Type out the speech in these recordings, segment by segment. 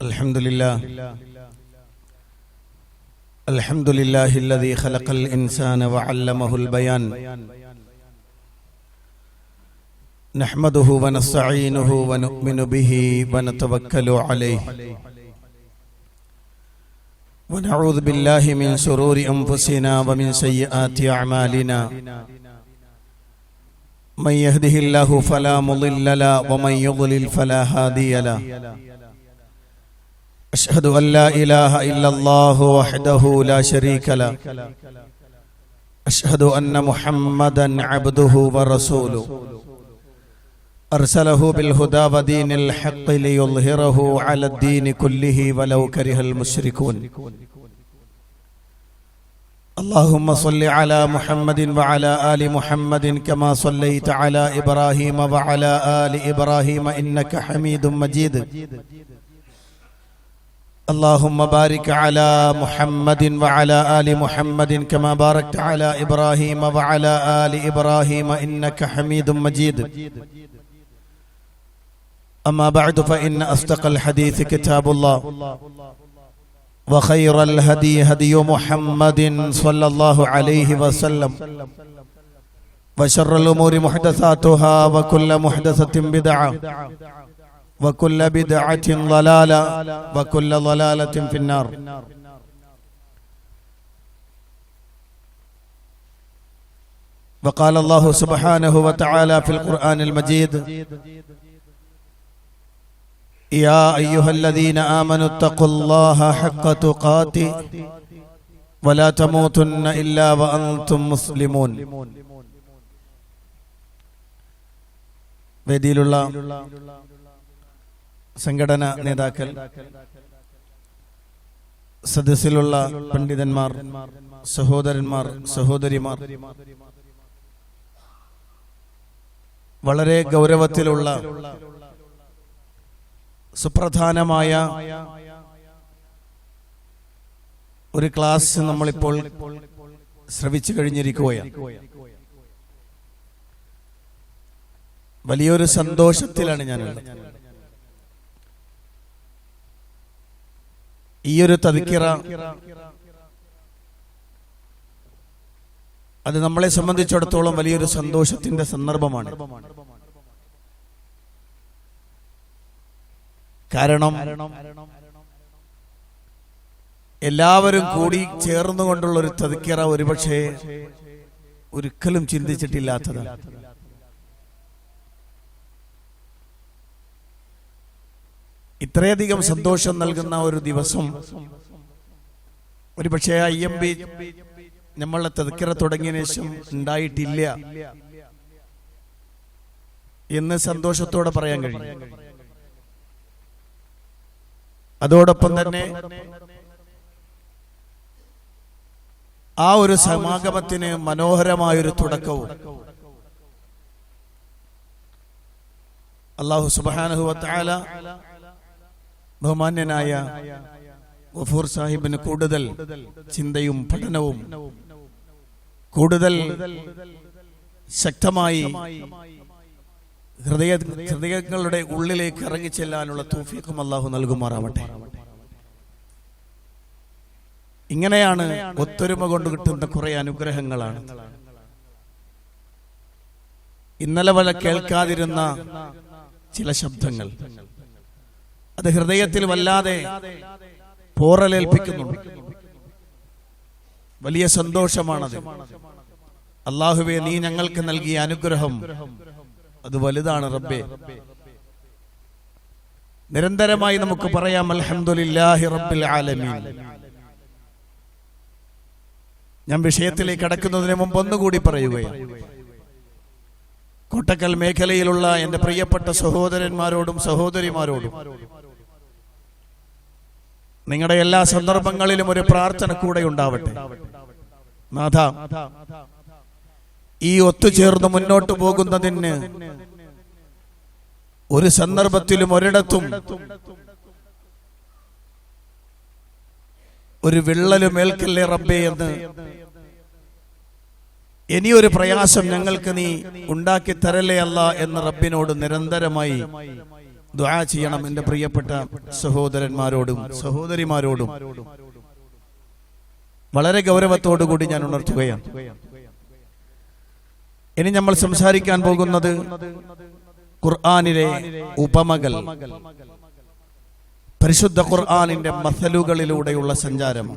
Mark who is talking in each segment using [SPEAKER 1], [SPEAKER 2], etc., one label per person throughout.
[SPEAKER 1] الحمد لله الذي خلق الإنسان وعلمه البيان نحمده ونستعينه ونؤمن به ونتوكل عليه ونعوذ بالله من شرور أنفسنا ومن سيئات أعمالنا من يهده الله فلا مضل له ومن يضلل فلا هادي له أشهد أن لا إله إلا الله وحده لا شريك له أشهد أن محمدا عبده ورسوله أرسله بالهدى ودين الحق ليظهره على الدين كله ولو كره المشركون اللهم صل على محمد وعلى آل محمد كما صليت على إبراهيم وعلى آل إبراهيم إنك حميد مجيد اللهم بارك على محمد وعلى آل محمد كما باركت على إبراهيم وعلى آل إبراهيم إنك حميد مجيد أما بعد فإن أصدق الحديث كتاب الله وخير الهدي هدي محمد صلى الله عليه وسلم وشر الأمور محدثاتها وكل محدثة بدعة وكل بدعة ضلالة وكل ضلالة في النار. وقال الله سبحانه وتعالى في القرآن المجيد يا أيها الذين آمنوا اتقوا الله حق تقاته ولا تموتن إلا وأنتم مسلمون. വേദിയിലുള്ള സംഘടനാ നേതാക്കൾ, സദസ്സിലുള്ള പണ്ഡിതന്മാർ, സഹോദരന്മാർ, സഹോദരിമാർ, വളരെ ഗൗരവത്തിലുള്ള സുപ്രധാനമായ ഒരു ക്ലാസ് നമ്മളിപ്പോൾ ശ്രവിച്ചു കഴിഞ്ഞിരിക്കുകയാണ്. വലിയൊരു സന്തോഷത്തിലാണ് ഞാനുള്ളത്. ഈയൊരു തദ്കിറ അത് നമ്മളെ സംബന്ധിച്ചിടത്തോളം വലിയൊരു സന്തോഷത്തിന്റെ സന്ദർഭമാണ്. കാരണം എല്ലാവരും കൂടി ചേർന്നുകൊണ്ടുള്ള ഒരു തദ്കിറ ഒരുപക്ഷെ ഒരിക്കലും ചിന്തിച്ചിട്ടില്ലാത്തതാണ്. ഇത്രയധികം സന്തോഷം നൽകുന്ന ഒരു ദിവസം ഒരുപക്ഷെ IMB നമ്മളെ തദ്കിറ തുടങ്ങിയതിനു ശേഷം ഉണ്ടായിട്ടില്ല എന്ന് സന്തോഷത്തോടെ പറയാൻ കഴിയും. അതോടൊപ്പം തന്നെ ആ ഒരു സമാഗമത്തിന് മനോഹരമായൊരു തുടക്കവും അല്ലാഹു സുബ്ഹാനഹു വ തആല ബഹുമാന്യനായ ഗഫൂർ സാഹിബിന് കൂടുതൽ ചിന്തയും പഠനവും കൂടുതൽ ശക്തമായി ഹൃദയങ്ങളുടെ ഉള്ളിലേക്ക് ഇറങ്ങിച്ചെല്ലാനുള്ള തൗഫീഖും അല്ലാഹു നൽകുമാറാവട്ടെ. ഇങ്ങനെയാണ് ഒത്തൊരുമ കൊണ്ട് കിട്ടുന്ന കുറെ അനുഗ്രഹങ്ങളാണ്. ഇന്നലെ വരെ കേൾക്കാതിരുന്ന ചില ശബ്ദങ്ങൾ അത് ഹൃദയത്തിൽ വല്ലാതെ പോറലേൽപ്പിക്കുന്നുണ്ട്. വലിയ സന്തോഷമാണത്. അല്ലാഹുവേ, നീ ഞങ്ങൾക്ക് നൽകിയ അനുഗ്രഹം അത് വലുതാണ് റബ്ബേ. നിരന്തരമായി നമുക്ക് പറയാം അൽഹംദുലില്ലാഹി റബ്ബിൽ ആലമീൻ. ഞാൻ വിഷയത്തിലേക്ക് കടക്കുന്നതിന് മുമ്പ് ഒന്നുകൂടി പറയുകയാണ്. കോട്ടക്കൽ മേഖലയിലുള്ള എന്റെ പ്രിയപ്പെട്ട സഹോദരന്മാരോടും സഹോദരിമാരോടും നിങ്ങളുടെ എല്ലാ സന്ദർഭങ്ങളിലും ഒരു പ്രാർത്ഥന കൂടെ ഉണ്ടാവട്ടെ. നാഥ, ഈ ഒത്തുചേർന്ന് മുന്നോട്ട് പോകുന്നതിന് ഒരു സന്ദർഭത്തിലും ഒരിടത്തും ഒരു വിള്ളലും ഏൽക്കല്ലേ റബ്ബേ എന്ന് ഇനിയൊരു പ്രയാസം ഞങ്ങൾക്ക് നീ ഉണ്ടാക്കി തരലേ അല്ലാ എന്ന് റബ്ബിനോട് നിരന്തരമായി ദുആ ചെയ്യണം. എൻ്റെ പ്രിയപ്പെട്ട സഹോദരന്മാരോടും സഹോദരിമാരോടും വളരെ ഗൗരവത്തോടു കൂടി ഞാൻ ഉണർത്തുകയാണ്. ഇനി നമ്മൾ സംസാരിക്കാൻ പോകുന്നത് ഖുർആനിലെ ഉപമകൾ, പരിശുദ്ധ ഖുർആനിന്റെ മസലുകളിലൂടെയുള്ള സഞ്ചാരം.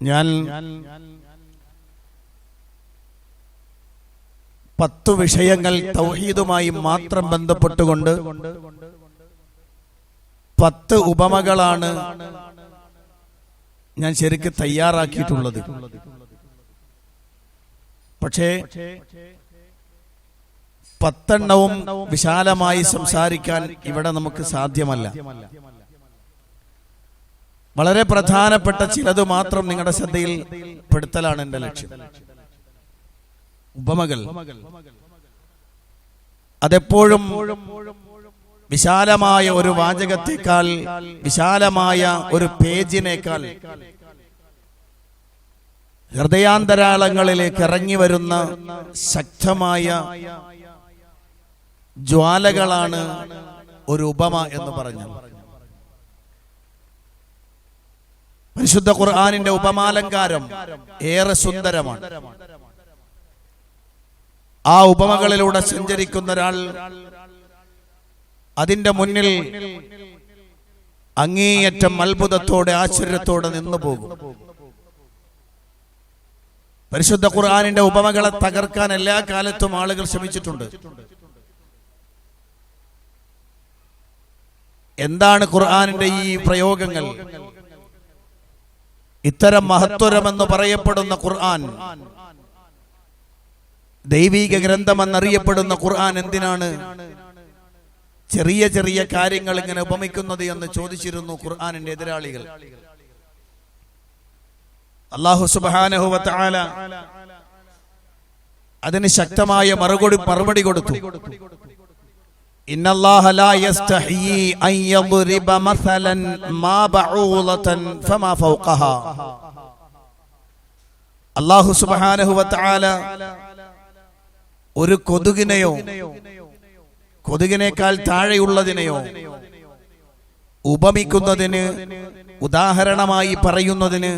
[SPEAKER 1] ഞാൻ 10 വിഷയങ്ങൾ തൗഹീദുമായി മാത്രം ബന്ധപ്പെട്ടുകൊണ്ട് 10 ഉപമകളാണ് ഞാൻ ശരിക്ക് തയ്യാറാക്കിയിട്ടുള്ളത്. പക്ഷേ 10 വിശാലമായി സംസാരിക്കാൻ ഇവിടെ നമുക്ക് സാധ്യമല്ല. വളരെ പ്രധാനപ്പെട്ട ചിലത് മാത്രം നിങ്ങളുടെ ശ്രദ്ധയിൽ പെടുത്തലാണ് എന്റെ ലക്ഷ്യം. ഉപമകൾ അതെപ്പോഴും വിശാലമായ ഒരു വാചകത്തേക്കാൾ, വിശാലമായ ഒരു പേജിനേക്കാൾ ഹൃദയാന്തരാളങ്ങളിലേക്ക് ഇറങ്ങി വരുന്ന ശക്തമായ ജ്വാലകളാണ് ഒരു ഉപമ എന്ന് പറഞ്ഞത്. പരിശുദ്ധ ഖുർആനിന്റെ ഉപമാലങ്കാരം ഏറെ സുന്ദരമാണ്. ആ ഉപമകളിലൂടെ സഞ്ചരിക്കുന്ന ഒരാൾ അതിന്റെ മുന്നിൽ അങ്ങേയറ്റം അത്ഭുതത്തോടെ ആശ്ചര്യത്തോടെ നിന്നു പോകും. പരിശുദ്ധ ഖുർആനിന്റെ ഉപമകളെ തകർക്കാൻ എല്ലാ കാലത്തും ആളുകൾ ശ്രമിച്ചിട്ടുണ്ട്. എന്താണ് ഖുർആനിന്റെ ഈ പ്രയോഗങ്ങൾ? ഇത്തരം മഹത്വരമെന്ന് പറയപ്പെടുന്ന ഖുർആൻ, ദൈവിക ഗ്രന്ഥമെന്നറിയപ്പെടുന്ന ഖുർആൻ എന്തിനാണ് ചെറിയ ചെറിയ കാര്യങ്ങൾ ഇങ്ങനെ ഉപമിക്കുന്നത് എന്ന് ചോദിച്ചിരുന്നു ഖുർആനിന്റെ എതിരാളികൾ. അല്ലാഹു സുബ്ഹാനഹു വ തആല അതിന് ശക്തമായ മറുപടി കൊടുത്തു. ഇന്നല്ലാഹ ലാ യസ്തഹീ അൻ യദ്രിബ മസലൻ മാ ബഊളതൻ ഫമാ ഫൗഖഹാ. അല്ലാഹു സുബ്ഹാനഹു വ തആല ഒരു കൊതുകിനെയോ കൊതുകിനേക്കാൾ താഴെയുള്ളതിനെയോ ഉപമിക്കുന്നതിന്, ഉദാഹരണമായി പറയുന്നതിന്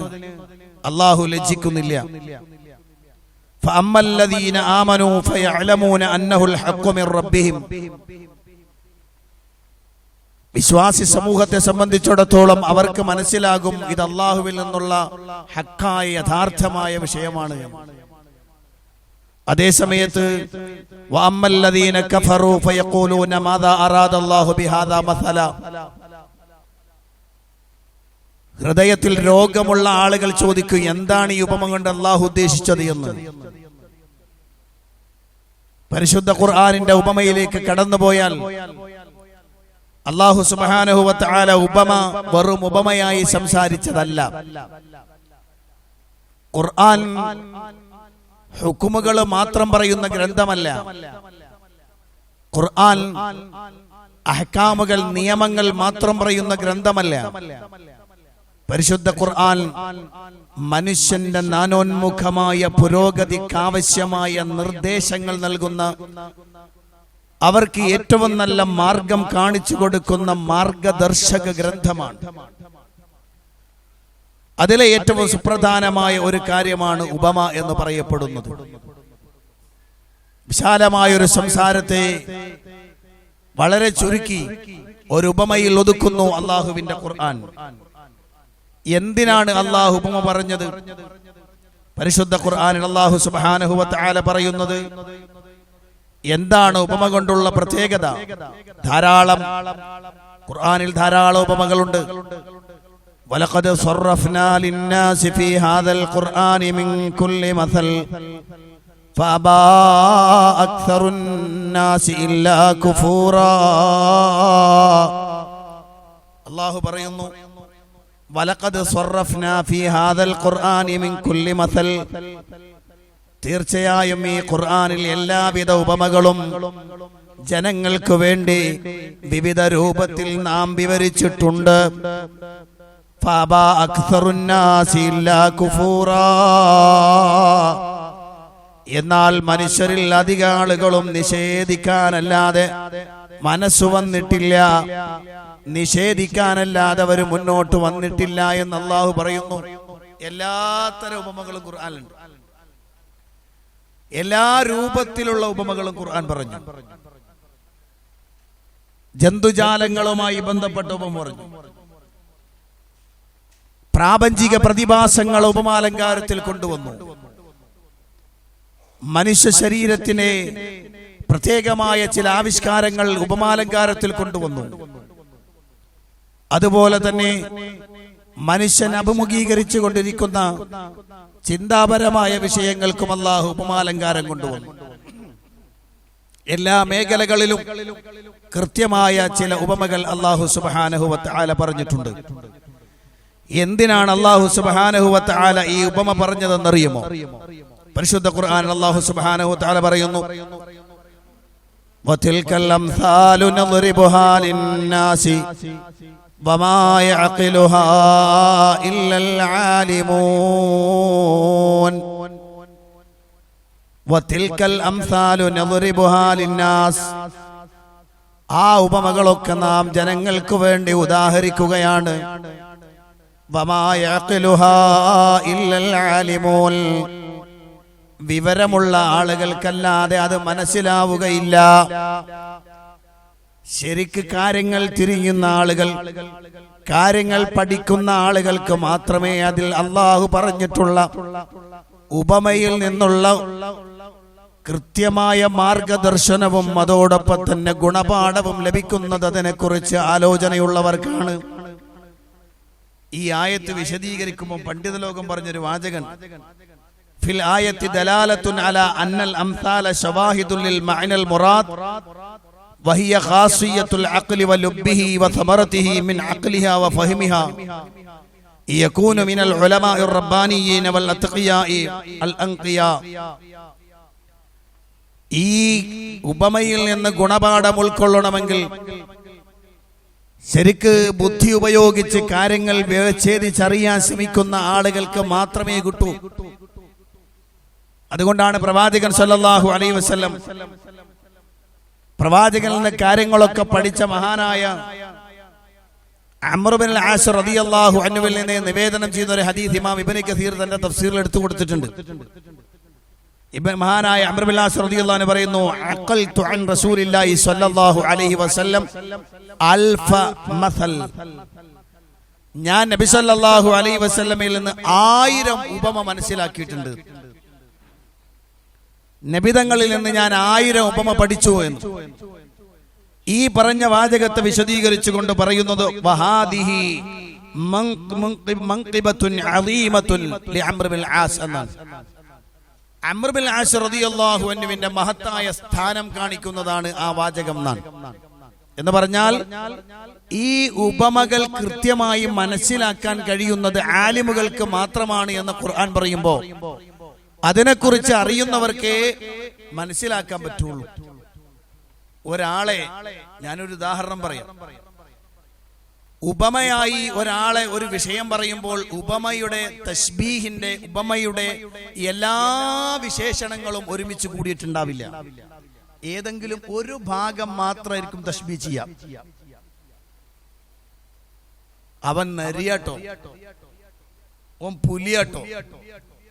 [SPEAKER 1] അല്ലാഹു ലജ്ജിക്കുന്നില്ല. ഫഅമ്മല്ലദീന ആമനൂ ഫയഅലമൂന അന്നഹുൽ ഹഖ്ഖു മിർ റബ്ബിഹിം. വിശ്വാസി സമൂഹത്തെ സംബന്ധിച്ചിടത്തോളം അവർക്ക് മനസ്സിലാകും ഇത് അല്ലാഹുവിൽ നിന്നുള്ള ഹക്കായ യഥാർത്ഥമായ വിഷയമാണ്. അതേ സമയത്ത് വഅമ്മല്ലദീന കഫറൂ ഫയഖൂലൂന മാദാ അറാദല്ലാഹു ബിഹാദാ മസല. ഹൃദയത്തിൽ രോഗമുള്ള ആളുകൾ ചോദിക്കും, എന്താണ് ഈ ഉപമ കൊണ്ട് അല്ലാഹു ഉദ്ദേശിച്ചത് എന്ന്. പരിശുദ്ധ ഖുർആനിന്റെ ഉപമയിലേക്ക് കടന്നുപോയാൽ അല്ലാഹു സുബ്ഹാനഹു വ തആല ഉപമ വെറും ഉപമയായി സംസാരിച്ചതല്ല. ഖുർആൻ ഹുക്കുമുകൾ മാത്രം പറയുന്ന ഗ്രന്ഥമല്ല. ഖുർആൻ അഹ്കാമുകൾ, നിയമങ്ങൾ മാത്രം പറയുന്ന ഗ്രന്ഥമല്ല. പരിശുദ്ധ ഖുർആൻ മനുഷ്യന്റെ നാനോന്മുഖമായ പുരോഗതിക്കാവശ്യമായ നിർദ്ദേശങ്ങൾ നൽകുന്ന, അവർക്ക് ഏറ്റവും നല്ല മാർഗം കാണിച്ചു കൊടുക്കുന്ന മാർഗദർശക ഗ്രന്ഥമാണ്. അതിലെ ഏറ്റവും സുപ്രധാനമായ ഒരു കാര്യമാണ് ഉപമ എന്ന് പറയപ്പെടുന്നത്. വിശാലമായ ഒരു സംസാരത്തെ വളരെ ചുരുക്കി ഒരു ഉപമയിൽ ഒതുക്കുന്നു അള്ളാഹുവിന്റെ ഖുർആൻ. എന്തിനാണ് അള്ളാഹു ഉപമ പറഞ്ഞത്? പരിശുദ്ധ ഖുർആനിൽ അല്ലാഹു സുബ്ഹാനഹു വ തആല പറയുന്നത് എന്താണ് ഉപമ കൊണ്ടുള്ള പ്രത്യേകത? ഖുർആനിൽ ധാരാളം ഉപമകളുണ്ട്. വലഖദ് സർറഫ്നാ ലിന്നാസി ഫീ ഹാദൽ ഖുർആനി മിൻ കുല്ലി മസൽ ഫഅബാ അക്സറുൻ നാസി ഇല്ലാ കുഫൂറാ. അല്ലാഹു പറയുന്നു, വലഖദ് സർറഫ്നാ ഫീ ഹാദൽ ഖുർആനി മിൻ കുല്ലി മസൽ. തീർച്ചയായും ഈ ഖുർആനിൽ എല്ലാവിധ ഉപമകളും ജനങ്ങൾക്ക് വേണ്ടി വിവിധ രൂപത്തിൽ നാം വിവരിച്ചിട്ടുണ്ട്. ഫഅബാ അക്സറുൻ നാസി ഇല്ലാ കുഫൂറാ. എന്നാൽ മനുഷ്യരിൽ അധിക ആളുകളും നിഷേധിക്കാനല്ലാതെ, മനസ്സു വന്നിട്ടില്ല, നിഷേധിക്കാനല്ലാതെ അവർ മുന്നോട്ട് വന്നിട്ടില്ല എന്ന് അള്ളാഹു പറയുന്നു. എല്ലാത്തരം ഉപമകളും ഖുർആനിലുണ്ട്. എല്ലാ രൂപത്തിലുള്ള ഉപമകളും ഖുർആൻ പറഞ്ഞു. ജന്തുജാലങ്ങളുമായി ബന്ധപ്പെട്ട ഉപമ പറഞ്ഞു. പ്രാപഞ്ചിക പ്രതിഭാസങ്ങൾ ഉപമാലങ്കാരത്തിൽ കൊണ്ടുവന്നു. മനുഷ്യ ശരീരത്തിനെ പ്രത്യേകമായ ചില ആവിഷ്കാരങ്ങൾ ഉപമാലങ്കാരത്തിൽ കൊണ്ടുവന്നു. അതുപോലെ തന്നെ മനുഷ്യൻ അഭിമുഖീകരിച്ചു കൊണ്ടിരിക്കുന്ന ചിന്താപരമായ വിഷയങ്ങൾക്കും അല്ലാഹു ഉപമാലങ്കാരം കൊണ്ടുവന്നു. എല്ലാ മേഖലകളിലും കൃത്യമായ ചില ഉപമകൾ അല്ലാഹു സുബ്ഹാനഹു വ തആല പറഞ്ഞിട്ടുണ്ട്. എന്തിനാണ് അല്ലാഹു സുബ്ഹാനഹു വ തആല ഈ ഉപമ പറഞ്ഞതെന്നറിയുമോ? പരിശുദ്ധ ഖുർആൻ അല്ലാഹു സുബ്ഹാനഹു വ തആല പറയുന്നു, വതിൽകൽ അംസാലു നദ്രിബുഹാ ലിന്നാസി വമാ യഅഖിലുഹാ ഇല്ലൽ ആലിമൂൻ. വതിൽകൽ അംസാലു നദ്രിബുഹാ ലിന്നാസ്. ആ ഉപമകളൊക്കെ നാം ജനങ്ങൾക്ക് വേണ്ടി ഉദാഹരിക്കുകയാണ്. വമാ യഅഖിലുഹാ ഇല്ലൽ ആലിമൂൻ. വിവരമുള്ള ആളുകൾക്കല്ലാതെ അത് മനസ്സിലാവുകയില്ല. ശരിക്ക് കാര്യങ്ങൾ തിരിയുന്ന ആളുകൾ, കാര്യങ്ങൾ പഠിക്കുന്ന ആളുകൾക്ക് മാത്രമേ അതിൽ അല്ലാഹു പറഞ്ഞിട്ടുള്ള ഉപമയിൽ നിന്നുള്ള കൃത്യമായ മാർഗദർശനവും അതോടൊപ്പം തന്നെ ഗുണപാഠവും ലഭിക്കുന്നത് അതിനെക്കുറിച്ച് ആലോചനയുള്ളവർക്കാണ്. ഈ ആയത്ത് വിശദീകരിക്കുമ്പോൾ പണ്ഡിത ലോകം പറഞ്ഞൊരു വാചകൻ, ഫിൽ ആയത്തി ദലാലത്തുൻ അലാ അന്നൽ അംസാല ശവാഹിദുൽ ലിൽ മഅനൽ മുറാദ് വഹിയ ഖാസിയത്തുൽ അഖ്ലി വലുബ്ബിഹി വസമറതിഹി മിൻ അഖ്ലിഹാ വഫഹ്മിഹാ യകൂനു മിനൽ ഉലമാഇർ റബ്ബാനിയീന വൽ അത്ഖിയാഇ അൽ അൻഖിയാ. ഈ ഉപമയിൽ നിന്ന് ഗുണപാഠം ഉൾക്കൊള്ളണമെങ്കിൽ ശരിക്ക് ബുദ്ധി ഉപയോഗിച്ച് കാര്യങ്ങൾ വിവേചിച്ചറിയാൻ ശ്രമിക്കുന്ന ആളുകൾക്ക് മാത്രമേ കിട്ടൂ. അതുകൊണ്ടാണ് പ്രവാചകൻ സല്ലല്ലാഹു അലൈഹി വസല്ലം പ്രവാചകനിൽ നിന്ന് കാര്യങ്ങളൊക്കെ പഠിച്ച മഹാനായ അംർ ബിൻ ആസ് റളിയല്ലാഹു അൻഹുവിൽ നിന്ന് നിവേദനം ചെയ്യുന്ന ഒരു ഹദീസ് ഇമാം ഇബ്നു കസീർ തന്റെ തഫ്സീറിൽ എടുത്തു കൊടുത്തിട്ടുണ്ട്. മഹാനായ അംർ ബിൻ ആസ് റളിയല്ലാഹു അൻഹു പറയുന്നു, അഖൽതു അൻ റസൂലില്ലാഹി സ്വല്ലല്ലാഹു അലൈഹി വസല്ലം അൽഫ മസൽ. ഞാൻ നബി സല്ലല്ലാഹു അലൈഹി വസല്ലമയിൽ നിന്ന് 1000 ഉപമ മനസ്സിലാക്കിയിട്ടുണ്ട്. നബിതങ്ങളിൽ നിന്ന് ഞാൻ 1000 ഉപമ പഠിച്ചു എന്ന് ഈ പറഞ്ഞ വാചകത്തെ വിശദീകരിച്ചുകൊണ്ട് പറയുന്നത്, വഹാദിഹി മൻഖിബത്തുൻ അളീമത്തുൻ ലിഅംർ ബിൻ ആസ് എന്നാണ്. അംർ ബിൻ ആസ് റളിയല്ലാഹു അൻഹുവിന്റെ മഹത്തായ സ്ഥാനം കാണിക്കുന്നതാണ് ആ വാചകം എന്നാണ്. എന്ന് പറഞ്ഞാൽ ഈ ഉപമകൾ കൃത്യമായി മനസ്സിലാക്കാൻ കഴിയുന്നത് ആലിമുകൾക്ക് മാത്രമാണ് എന്ന് ഖുർആൻ പറയുമ്പോൾ അതിനെക്കുറിച്ച് അറിയുന്നവർക്കേ മനസ്സിലാക്കാൻ പറ്റുള്ളൂ. ഒരാളെ ഞാനൊരു ഉദാഹരണം പറയാം. ഉപമയായി ഒരാളെ ഒരു വിഷയം പറയുമ്പോൾ ഉപമയുടെ തശ്ബീഹിന്റെ ഉപമയുടെ എല്ലാ വിശേഷണങ്ങളും ഒരുമിച്ച് കൂടിയിട്ടുണ്ടാവില്ല. ഏതെങ്കിലും ഒരു ഭാഗം മാത്രമായിരിക്കും തശ്ബീഹ് ചെയ്യാം. അവൻ നരിയാട്ടോ, ഓൻ പുലിയാട്ടോ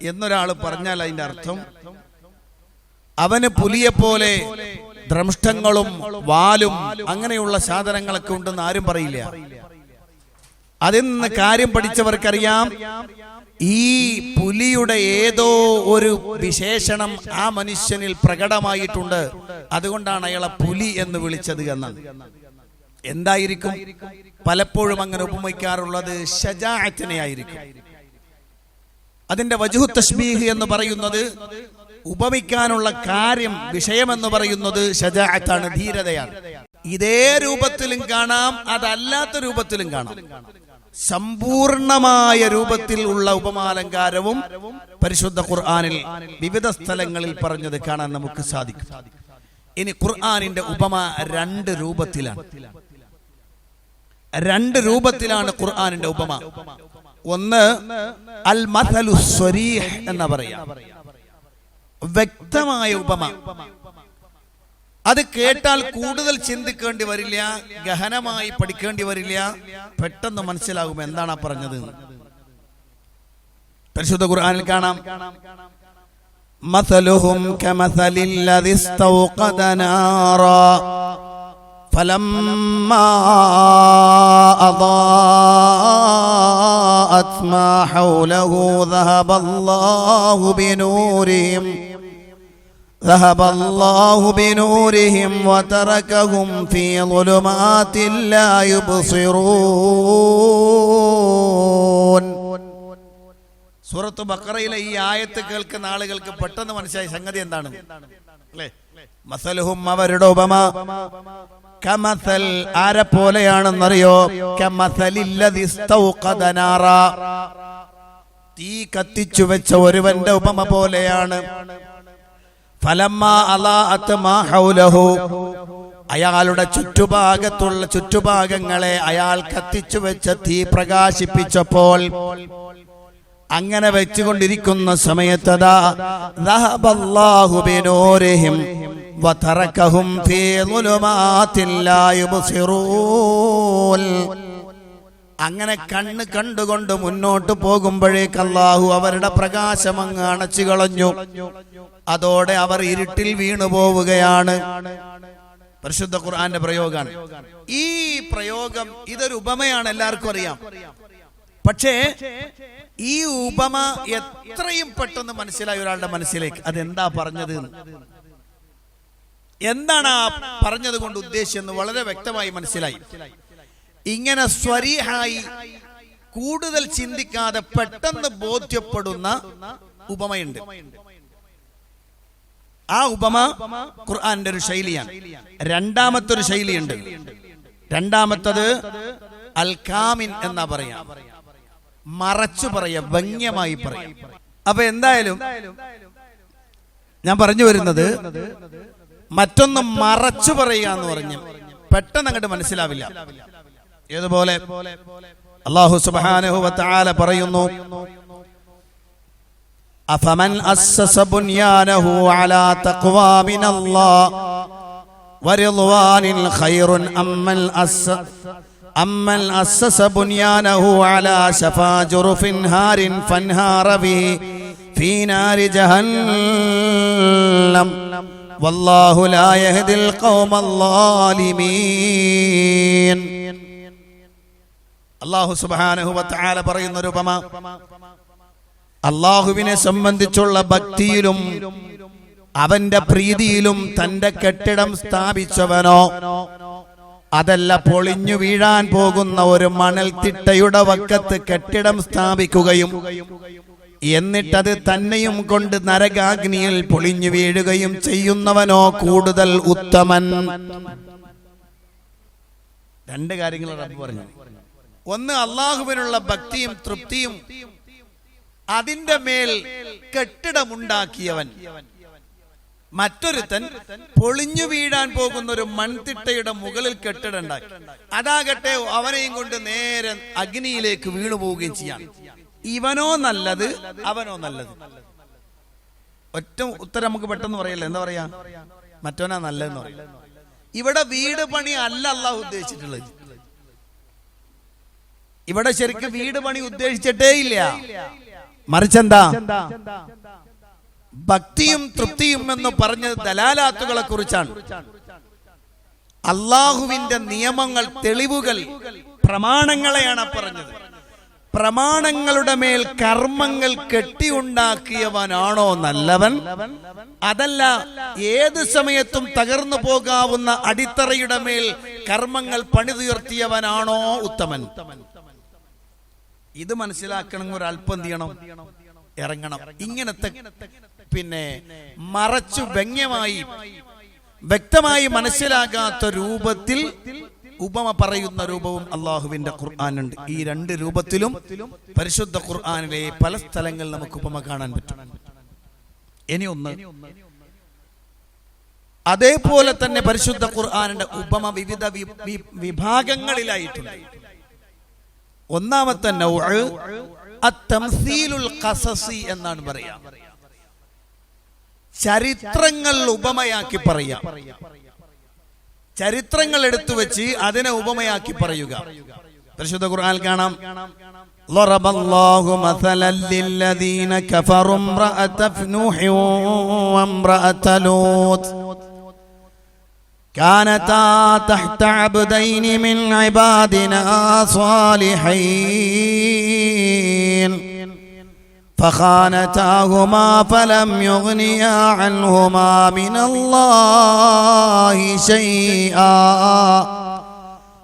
[SPEAKER 1] എന്നൊരാൾ പറഞ്ഞാൽ അതിന്റെ അർത്ഥം അവന് പുലിയെപ്പോലെ ദ്രംഷ്ടങ്ങളും വാലും അങ്ങനെയുള്ള സാധനങ്ങളൊക്കെ ഉണ്ടെന്ന് ആരും പറയില്ല. അതിൽ നിന്ന് കാര്യം പഠിച്ചവർക്കറിയാം ഈ പുലിയുടെ ഏതോ ഒരു വിശേഷണം ആ മനുഷ്യനിൽ പ്രകടമായിട്ടുണ്ട്, അതുകൊണ്ടാണ് അയാളെ പുലി എന്ന് വിളിച്ചത് എന്നാണ്. എന്തായിരിക്കും? പലപ്പോഴും അങ്ങനെ ഉപമിക്കാറുള്ളത് ഷജാഅത്തിനെ ആയിരിക്കും. അതിന്റെ വജ്ഹു തശ്ബീഹ് എന്ന് പറയുന്നത് ഉപമിക്കാനുള്ള കാര്യം, വിഷയമെന്ന് പറയുന്നത് ഷജാഅത്താണ്, ധീരതയാണ്. ഇതേ രൂപത്തിലും കാണാം, അതല്ലാത്ത രൂപത്തിലും കാണാം. സമ്പൂർണമായ രൂപത്തിൽ ഉള്ള ഉപമാലങ്കാരവും പരിശുദ്ധ ഖുർആനിൽ വിവിധ സ്ഥലങ്ങളിൽ പറഞ്ഞത് കാണാൻ നമുക്ക് സാധിക്കും. ഇനി ഖുർആനിന്റെ ഉപമ 2 രൂപത്തിലാണ്. 2 രൂപത്തിലാണ് ഖുർആനിന്റെ ഉപമ. ഒന്ന് അൽ മസലു സ്വരീഹ് എന്ന് പറയാം, വ്യക്തമായ ഉപമ. അത് കേട്ടാൽ കൂടുതൽ ചിന്തിക്കേണ്ടി വരില്ല, ഗഹനമായി പഠിക്കേണ്ടി വരില്ല, പെട്ടെന്ന് മനസ്സിലാകും എന്താണ് പറഞ്ഞത്. പരിശുദ്ധ ഖുർആനിൽ കാണാം, മസലുഹും കമസലില്ലദി ഇസ്തൗഖദ നാറാ ഫലമ്മാ അദാഅത് മാ ഹൗലഹു ذهب الله بنورهم وتركهم في ظلمات لا يبصرون. സൂറത്ത് ബഖറയിലെ ഈ ആയത്ത് കേൾക്കുന്ന ആളുകൾക്ക് പെട്ടെന്ന് മനസ്സിലായി സംഗതി എന്താണ് അല്ലേ. മസലുഹും, അവരുടെ ഉപമ, കമസൽ, ആരെ പോലെയാണെന്നറിയോ, കമസലില്ലദി ഇസ്തൗഖദ നാറാ, തീ കത്തിച്ചു വെച്ച ഒരുവന്റെ ഉപമ പോലെയാണ്. ഫലമ്മാ അളാഅത് മാ ഹൗലഹു, അയാളുടെ ചുറ്റുഭാഗങ്ങളെ അയാൾ കത്തിച്ചു വെച്ച തീ പ്രകാശിപ്പിച്ചപ്പോൾ, അങ്ങനെ വെച്ചുകൊണ്ടിരിക്കുന്ന സമയത്തതാ ദഹബല്ലാഹു ബിനൂരിഹിം വതറകഹും ഫീ ളുലുമാതിൻ ലാ യുബ്സിറൂൻ. അങ്ങനെ കണ്ണ് കണ്ടുകൊണ്ട് മുന്നോട്ട് പോകുമ്പോഴേക്ക് അല്ലാഹു അവരുടെ പ്രകാശം അങ്ങ് അണച്ചു കളഞ്ഞു. അതോടെ അവർ ഇരുട്ടിൽ വീണു പോവുകയാണ്. പരിശുദ്ധ ഖുർആന്റെ പ്രയോഗമാണ് ഈ പ്രയോഗം. ഇതൊരു ഉപമയാണ്, എല്ലാവർക്കും അറിയാം. പക്ഷേ ഈ ഉപമ എത്രയും പെട്ടെന്ന് മനസ്സിലായി ഒരാളുടെ മനസ്സിലേക്ക്. അതെന്താ പറഞ്ഞത്, എന്താണ് ആ പറഞ്ഞത് കൊണ്ട് ഉദ്ദേശിച്ചെന്ന് വളരെ വ്യക്തമായി മനസ്സിലായി. ഇങ്ങനെ സ്വരീഹായി കൂടുതൽ ചിന്തിക്കാതെ പെട്ടെന്ന് ബോധ്യപ്പെടുന്ന ഉപമയുണ്ട്. ആ ഉപമ ഖുർആന്റെ ഒരു ശൈലിയാണ്. രണ്ടാമത്തെ ഒരു ശൈലിയുണ്ട്. രണ്ടാമത്തത് അൽ കാമിൻ എന്നാ പറയാം, മറച്ചു പറയാം, വ്യംഗ്യമായി പറയാം. അപ്പൊ എന്തായാലും ഞാൻ പറഞ്ഞു വരുന്നത്, മറ്റൊന്ന് മറച്ചു പറയുക എന്ന് പറഞ്ഞു പെട്ടെന്ന് അങ്ങോട്ട് മനസ്സിലാവില്ല. ഏതുപോലെ അല്ലാഹു സുബ്ഹാനഹു വ തആല പറയുന്നു, അഫമൻ അസ്സസ ബുനിയാനഹു അലാ തഖ്വാ മിനല്ലാഹ് വറിദ്വാനിൻ ഖൈറുൻ അമ്മൻ അസ്സസ ബുനിയാനഹു അലാ ശഫാ ജുറുഫിൻ ഹാരിൻ ഫൻഹാറ ബിഹി ഫീ നാരി ജഹന്നം വല്ലാഹു ലാ യഹ്ദിൽ ഖൗമൽ ളാലിമീൻ. അല്ലാഹു സുബ്ഹാനഹു വ തആല പറയുന്ന ഒരു ഉപമ, അല്ലാഹുവിനെ സംബന്ധിച്ചുള്ള ഭക്തിയിലും അവന്റെ പ്രീതിയിലും തന്റെ കെട്ടിടം സ്ഥാപിച്ചവനോ, അതല്ല പൊളിഞ്ഞു വീഴാൻ പോകുന്ന ഒരു മണൽത്തിട്ടയുടെ വക്കത്ത് കെട്ടിടം സ്ഥാപിക്കുകയും എന്നിട്ടത് തന്നെയും കൊണ്ട് നരകാഗ്നിയിൽ പൊളിഞ്ഞു വീഴുകയും ചെയ്യുന്നവനോ കൂടുതൽ ഉത്തമൻ. രണ്ട് കാര്യങ്ങൾ റബ്ബ് പറഞ്ഞു. ഒന്ന്, അള്ളാഹുവിനുള്ള ഭക്തിയും തൃപ്തിയും അതിന്റെ മേൽ കെട്ടിടമുണ്ടാക്കിയവൻ. മറ്റൊരുത്തൻ പൊളിഞ്ഞു വീഴാൻ പോകുന്ന ഒരു മൺതിട്ടയുടെ മുകളിൽ കെട്ടിടം ഉണ്ടാക്കി, അതാകട്ടെ അവനെയും കൊണ്ട് നേരെ അഗ്നിയിലേക്ക് വീണു പോവുകയും ചെയ്യാം. ഇവനോ നല്ലത്, അവനോ നല്ലത്? ഒറ്റ ഉത്തരം നമുക്ക് പെട്ടെന്ന് പറയല്ലേ. എന്താ പറയാ, മറ്റവനാ നല്ലതെന്ന് പറയും. ഇവിടെ വീട് പണി അല്ല അല്ലാഹു ഉദ്ദേശിച്ചിട്ടുള്ളത്. ഇവിടെ ശരിക്കും വീട് പണി ഉദ്ദേശിച്ചിട്ടേ ഇല്ല. മറിച്ചെന്താ, ഭക്തിയും തൃപ്തിയും എന്ന് പറഞ്ഞത് ദലാലാത്തുകളെ കുറിച്ചാണ്. അള്ളാഹുവിന്റെ നിയമങ്ങൾ, തെളിവുകൾ, പ്രമാണങ്ങളെയാണ് പറഞ്ഞത്. പ്രമാണങ്ങളുടെ മേൽ കർമ്മങ്ങൾ കെട്ടിയുണ്ടാക്കിയവനാണോ നല്ലവൻ, അതല്ല ഏത് സമയത്തും തകർന്നു പോകാവുന്ന അടിത്തറയുടെ മേൽ കർമ്മങ്ങൾ പണിതുയർത്തിയവനാണോ ഉത്തമൻ? ഇത് മനസ്സിലാക്കണമെങ്കിൽ ഒരല്പം എന്ത് ചെയ്യണം, ഇറങ്ങണം. ഇങ്ങനത്തെ മറച്ചു വ്യംഗ്യമായി വ്യക്തമായി മനസ്സിലാകാത്ത രൂപത്തിൽ ഉപമ പറയുന്ന രൂപവും അള്ളാഹുവിന്റെ ഖുർആനുണ്ട്. ഈ രണ്ട് രൂപത്തിലും പരിശുദ്ധ ഖുർആനിലെ പല സ്ഥലങ്ങളിൽ നമുക്ക് ഉപമ കാണാൻ പറ്റും. ഇനി ഒന്ന്, അതേപോലെ തന്നെ പരിശുദ്ധ ഖുർആനിന്റെ ഉപമ വിവിധ വിഭാഗങ്ങളിലായിട്ടുണ്ട്. ഒന്നാമത്തെ നൗഅ് അത്തംസീലുൽ ഖസസി എന്നാണ് പറയാ. ചരിത്രങ്ങൾ ഉപമയാക്കി പറയാം. ചരിത്രങ്ങൾ എടുത്തു വെച്ച് അതിനെ ഉപമയാക്കി പറയുക. പരിശുദ്ധ ഖുർആനിൽ കാണാം, ضرب الله مثلا للذين كفروا امرأة نوح وامرأة لوط كانتا تحت عبدين من عبادنا صالحين فخانتاهما فلم يغنيا عنهما من الله شيئا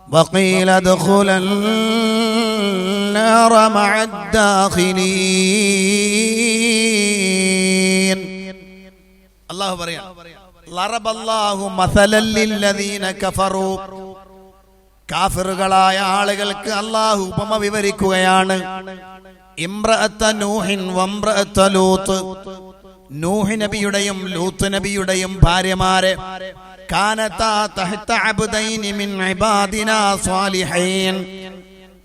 [SPEAKER 1] وقيل ادخلا النار مع الداخلين. الله പറയാ, ضرب الله مثلا للذين كفروا, കാഫിറുകളായ ആളുകൾക്ക് അല്ലാഹു ഉപമ വിവരിക്കുകയാണ്. ഇംറഅത്ത നൂഹിൻ വംറഅത്ത ലൂത്ത്, നൂഹ് നബിയുടെയും ലൂത്ത് നബിയുടെയും ഭാര്യമാരെ, കാനതാ തഹ്ത അബ്ദൈനി മിൻ ഇബാദിനാ സ്വാലിഹീൻ,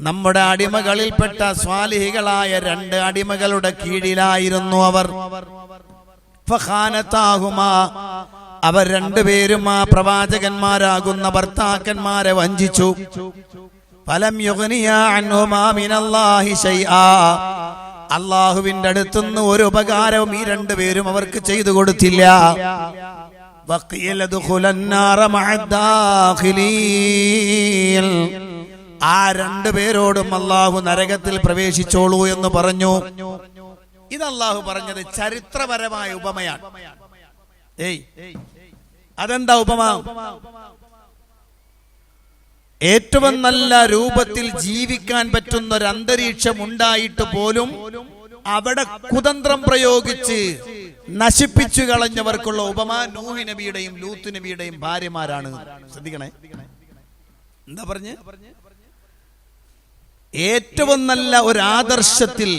[SPEAKER 1] നമ്മുടെ അടിമകളിൽപ്പെട്ട സ്വാലിഹികളായ 2 അടിമകളുടെ കീഴിലായിരുന്നു അവർ. ഫഖാനതാഹുമാ, അവർ 2 പേരും ആ പ്രവാചകന്മാരാകുന്ന ഭർത്താക്കന്മാരെ വഞ്ചിച്ചു. ഫലം യുഗ്നിയാ അൻഹുമാ മിനല്ലാഹി ശൈആ, അല്ലാഹുവിന്റെ അടുത്തുനിന്ന് ഒരു ഉപകാരവും ഈ 2 പേരും അവർക്ക് ചെയ്തു കൊടുത്തില്ല. വഖീല ദുഖുലൻ നാറ മഅദ്ദാഖിലീൻ, ആ 2 പേരോടും അല്ലാഹു നരകത്തിൽ പ്രവേശിച്ചോളൂ എന്ന് പറഞ്ഞു. ഇത് അല്ലാഹു പറഞ്ഞത് ചരിത്രപരമായ ഉപമയാണ്. അതെന്താ ഉപമ? ഏറ്റവും നല്ല രൂപത്തിൽ ജീവിക്കാൻ പറ്റുന്ന ഒരു അന്തരീക്ഷം ഉണ്ടായിട്ട് പോലും അവിടെ കുതന്ത്രം പ്രയോഗിച്ച് നശിപ്പിച്ചു കളഞ്ഞവർക്കുള്ള ഉപമ നൂഹ് നബിയുടെയും ലൂത്ത് നബിയുടെയും ഭാര്യമാരാണ്. ശ്രദ്ധിക്കണേ, എന്താ പറഞ്ഞ്? ഏറ്റവും നല്ല ഒരു ആദർശത്തിൽ,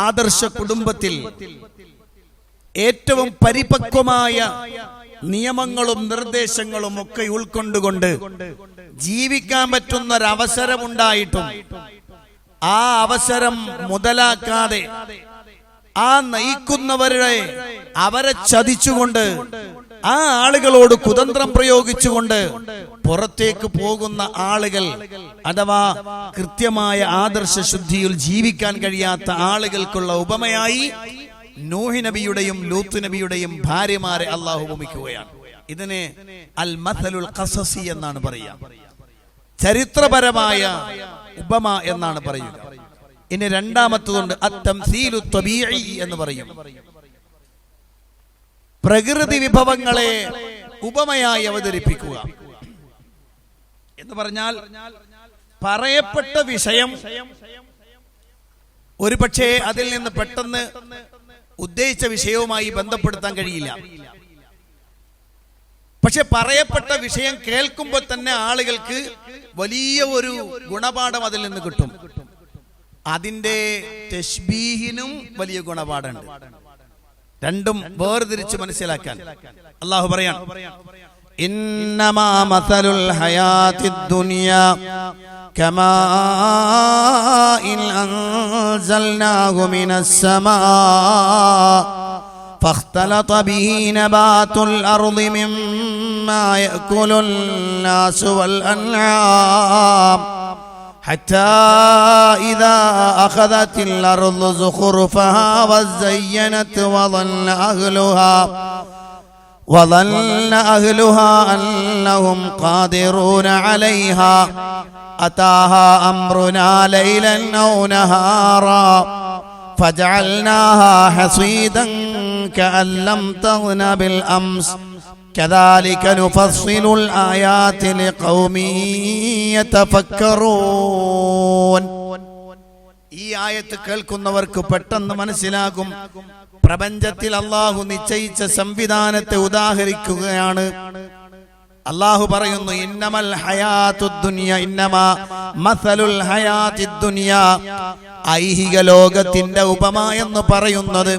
[SPEAKER 1] ആദർശ കുടുംബത്തിൽ ഏറ്റവും പരിപക്വമായ നിയമങ്ങളും നിർദ്ദേശങ്ങളും ഒക്കെ ഉൾക്കൊണ്ടുകൊണ്ട് ജീവിക്കാൻ പറ്റുന്ന ഒരവസരം ഉണ്ടായിട്ടും ആ അവസരം മുതലാക്കാതെ ആ നയിക്കുന്നവരുടെ അവരെ ചതിച്ചുകൊണ്ട് ആ ആളുകളോട് കുതന്ത്രം പ്രയോഗിച്ചുകൊണ്ട് പുറത്തേക്ക് പോകുന്ന ആളുകൾ, അഥവാ കൃത്യമായ ആദർശ ശുദ്ധിയിൽ ജീവിക്കാൻ കഴിയാത്ത ആളുകൾക്കുള്ള ഉപമയായി നൂഹ് നബിയുടെയും ലൂത്ത് നബിയുടെയും ഭാര്യമാരെ അല്ലാഹു ഉപമിക്കുകയാണ്. ഇതിനെ അൽ മഥലുൽ ഖസസി എന്നാണ് പറയുക, ചരിത്രപരമായ ഉപമ എന്നാണ് പറയുക. ഇനി രണ്ടാമത്തതുണ്ട് അത്തംസീലു ത്വബീഇ എന്ന് പറയും. പ്രകൃതി വിഭവങ്ങളെ ഉപമയായി അവതരിപ്പിക്കുക എന്ന് പറഞ്ഞാൽ പറയപ്പെട്ട വിഷയം ഒരുപക്ഷെ അതിൽ നിന്ന് പെട്ടെന്ന് ഉദ്ദേശിച്ച വിഷയവുമായി ബന്ധപ്പെടുത്താൻ കഴിയില്ല. പക്ഷെ പറയപ്പെട്ട വിഷയം കേൾക്കുമ്പോൾ തന്നെ ആളുകൾക്ക് വലിയ ഒരു ഗുണപാഠം അതിൽ നിന്ന് കിട്ടും. അതിന്റെ തശ്ബീഹിനും വലിയ ഗുണപാഠമുണ്ട്. രണ്ടും വേർതിരിച്ച് മനസ്സിലാക്കാൻ അല്ലാഹു പറയാൻ, ഇന്നമാ മസലുൽ ഹയാത്തിദ് ദുനിയാ കമാഇൻ അൻസൽനാഹു മിനസ് സമാ فاختلط به نبات الأرض مما يأكل الناس والأنعام حتى إذا أخذت الأرض زخرفها وزينت وظن أهلها أنهم قادرون عليها أتاها أمرنا ليلا أو نهارا فجعلناها حصيدا كأن لم تغن بالأمس كذلك نفصل الآيات لقوم يتفكرون. ഈ ആയത്ത് കേൾക്കുന്നവർക്ക് പെട്ടെന്ന് മനസ്സിലാകും പ്രപഞ്ചത്തിൽ അല്ലാഹു നിശ്ചയിച്ച സംവിധാനത്തെ ഉദാഹരിക്കുകയാണ്. അല്ലാഹു പറയുന്നു, ഇന്നമൽ ഹയാത്തുദ് ദുനിയ ഇന്നമാ മസലുൽ ഹയാത്തിദ് ദുനിയ, ഐഹിക ലോകത്തിന്റെ ഉപമ എന്ന് പറയുന്നത്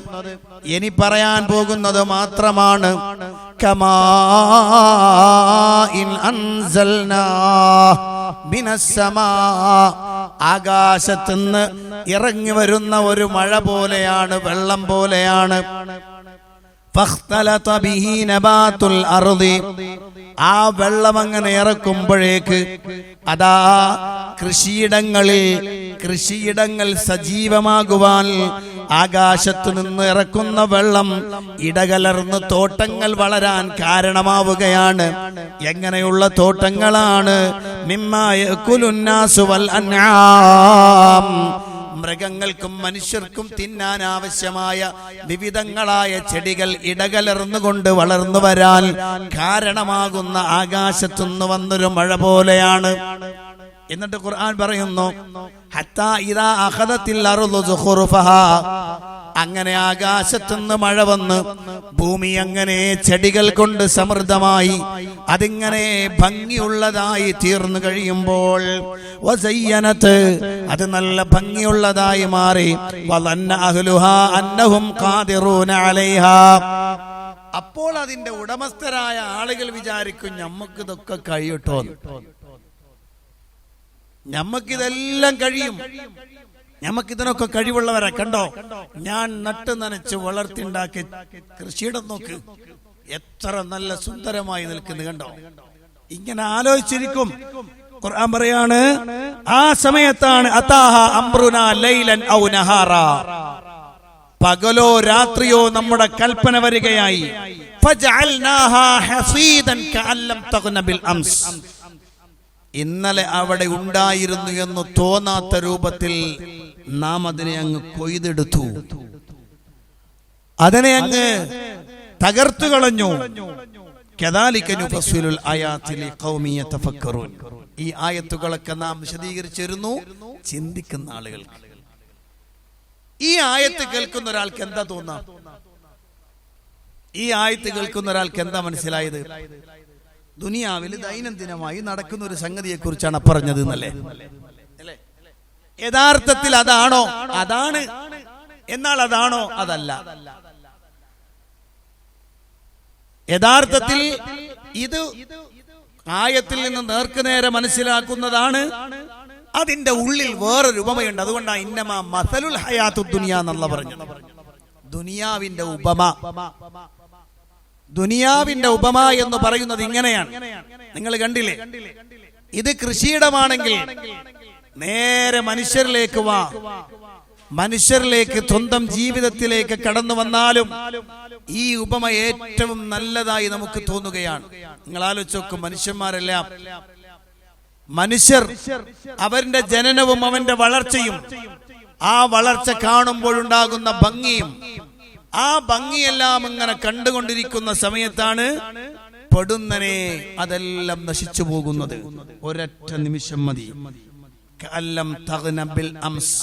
[SPEAKER 1] ഇനി പറയാൻ പോകുന്നത് മാത്രമാണ്. കമാഇൻ അൻസൽനാ മിനസ് സമാ, ആകാശത്തുനിന്ന് ഇറങ്ങി വരുന്ന ഒരു മഴ പോലെയാണ്, വെള്ളം പോലെയാണ്. ഫഖ്തലത ബിഹി നബാതുൽ അർദി. ആ വെള്ളം അങ്ങനെ ഇറക്കുമ്പോഴേക്ക് അതാ കൃഷിയിടങ്ങൾ സജീവമാകുവാൻ ആകാശത്തു നിന്ന് ഇറക്കുന്ന വെള്ളം ഇടകലർന്ന് തോട്ടങ്ങൾ വളരാൻ കാരണമാവുകയാണ്. എങ്ങനെയുള്ള തോട്ടങ്ങളാണ്? മിമ്മാ യഅകുലുന്നാസു വൽ അൻആം, മൃഗങ്ങൾക്കും മനുഷ്യർക്കും തിന്നാൻ ആവശ്യമായ വിവിധങ്ങളായ ചെടികൾ ഇടകലർന്നുകൊണ്ട് വളർന്നു വരാൻ കാരണമാകുന്ന ആകാശത്തുനിന്ന് വന്നൊരു മഴ പോലെയാണ്. എന്നിട്ട് ഖുർആൻ പറയുന്നു, ഹത്താ ഇദാ അഖദത്തിൽ അർളു സുഖുറുഫഹാ, അങ്ങനെ ആകാശത്തുനിന്ന് മഴ വന്ന് ഭൂമി അങ്ങനെ ചെടികൾ കൊണ്ട് സമൃദ്ധമായി അതിങ്ങനെ ഭംഗിയുള്ളതായി തീർന്നു കഴിയുമ്പോൾ, വസയ്യനത്, അത് നല്ല ഭംഗിയുള്ളതായി മാറി, വലന്ന അഹ്ലുഹാ അന്നഹും ഖാദിറൂന അലൈഹാ, അപ്പോൾ അതിന്റെ ഉടമസ്ഥരായ ആളുകൾ വിചാരിക്കും നമുക്കിതൊക്കെ കഴിയട്ടോ, നമുക്കിതെല്ലാം കഴിയും, നമുക്കിതിനൊക്കെ കഴിവുള്ളവരാ. കണ്ടോ, ഞാൻ നട്ട് നനച്ച് വളർത്തിണ്ടാക്കിയ കൃഷിയിടം നോക്ക്, എത്ര നല്ല സുന്ദരമായി നിൽക്കുന്നു, കണ്ടോ. ഇങ്ങനെ ആലോചിച്ചിരിക്കും. ഖുർആൻ പറയാണ്, ആ സമയത്താണ് അതാഹ അംറുനാ ലൈലൻ ഔ നഹാറാ, പകലോ രാത്രിയോ നമ്മുടെ കൽപ്പന വരികയായി. ഫജഅൽനാഹാ ഹസീദൻ കഅല്ലം തഗ്ന ബിൽ അംസ്, ഇന്നലെ അവിടെ ഉണ്ടായിരുന്നു എന്ന് തോന്നാത്ത രൂപത്തിൽ നാം അതിനെ അങ്ങ് കൊയ്തെടുത്തു, അതിനെ അങ്ങ് തകർത്തു കളഞ്ഞു. കദാലിക നുഫസ്സിലുൽ ആയാതി ലിഖൗമി യതഫക്കറൂൻ. ഈ ആയത്തുകളൊക്കെ നാം വിശദീകരിച്ചിരുന്നു ചിന്തിക്കുന്ന ആളുകൾക്ക്. ഈ ആയത്ത് കേൾക്കുന്ന ഒരാൾക്ക് എന്താ തോന്നാം? ഈ ആയത്ത് കേൾക്കുന്ന ഒരാൾക്ക് എന്താ മനസ്സിലായത്? ദുനിയാവിൽ ദൈനംദിനമായി നടക്കുന്ന ഒരു സംഗതിയെ കുറിച്ചാണ് പറഞ്ഞത് എന്നല്ലേ? യഥാർത്ഥത്തിൽ അതാണോ? അതാണ്. എന്നാൽ അതാണോ? അതല്ല. യഥാർത്ഥത്തിൽ ഇത് ആയത്തിൽ നിന്ന് നേർക്കുനേരെ മനസ്സിലാക്കുന്നതാണ്. അതിന്റെ ഉള്ളിൽ വേറൊരു ഉപമയുണ്ട്. അതുകൊണ്ടാണ് ഇന്നമാ മസലുൽ ഹയാത്തു ദുനിയ എന്നുള്ള പറഞ്ഞത്. ദുനിയാവിന്റെ ഉപമ, ദുനിയാവിന്റെ ഉപമ എന്ന് പറയുന്നത് ഇങ്ങനെയാണ്. നിങ്ങൾ കണ്ടില്ലേ, ഇത് കൃഷിയിടമാണെങ്കിൽ നേരെ മനുഷ്യരിലേക്ക് വാ, മനുഷ്യരിലേക്ക് സ്വന്തം ജീവിതത്തിലേക്ക് കടന്നു വന്നാലും ഈ ഉപമ ഏറ്റവും നല്ലതായി നമുക്ക് തോന്നുകയാണ്. നിങ്ങൾ ആലോചിച്ച് നോക്കും, മനുഷ്യന്മാരെല്ലാം, മനുഷ്യർ അവന്റെ ജനനവും അവന്റെ വളർച്ചയും, ആ വളർച്ച കാണുമ്പോഴുണ്ടാകുന്ന ഭംഗിയും, ആ ഭംഗിയെല്ലാം ഇങ്ങനെ കണ്ടുകൊണ്ടിരിക്കുന്ന സമയത്താണ് പെടുന്നനെ അതെല്ലാം നശിച്ചു പോകുന്നത്. ഒരൊറ്റ നിമിഷം മതി. കഅല്ലം തഗ്ന ബിൽ അംസ്,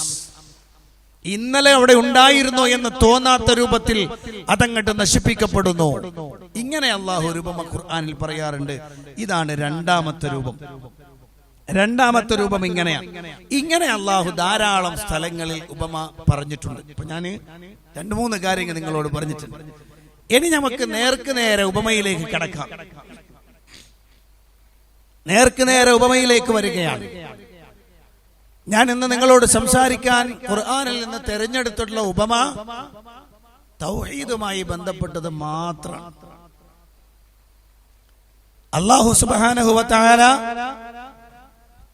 [SPEAKER 1] ഇന്നലെ അവിടെ ഉണ്ടായിരുന്നോ എന്ന് തോന്നാത്ത രൂപത്തിൽ അതങ്ങട്ട് നശിപ്പിക്കപ്പെടുന്നു. ഇങ്ങനെ അല്ലാഹു ഒരു ഉപമ ഖുർആനിൽ പറയാറുണ്ട്. ഇതാണ് രണ്ടാമത്തെ രൂപം. രണ്ടാമത്തെ രൂപം ഇങ്ങനെയാണ്. ഇങ്ങനെ അല്ലാഹു ധാരാളം സ്ഥലങ്ങളിൽ ഉപമ പറഞ്ഞിട്ടുണ്ട്. ഇപ്പൊ ഞാൻ 2-3 കാര്യങ്ങൾ നിങ്ങളോട് പറഞ്ഞിട്ടുണ്ട്. ഇനി നമുക്ക് നേർക്ക് നേരെ ഉപമയിലേക്ക് കടക്കാം. നേർക്ക് നേരെ ഉപമയിലേക്ക് വരികയാണ്. ഞാൻ ഇന്ന് നിങ്ങളോട് സംസാരിക്കാൻ ഖുർആനിൽ നിന്ന് തെരഞ്ഞെടുത്തിട്ടുള്ള ഉപമ തൗഹീദുമായി ബന്ധപ്പെട്ടത് മാത്രമാണ്. അല്ലാഹു സുബ്ഹാനഹു വ തആല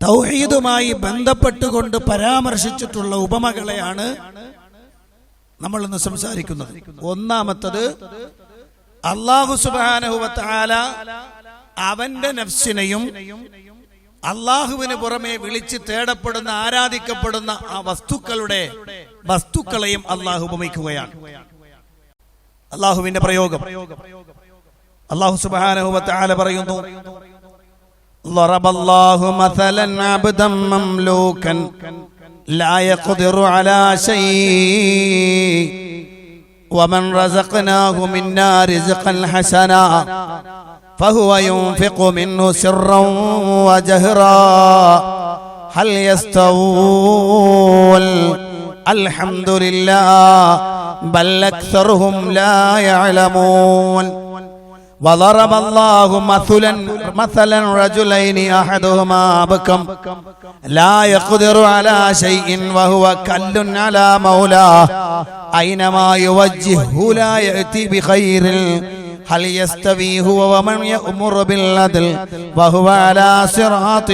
[SPEAKER 1] തൗഹീദുമായി ബന്ധപ്പെട്ടുകൊണ്ട് പരാമർശിച്ചിട്ടുള്ള ഉപമകളെയാണ് നമ്മൾ ഇന്ന് സംസാരിക്കുന്നത്. ഒന്നാമത്തത്, അല്ലാഹു സുബ്ഹാനഹു വ തആല അവന്റെ നഫ്സിനെയും അള്ളാഹുവിന് പുറമെ വിളിച്ച് തേടപ്പെടുന്ന ആരാധിക്കപ്പെടുന്ന ആ വസ്തുക്കളെയും അള്ളാഹു ഉപമിക്കുകയാണ്. അള്ളാഹുവിന്റെ പ്രയോഗം അള്ളാഹു സുബ്ഹാനഹു വ തആല പറയുന്നു, ളറബല്ലാഹു മസലൻ അബ്ദൻ മംലൂകൻ ലാ യഖ്ദിറു അലാ ശൈഇ വമൻ റസഖ്നാഹു മിന്നാ റിസ്ഖൻ ഹസനാ فهو ينفق منه سرا وجهرا هل يستوون الحمد لله بل أكثرهم لا يعلمون وضرب الله مثلا رجلين احدهما ابكم لا يقدر على شيء وهو كل على مولاه اينما يوجهه لا ياتي بخير هل يستوي هو ومن يأمر بالعدل وهو على صراط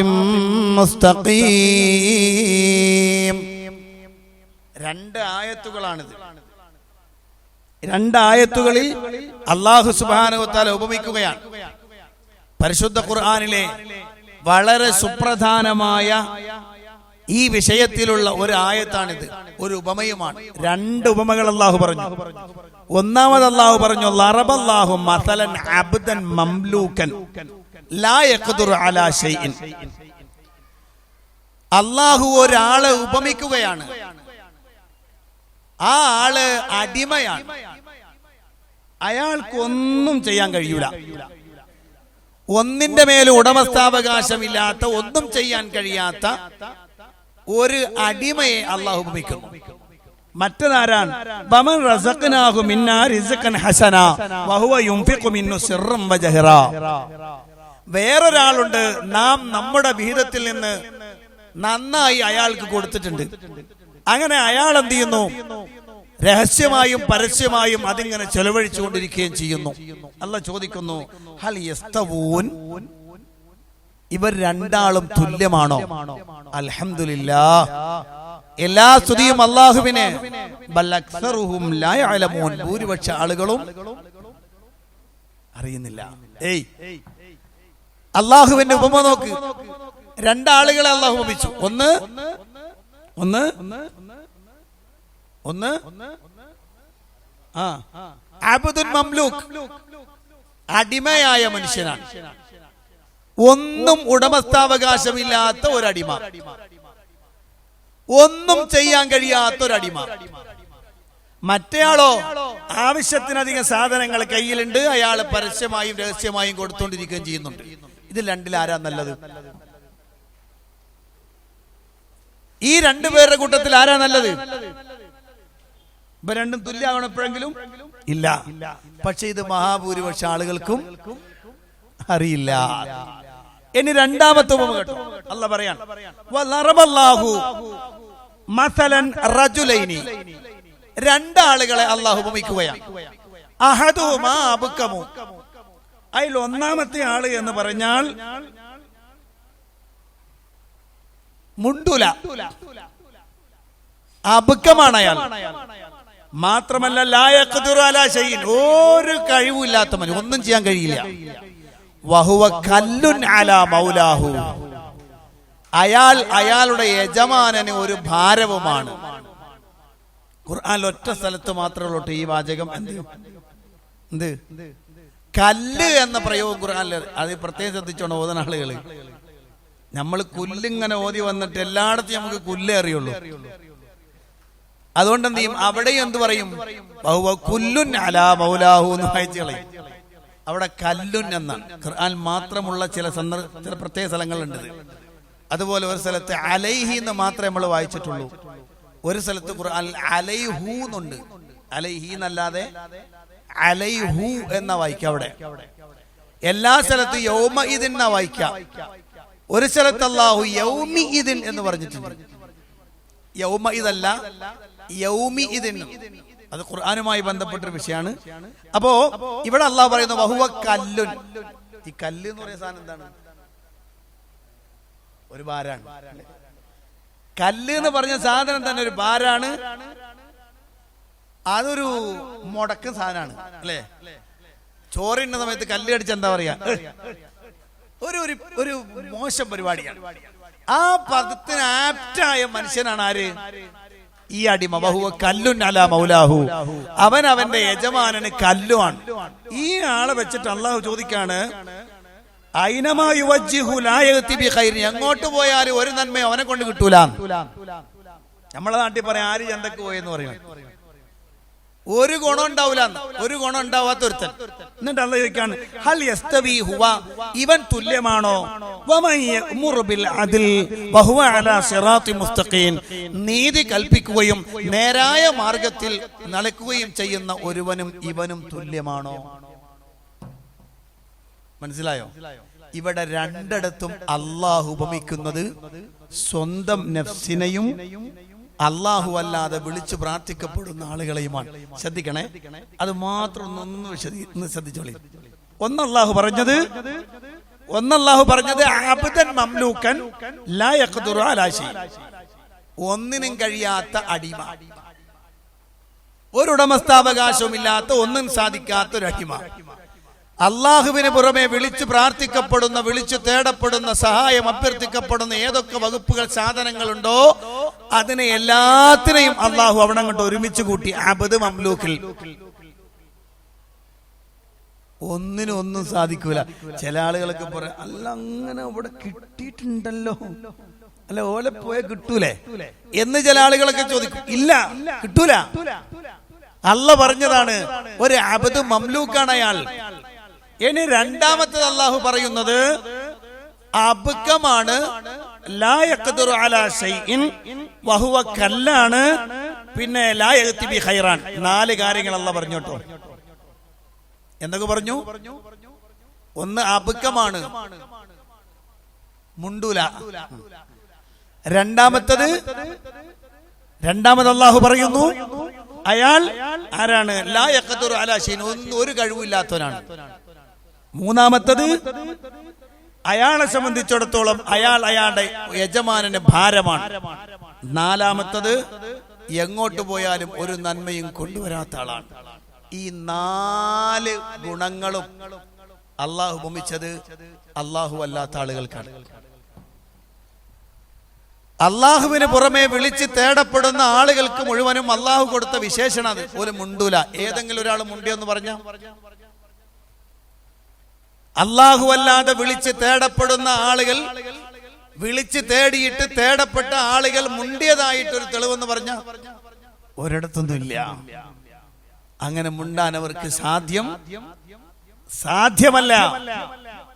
[SPEAKER 1] مستقيم. രണ്ട് ആയത്തുകളാണിത്. രണ്ടായത്തുകളിൽ അല്ലാഹു സുബ്ഹാനഹു വ തആല ഉപമിക്കുകയാണ്. പരിശുദ്ധ ഖുർആനിലെ വളരെ സുപ്രധാനമായ ഈ വിഷയത്തിലുള്ള ഒരു ആയത്താണിത്, ഒരു ഉപമയുമാണ്. രണ്ട് ഉപമകൾ അല്ലാഹു പറഞ്ഞു. ഒന്നാമത് അല്ലാഹു പറഞ്ഞു ലറബല്ലാഹു മസലൻ അബ്ദൻ മംലൂകൻ ലാ യഖ്ദിറു അലാ ഷൈഇൻ. അല്ലാഹു ഒരാളെ ഉപമിക്കുകയാണ്. ആ ആള് അടിമയാണ്, അയാൾക്കൊന്നും ചെയ്യാൻ കഴിയൂല. ഒന്നിന്റെ മേൽ ഉടമസ്ഥാവകാശമില്ലാത്ത, ഒന്നും ചെയ്യാൻ കഴിയാത്ത ഒരു അടിമയെ അള്ളാഹു ഉപമിക്കുന്നു. മറ്റേതാരാണ്? ബമൻ റസഖ്നാഹു മിന്നാ റിസ്ഖൻ ഹസന വഹുവ യുൻഫിഖു മിന്നു സിർറൻ വജഹറ. വേറൊരാളുണ്ട്, നാം നമ്മുടെ വിഹിതത്തിൽ നിന്ന് നന്നായി അയാൾക്ക് കൊടുത്തിട്ടുണ്ട്. അങ്ങനെ അയാൾ എന്ത് ചെയ്യുന്നു? രഹസ്യമായും പരസ്യമായും അതിങ്ങനെ ചെലവഴിച്ചുകൊണ്ടിരിക്കുകയും ചെയ്യുന്നു. അല്ലാഹു ചോദിക്കുന്നു, ഹൽ യസ്തവൂൻ, ഇവർ രണ്ടാളും തുല്യമാണോ? അൽഹംദുലില്ലാഹ്, എല്ലാ സ്തുതിയും അല്ലാഹുവിന്. ബൽ അക്സറുഹും ലാ യഅലമൂൻ, ഭൂരിപക്ഷ ആളുകളും അറിയുന്നില്ല. അല്ലാഹുവിന്റെ ഉപമ നോക്ക്. രണ്ടാളുകളെ അല്ലാഹു ഉപമിച്ചു. ഒന്ന് അബ്ദുൽ മംലൂക്ക്, അടിമയായ മനുഷ്യനാണ്. ഒന്നും ഉടമസ്ഥാവകാശമില്ലാത്ത ഒരടിമ, ഒന്നും ചെയ്യാൻ കഴിയാത്ത ഒരടിമ. മറ്റേയാളോ ആവശ്യത്തിനധികം സാധനങ്ങൾ കയ്യിലുണ്ട്, അയാൾ പരസ്യമായും രഹസ്യമായും കൊടുത്തുകൊണ്ടിരിക്കുകയും ചെയ്യുന്നുണ്ട്. ഇതിൽ രണ്ടിൽ ആരാ നല്ലത്? ഈ രണ്ടുപേരുടെ കൂട്ടത്തിൽ ആരാ നല്ലത്? ഇവ രണ്ടും തുല്യമാവണം എപ്പോഴെങ്കിലും? ഇല്ല. പക്ഷെ ഇത് മഹാഭൂരിപക്ഷ ആളുകൾക്കും അറിയില്ല. ഇനി രണ്ടാമത്തെ ഉപമ കേട്ടോ. അല്ലാഹു പറയാണ്, വലറബല്ലാഹു മസലൻ റജുലൈനി, രണ്ടാളുകളെ അല്ലാഹു ഉപമിക്കുകയാണ്. അഹദുഹുമാ അബ്കമു, അതിൽ ഒന്നാമത്തെ ആള് എന്ന് പറഞ്ഞാൽ മുണ്ടൂല, അബ്കമാണ് അയാൾ. മാത്രമല്ല ലാ യഖ്ദിറു അലാ ഷൈഇൻ, ഒരു കഴിവില്ലാത്ത മനുഷ്യൻ, ഒന്നും ചെയ്യാൻ കഴിയില്ല. വഹുവ കല്ലുൻ അലാ മൗലാഹു, അയാൾ അയാളുടെ യജമാനന് ഒരു ഭാരവുമാണ്. ഖുർആനിൽ ഒറ്റ സ്ഥലത്ത് മാത്രമേ ഉള്ളൂ ഈ വാചകം. എന്ത് കല്ല് എന്ന പ്രയോഗം ഖുർആനിൽ. അത് പ്രത്യേകം ശ്രദ്ധിച്ചോണം ഓതുന്ന ആളുകൾ. നമ്മൾ കുല്ലിങ്ങനെ ഓതി വന്നിട്ട് എല്ലായിടത്തും നമുക്ക് കുല്ലേ അറിയുള്ളൂ. അതുകൊണ്ട് എന്ത് ചെയ്യും? അവിടെയും എന്ത് പറയും? കുല്ലുൻ അലാ മൗലാഹു എന്ന് വായിച്ചു കളയും. അവിടെ കല്ലുൻ എന്നാണ്. ഖുർആൻ മാത്രമുള്ള ചില പ്രത്യേക സ്ഥലങ്ങളുണ്ട്. അതുപോലെ ഒരു സ്ഥലത്ത് അലൈഹി എന്ന് മാത്രമേ നമ്മൾ വായിച്ചിട്ടുള്ളൂ. ഒരു സ്ഥലത്ത് ഖുർആൻ അലൈഹു എന്നുണ്ട്. അലൈഹി എന്നല്ലാതെ അലൈഹു എന്ന വായിക്കാം. അവിടെ എല്ലാ സ്ഥലത്തും യൗമ ഇദിൻ എന്ന വായിക്കാം. ഒരു സ്ഥലത്ത് അല്ലാഹു യൗമി ഇദിൻ എന്ന് പറഞ്ഞിട്ടുണ്ട്. യൗമ ഇദല്ല, യൗമി ഇദിൻ. അത് ഖുർആനുമായി ബന്ധപ്പെട്ടൊരു വിഷയമാണ്. അപ്പോ ഇവിടെ അല്ലാഹു പറയുന്നു വഹുവ കല്ലുൻ. ഈ കല്ല് എന്ന് പറയുന്ന സാധനം എന്താണ്? ഒരു ഭാരാണ്. കല്ല് എന്ന് പറഞ്ഞ സാധനം തന്നെ ഒരു ഭാരാണ്. അതൊരു മുടക്ക സാധനമാണ്, അല്ലേ? ചോറിന്റെ സമയത്ത് കല്ല് കടിച്ച എന്താ പറയാ? ഒരു മോശം പരിപാടിയാണ്. ആ പദത്തിന് ആപ്റ്റായ മനുഷ്യനാണ് ആര്? ഈ അടിമ. വഹുവ കല്ലുൻ അലാ മൗലാഹു, അവൻ അവന്റെ യജമാനന് കല്ലുമാണ്. ഈ ആളെ വെച്ചിട്ട് അല്ലാഹു ചോദിക്കാണ്, ഐനമാ യുവജ്ജിഹു ലാ യഅതി ബിഖൈർ, എങ്ങോട്ട് പോയാലും ഒരു നന്മയും അവനെ കൊണ്ട് കിട്ടൂല. നമ്മളെ നാട്ടിൽ പറയാം ആര് ചന്തക്ക് പോയെന്ന് പറയും. ഒരു ഗുണം ഉണ്ടാവില്ല, ഒരു ഗുണം ഉണ്ടാവാത്ത ഒരുത്തൻ. എന്നിട്ട് അല്ലാഹു ചോദിക്കാണ്, ഹൽ യസ്തവി ഹുവ, ഇവൻ തുല്യമാണോ? വമൻ യഅ്മുറു ബിൽ അദ്ൽ വഹുവ അലാ സിറാത്തി മുസ്തഖീം, നീതി കൽപ്പിക്കുകയും നേരായ മാർഗത്തിൽ നടക്കുകയും ചെയ്യുന്ന ഒരുവനും ഇവനും തുല്യമാണോ? മനസ്സിലായോ? ഇവിടെ രണ്ടിടത്തും അള്ളാഹു ഉപമിക്കുന്നത് സ്വന്തം നഫ്സിനെയും അള്ളാഹു അല്ലാതെ വിളിച്ചു പ്രാർത്ഥിക്കപ്പെടുന്ന ആളുകളെയുമാണ്. ശ്രദ്ധിക്കണേ, അത് മാത്രം ഒന്ന് ശ്രദ്ധിച്ചോളി. ഒന്നല്ലാഹു പറഞ്ഞത് അബ്ദൻ മംലൂക്കൻ ലാ യഖ്ദിറു അലാ ശൈ, ഒന്നിനും കഴിയാത്ത അടിമ, ഒരു ഉടമസ്ഥാവകാശവും ഇല്ലാത്ത, ഒന്നും സാധിക്കാത്ത ഒരു അടിമ. അള്ളാഹുവിന് പുറമെ വിളിച്ചു പ്രാർത്ഥിക്കപ്പെടുന്ന, വിളിച്ചു തേടപ്പെടുന്ന, സഹായം അഭ്യർത്ഥിക്കപ്പെടുന്ന ഏതൊക്കെ വകുപ്പുകൾ, സാധനങ്ങളുണ്ടോ അതിനെ എല്ലാത്തിനെയും അള്ളാഹു അവിടെ അങ്ങോട്ട് ഒരുമിച്ച് കൂട്ടി അബ്ദ് മംലൂക്കിൽ. ഒന്നിനും ഒന്നും സാധിക്കൂല. ചില ആളുകളൊക്കെ പറയാം, അല്ല അങ്ങനെ അവിടെ കിട്ടിയിട്ടുണ്ടല്ലോ, അല്ല ഓലെ പോയ കിട്ടൂലേ എന്ന് ചില ആളുകളൊക്കെ ചോദിക്കും. ഇല്ല, കിട്ടൂല. അല്ല പറഞ്ഞതാണ് ഒരു അബ്ദ് മംലൂക്കാണ് അയാൾ. ഇനി രണ്ടാമത്തത് അള്ളാഹു പറയുന്നത് അബ്കമാണ്, ലാ യഖ്ദിറു അലാ ശൈഇൻ വഹുവ കല്ലാണ്, പിന്നെ ലാ യഅതി ബി ഖൈറാൻ. 4 കാര്യങ്ങൾ അല്ലാഹു പറഞ്ഞു കേട്ടോ. എന്തൊക്കെ പറഞ്ഞു? ഒന്ന് അബ്കമാണ്, മുണ്ടൂല. രണ്ടാമത് അള്ളാഹു പറയുന്നു അയാൾ ആരാണ്? ലാ യഖ്ദിറു അലാ ശൈഇൻ, ഒരു കഴിവില്ലാത്തവനാണ്. മൂന്നാമത്തത് അയാളെ സംബന്ധിച്ചിടത്തോളം അയാൾ അയാളുടെ യജമാനന് ഭാരമാണ്. നാലാമത്തത് എങ്ങോട്ട് പോയാലും ഒരു നന്മയും കൊണ്ടുവരാത്ത ആളാണ്. ഈ 4 ഗുണങ്ങളും അള്ളാഹു ഉപമിച്ചത് അള്ളാഹു അല്ലാത്ത ആളുകൾക്കാണ്. അള്ളാഹുവിന് പുറമെ വിളിച്ച് തേടപ്പെടുന്ന ആളുകൾക്ക് മുഴുവനും അള്ളാഹു കൊടുത്ത വിശേഷണം അത്. ഒരു മുണ്ടൂല. ഏതെങ്കിലും ഒരാൾ മുണ്ടിയെന്ന് പറഞ്ഞ അള്ളാഹു അല്ലാതെ വിളിച്ച് തേടപ്പെടുന്ന ആളുകൾ, വിളിച്ച് തേടിയിട്ട് തേടപ്പെട്ട ആളുകൾ മുണ്ടിയതായിട്ടൊരു തെളിവെന്ന് പറഞ്ഞ ഒരിടത്തൊന്നും ഇല്ല. അങ്ങനെ മുണ്ടാൻ അവർക്ക് സാധ്യമല്ല,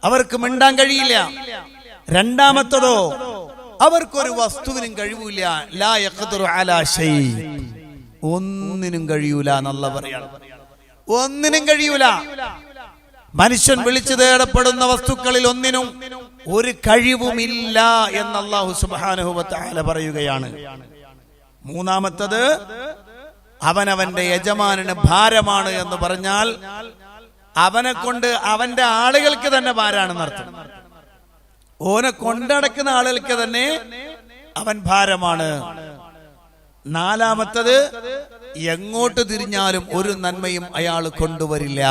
[SPEAKER 1] അവർക്ക് മിണ്ടാൻ കഴിയില്ല. രണ്ടാമത്തതോ അവർക്കൊരു വസ്തുവിനും കഴിവൂല. ലാ യഖ്ദിറു അലാ ശൈ, ഒന്നിനും കഴിയൂല എന്നല്ല പറയാണ്. ഒന്നിനും കഴിയൂല. മനുഷ്യൻ വിളിച്ചു തേടപ്പെടുന്ന വസ്തുക്കളിൽ ഒന്നിനും ഒരു കഴിവുമില്ല എന്ന് അല്ലാഹു സുബ്ഹാനഹു വ തആല പറയുകയാണ്. മൂന്നാമത്തത് അവനവന്റെ യജമാനന് ഭാരമാണ് എന്ന് പറഞ്ഞാൽ അവനെ കൊണ്ട് അവന്റെ ആളുകൾക്ക് തന്നെ ഭാരാണെന്ന് അർത്ഥം. ഓനെ കൊണ്ടടക്കുന്ന ആളുകൾക്ക് തന്നെ അവൻ ഭാരമാണ്. നാലാമത്തത് എങ്ങോട്ട് തിരിഞ്ഞാലും ഒരു നന്മയും അയാൾ കൊണ്ടുവരില്ല.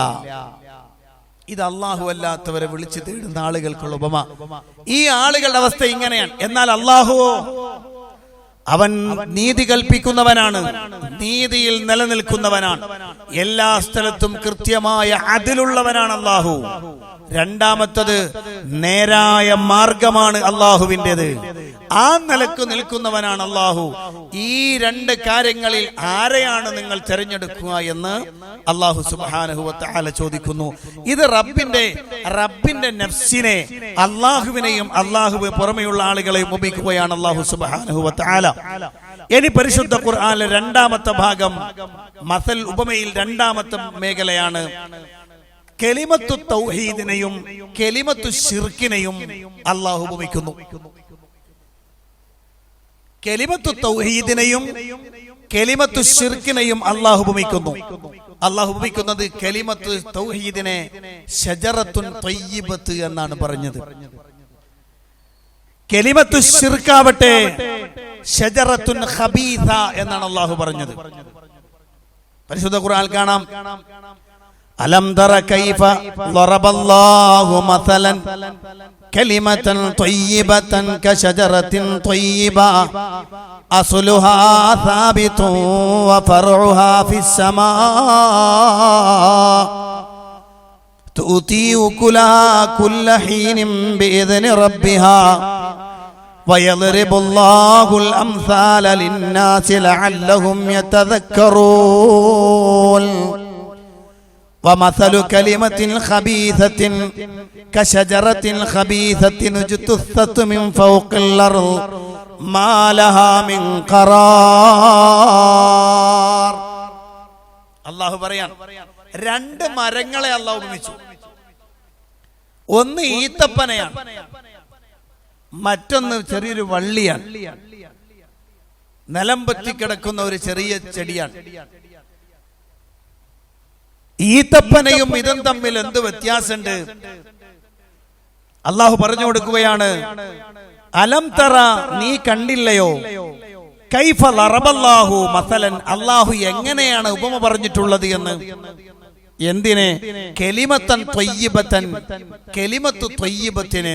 [SPEAKER 1] ഇത് അള്ളാഹു അല്ലാത്തവരെ വിളിച്ചു തേടുന്ന ആളുകൾക്കുള്ള ഉപമ. ഈ ആളുകളുടെ അവസ്ഥ ഇങ്ങനെയാണ്. എന്നാൽ അള്ളാഹുവോ അവൻ നീതി കൽപ്പിക്കുന്നവനാണ്, നീതിയിൽ നിലനിൽക്കുന്നവനാണ്, എല്ലാ സ്ഥലത്തും കൃത്യമായ അതിലുള്ളവനാണ് അള്ളാഹു. രണ്ടാമത്തത് നേരായ മാർഗമാണ് അള്ളാഹുവിൻ്റെത്, ആ നിലക്ക് നിൽക്കുന്നവനാണ് അള്ളാഹു. ഈ 2 കാര്യങ്ങളിൽ ആരെയാണ് നിങ്ങൾ തിരഞ്ഞെടുക്കുക എന്ന് അള്ളാഹു സുബ്ഹാനഹു വ തആല ചോദിക്കുന്നു. ഇത് റബ്ബിന്റെ നഫ്സിനെ, അള്ളാഹുവിനെയും അള്ളാഹുവിന് പുറമെയുള്ള ആളുകളെയും ഉപയോഗിക്കുകയാണ് അള്ളാഹു സുബ്ഹാനഹു വ തആല. ഇനി പരിശുദ്ധ ഖുർആനിലെ 2ാമത്തെ ഭാഗം, മസൽ ഉപമയിൽ 2ാമത്തെ മേഖലയാണ്. കലിമത്തു തൗഹീദിനെയും കലിമത്തു ശിർക്കിനെയും അള്ളാഹു ഉപമിക്കുന്നു. കലിമത്തു തൗഹീദിനെയും കലിമത്തു ശിർക്കിനെയും അള്ളാഹു ഉപമിക്കുന്നു. അള്ളാഹു ഉപമിക്കുന്നത് കലിമത്തു തൗഹീദിനെ ശജറത്തുൻ ത്വയ്യിബത്ത് എന്നാണ് പറഞ്ഞത്. കലിമത്തു ശിർക്കാവട്ടെ ശജറത്തുൻ ഖബീസ എന്നാണ് അള്ളാഹു പറഞ്ഞത്. പരിശുദ്ധ ഖുർആനിൽ കാണാം, അലം തറ കൈഫ ളറബല്ലാഹു മസലൻ കലിമതൻ ത്വയ്യിബതൻ കശജറത്തിൻ ത്വയ്യിബ അസ്ലുഹാ സാബിതുൻ വഫർഉഹാ ഫിസ്സമാ തുതി ഉകുലഹാ കുല്ല ഹീനിൻ ബിഇذനി റബ്ബിഹാ വയദ്രിബുല്ലാഹുൽ അംസാല ലിന്നാസി ലഅല്ലഹും യതദക്കറൂൻ ومثل كلمة خبيثة كشجرة خبيثة اجتثت من فوق الأرض ما لها من قرار. അല്ലാഹു പറയാൻ 2 മരങ്ങളെ അല്ലാഹു ഉപമിച്ചു. ഒന്ന് ഈത്തപ്പനയാണ്, മറ്റൊന്ന് ചെറിയൊരു വള്ളിയാണ്, നിലം പറ്റിക്കിടക്കുന്ന ഒരു ചെറിയ ചെടിയാണ്. ഈത്തപ്പനയും ഇതും തമ്മിൽ എന്ത് വ്യത്യാസമുണ്ട്? അള്ളാഹു പറഞ്ഞു കൊടുക്കുകയാണ്, അലം തറ, നീ കണ്ടില്ലയോ, കൈഫ ലറബല്ലാഹു മസലൻ, അള്ളാഹു എങ്ങനെയാണ് ഉപമ പറഞ്ഞിട്ടുള്ളത് എന്ന്. എന്തിനെ? കെലിമത്തൻ ത്വയ്യിബത്തൻ, കെലിമത്തു ത്വയ്യിബത്തിന്,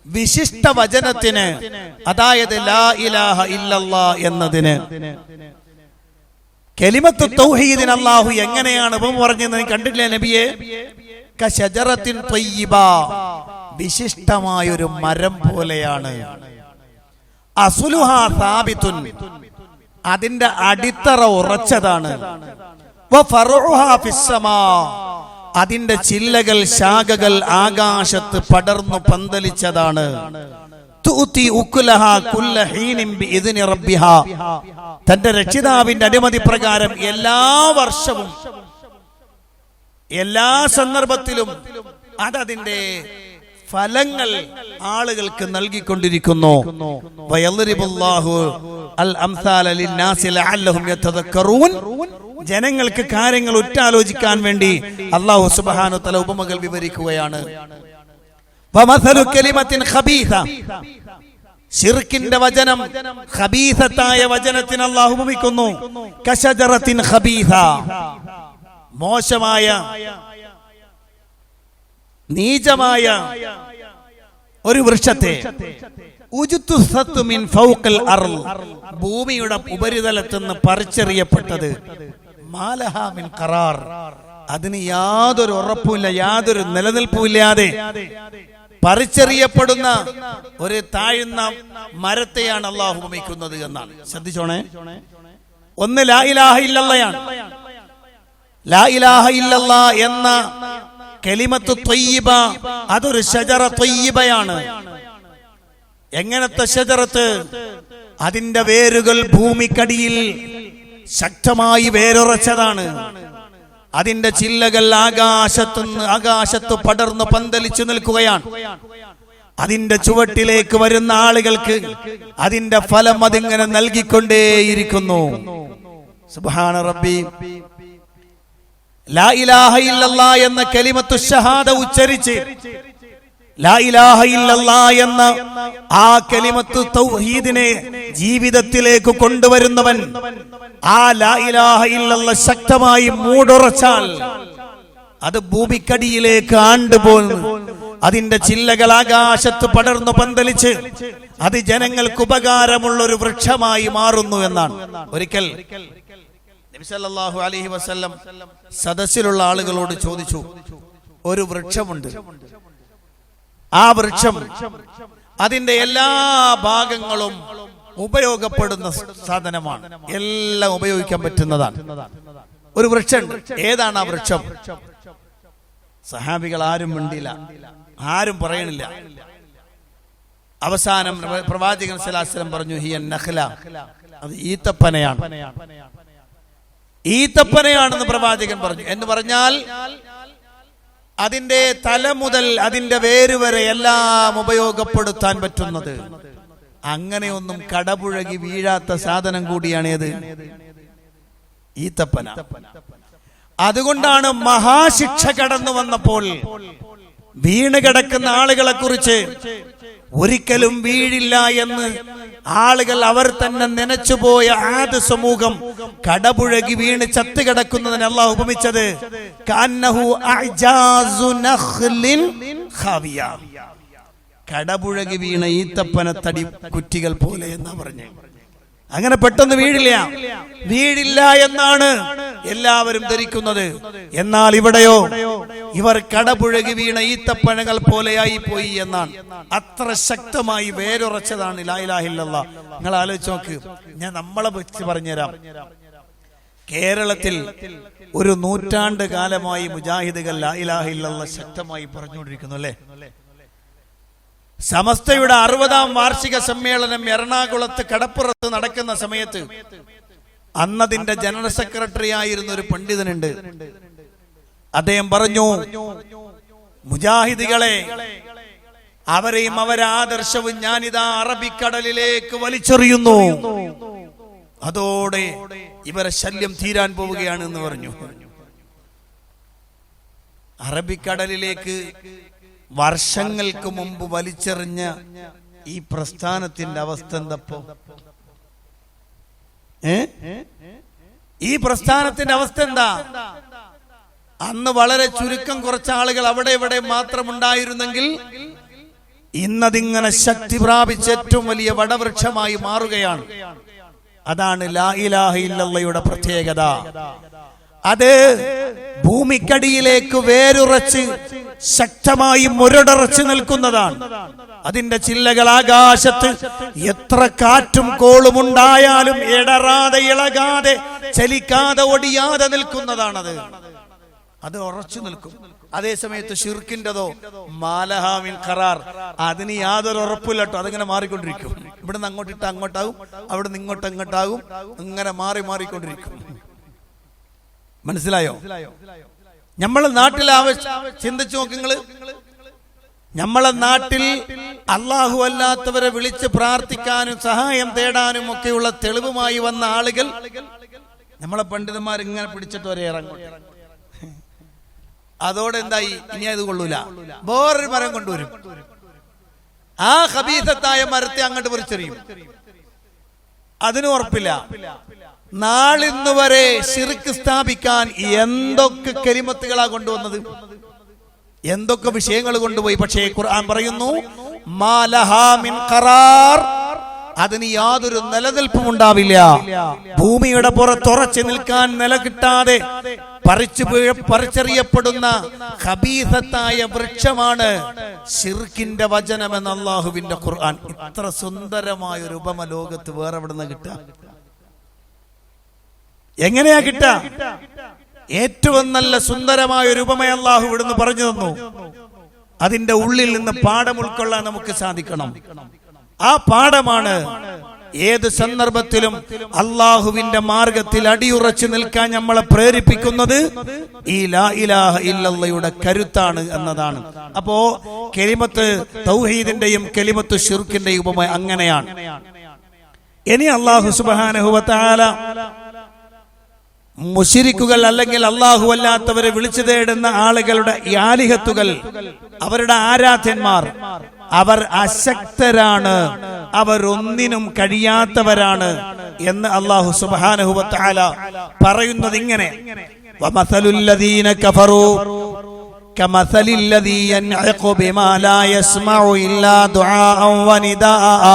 [SPEAKER 1] വിശിഷ്ട വചനത്തിന്, അതായത് ലാ ഇലാഹ ഇല്ലല്ലാ എന്നതിന്. കെലിമത്തു തൗഹീദിന് അല്ലാഹു എങ്ങനെയാണ് ഉപമ പറഞ്ഞത് നീ കണ്ടില്ലേ നബിയെ? കശജറത്തിൻ ത്വയ്യിബ, വിശിഷ്ടമായൊരു മരം പോലെയാണ്. അസ്ലുഹാ സാബിതുൻ, അതിന്റെ അടിത്തറ ഉറച്ചതാണ്. വഫറുഹാ ഫിസ്സമാ, അതിന്റെ ചില്ലകൾ ശാഖകൾ ആകാശത്ത് പടർന്നു പന്തലിച്ചതാണ്. തുഅതി ഉക്ലഹാ കുല്ല ഹീനിൻ ബിഇദ്നി റബ്ബിഹാ, തന്റെ രക്ഷിതാവിന്റെ അനുമതി പ്രകാരം എല്ലാ വർഷവും എല്ലാ സന്ദർഭത്തിലും അതതിന്റെ ഫലങ്ങൾ ആളുകൾക്ക് നൽകിക്കൊണ്ടിരിക്കുന്നു. വയദ്രിബുല്ലാഹു അൽ അംസാല ലിന്നാസി ലഅല്ലഹും യതദക്കറൂൻ, ജനങ്ങൾക്ക് കാര്യങ്ങൾ ഉറ്റാലോചിക്കാൻ വേണ്ടി അല്ലാഹു സുബ്ഹാനഹു വ തആല ഉപമകൾ വിവരിക്കുകയാണ്. വമസലു കലിമത്തിൻ ഖബീസ, ശിർക്കിന്റെ വചനം, ഖബീസത്തായ വചനത്തിന് അല്ലാഹു ഉപമിക്കുന്നു. കശജറത്തിൻ ഖബീസ, മോശമായ നീചമായ ഒരു വൃക്ഷത്തെ, ഉജ്തുസത്തു മിൻ ഫൗഖൽ അർള്, ഭൂമിയുടെ ഉപരിതലത്തിൽ നിന്ന് പറിച്ചെറിയപ്പെട്ടത്, മാലഹാ മിൻ ഖറാർ, അതിന് യാതൊരു ഉറപ്പുമില്ല, യാതൊരു നിലനിൽപ്പുമില്ലാതെ പറിച്ചെറിയപ്പെടുന്ന ഒരു താഴ്ന്ന മരത്തെയാണ് അള്ളാഹു ഉപമിക്കുന്നത് എന്നാണ്. ശ്രദ്ധിച്ചോണേ, ഒന്ന് ലാ ഇലാഹ ഇല്ലല്ലാഹയാണ്. ലാ ഇലാഹ ഇല്ലല്ലാ എന്ന കലിമത്തു ത്വയ്യിബ, അതൊരു ഷജറ ത്വയ്യിബയാണ്. എങ്ങനത്തെ ഷജറത്ത്? അതിന്റെ വേരുകൾ ഭൂമിക്കടിയിൽ ശക്തമായി വേരുറച്ചതാണ്. അതിന്റെ ചില്ലകൾ ആകാശത്ത് പടർന്നു പന്തലിച്ചു നിൽക്കുകയാണ്. അതിന്റെ ചുവട്ടിലേക്ക് വരുന്ന ആളുകൾക്ക് അതിന്റെ ഫലം അതിങ്ങനെ നൽകിക്കൊണ്ടേയിരിക്കുന്നു. സുബ്ഹാന റബ്ബി. ലാ ഇലാഹ ഇല്ലല്ലാ എന്ന കലിമത്തു ഷഹാദ ഉച്ചരിച്ച് ലാ ഇലാഹ ഇല്ലല്ലാ എന്ന ആ കലിമത്തു തൗഹീദിനെ ജീവിതത്തിലേക്ക് കൊണ്ടുവരുന്നവൻ, ആ ലാ ഇലാഹ ഇല്ലല്ലാ ശക്തമായി മൂടുറച്ചാൽ അത് ഭൂമിക്കടിയിലേക്ക് ആണ്ടുപോകുന്നു. അതിന്റെ ചില്ലകൾ ആകാശത്ത് പടർന്നു പന്തലിച്ച് അത് ജനങ്ങൾക്ക് ഉപകാരമുള്ള ഒരു വൃക്ഷമായി മാറുന്നു എന്നാണ്. ഒരിക്കൽ നബി സല്ലല്ലാഹു അലൈഹി വസല്ലം സദസ്സിലുള്ള ആളുകളോട് ചോദിച്ചു, ഒരു വൃക്ഷമുണ്ട്, ആ വൃക്ഷം അതിന്റെ എല്ലാ ഭാഗങ്ങളും ഉപയോഗപ്പെടുന്ന സാധനമാണ്, എല്ലാം ഉപയോഗിക്കാൻ പറ്റുന്നതാണ്. ഒരു വൃക്ഷമുണ്ട്, ഏതാണ് ആ വൃക്ഷം? സഹാബികൾ ആരും മിണ്ടില്ല, ആരും പറയണില്ല. അവസാനം പ്രവാചകൻ സല്ലല്ലാഹു അലൈഹി വസല്ലം പറഞ്ഞു, ഹിയ നഖ്ല, അത് ഈത്തപ്പനയാണ്, ഈത്തപ്പനയാണെന്ന് പ്രവാചകൻ പറഞ്ഞു. എന്ന് പറഞ്ഞാൽ അതിന്റെ തല മുതൽ അതിന്റെ വേര് വരെ എല്ലാം ഉപയോഗപ്പെടുത്താൻ പറ്റുന്നത്. അങ്ങനെയൊന്നും കടപുഴകി വീഴാത്ത സാധനം കൂടിയാണ് ഏത്? ഈത്തപ്പന. അതുകൊണ്ടാണ് മഹാശിക്ഷ കടന്നു വന്നപ്പോൾ വീണ് കിടക്കുന്ന ആളുകളെ കുറിച്ച് ഒരിക്കലും വീഴില്ല എന്ന് ആളുകൾ അവർ തന്നെ നനച്ചുപോയ ആദ് സമൂഹം കടപുഴകി വീണ് ചത്തു കിടക്കുന്നതിന് അല്ലാഹു ഉപമിച്ചത് കഅന്നഹു അഅജാസു നഖ്ലിൻ ഖാവിയ, കടപുഴകി വീണ ഈത്തപ്പന തടി കുറ്റികൾ പോലെ എന്നാ പറഞ്ഞു. അങ്ങനെ പെട്ടെന്ന് വീഴില്ല എന്നാണ് എല്ലാവരും ധരിക്കുന്നത്. എന്നാൽ ഇവിടെയോ ഇവർ കടപുഴകി വീണ ഈത്തപ്പനകൾ പോലെയായി പോയി എന്നാണ്. അത്ര ശക്തമായി വേരുറച്ചതാണ് ലാ ഇലാഹ ഇല്ലല്ലാഹ്. നിങ്ങൾ ആലോചിച്ച് നോക്ക്, ഞാൻ നമ്മളെ വെച്ച് പറഞ്ഞുതരാം. കേരളത്തിൽ ഒരു നൂറ്റാണ്ട് കാലമായി മുജാഹിദുകൾ ലാ ഇലാഹ ഇല്ലല്ലാഹ് ശക്തമായി പറഞ്ഞുകൊണ്ടിരിക്കുന്നു അല്ലേ? സമസ്തയുടെ 60ാം വാർഷിക സമ്മേളനം എറണാകുളത്ത് കടപ്പുറത്ത് നടക്കുന്ന സമയത്ത് അന്നതിന്റെ ജനറൽ സെക്രട്ടറി ആയിരുന്ന ഒരു പണ്ഡിതനുണ്ട്. അദ്ദേഹം പറഞ്ഞു, മുജാഹിദുകളെ അവരെയും അവരെ ആദർശവും ഞാനിതാ അറബിക്കടലിലേക്ക് വലിച്ചെറിയുന്നു, അതോടെ ഇവരെ ശല്യം തീരാൻ പോവുകയാണ് എന്ന് പറഞ്ഞു. അറബിക്കടലിലേക്ക് വർഷങ്ങൾക്ക് മുമ്പ് വലിച്ചെറിഞ്ഞ ഈ പ്രസ്ഥാനത്തിന്റെ അവസ്ഥ എന്തപ്പോ? ഈ പ്രസ്ഥാനത്തിന്റെ അവസ്ഥ എന്താ? അന്ന് വളരെ ചുരുക്കം കുറച്ച് ആളുകൾ അവിടെ ഇവിടെ മാത്രമുണ്ടായിരുന്നെങ്കിൽ ഇന്നതിങ്ങനെ ശക്തി പ്രാപിച്ച് ഏറ്റവും വലിയ വടവൃക്ഷമായി മാറുകയാണ്. അതാണ് ലാ ഇലാഹ ഇല്ലല്ലാഹയുടെ പ്രത്യേകത. അത് ഭൂമിക്കടിയിലേക്ക് വേരുറച്ച് ശക്തമായി മുരടറച്ച് നിൽക്കുന്നതാണ്. അതിന്റെ ചില്ലകൾ ആകാശത്ത് എത്ര കാറ്റും കോളും ഉണ്ടായാലും ഇടറാതെ ഇളകാതെ ചലിക്കാതെ ഒടിയാതെ നിൽക്കുന്നതാണത്. അത് ഉറച്ചു നിൽക്കും. അതേസമയത്ത് ഷിർക്കിൻ്റെതോ മാലഹാമിൻ ഖറാർ, അതിന് യാതൊരു ഉറപ്പില്ലട്ടോ, അതിങ്ങനെ മാറിക്കൊണ്ടിരിക്കും. ഇവിടുന്ന് അങ്ങോട്ടിട്ട് അങ്ങോട്ടാകും, അവിടെ നിന്ന് ഇങ്ങോട്ട് അങ്ങോട്ടാകും, ഇങ്ങനെ മാറിക്കൊണ്ടിരിക്കും. മനസ്സിലായോ? നമ്മളെ നാട്ടിൽ ചിന്തിച്ചു നോക്ക് നിങ്ങള്. നമ്മളെ നാട്ടിൽ അള്ളാഹു അല്ലാത്തവരെ വിളിച്ച് പ്രാർത്ഥിക്കാനും സഹായം തേടാനും ഒക്കെയുള്ള തെളിവുമായി വന്ന ആളുകൾ നമ്മളെ പണ്ഡിതന്മാർ ഇങ്ങനെ പിടിച്ചിട്ട് വരെ ഇറങ്ങും. അതോടെ എന്തായി? ഇനി അത് കൊള്ളൂല, വേറൊരു മരം കൊണ്ടുവരും. ആ ഖബീസത്തായ മരത്തെ അങ്ങോട്ട് പറിച്ചെറിയും. അതിന് ഉറപ്പില്ല. നാളിന്ന് വരെ ശിർക്ക് സ്ഥാപിക്കാൻ എന്തൊക്കെ കലിമത്തുകളാ കൊണ്ടുവന്നത്, എന്തൊക്കെ വിഷയങ്ങൾ കൊണ്ടുപോയി. പക്ഷേ ഖുർആൻ പറയുന്നു മാലഹാ മിൻ ഖറാർ, അതിന് യാതൊരു നിലനിൽപ്പും ഉണ്ടാവില്ല. ഭൂമിയുടെ പുറത്തുറച്ചു നിൽക്കാൻ നില കിട്ടാതെ പറിച്ചെറിയപ്പെടുന്ന ഖബീസത്തായ വൃക്ഷമാണ് ശിർക്കിന്റെ വചനമെന്ന് അല്ലാഹുവിന്റെ ഖുർആൻ. ഇത്ര സുന്ദരമായ ഒരു ഉപമ ലോകത്ത് വേറെ എവിടുന്ന് കിട്ടാ? എങ്ങനെയാ കിട്ടാ? ഏറ്റവും നല്ല സുന്ദരമായ ഒരു ഉപമ അല്ലാഹു ഇവിടുന്ന് പറഞ്ഞു തന്നു. അതിന്റെ ഉള്ളിൽ നിന്ന് പാഠം ഉൾക്കൊള്ളാൻ നമുക്ക് സാധിക്കണം. ആ പാഠമാണ് ഏത് സന്ദർഭത്തിലും അള്ളാഹുവിന്റെ മാർഗത്തിൽ അടിയുറച്ചു നിൽക്കാൻ നമ്മളെ പ്രേരിപ്പിക്കുന്നത് ഈ ലാ ഇലാഹ ഇല്ലല്ലാഹയുടെ കരുത്താണ് എന്നതാണ്. അപ്പോ കലിമത്ത് തൗഹീദിന്റെയും കലിമത്ത് ശിർക്കിന്റെയും ഉപമ അങ്ങനെയാണ്. ഇനി അല്ലാഹു സുബ്ഹാനഹു വ തആല മുശ്രിക്കുകൾ അല്ലെങ്കിൽ അല്ലാഹു അല്ലാത്തവരെ വിളിച്ചു തേടുന്ന ആളുകളുടെ ആലിഹത്തുകൾ, അവരുടെ ആരാധ്യന്മാർ, അവർ അശക്തരാണ്, അവരൊന്നിനും കഴിയാത്തവരാണ് എന്ന് അല്ലാഹു സുബ്ഹാനഹു വ തആല പറയുന്നത് ഇങ്ങനെ: വമസലുൽ ലദീന കഫറൂ കമസലിൽ ലദീ യൻഇഖു ബിമാ ലാ യസ്മഉ ഇല്ലാ ദുആഅൻ വ നിദാഅ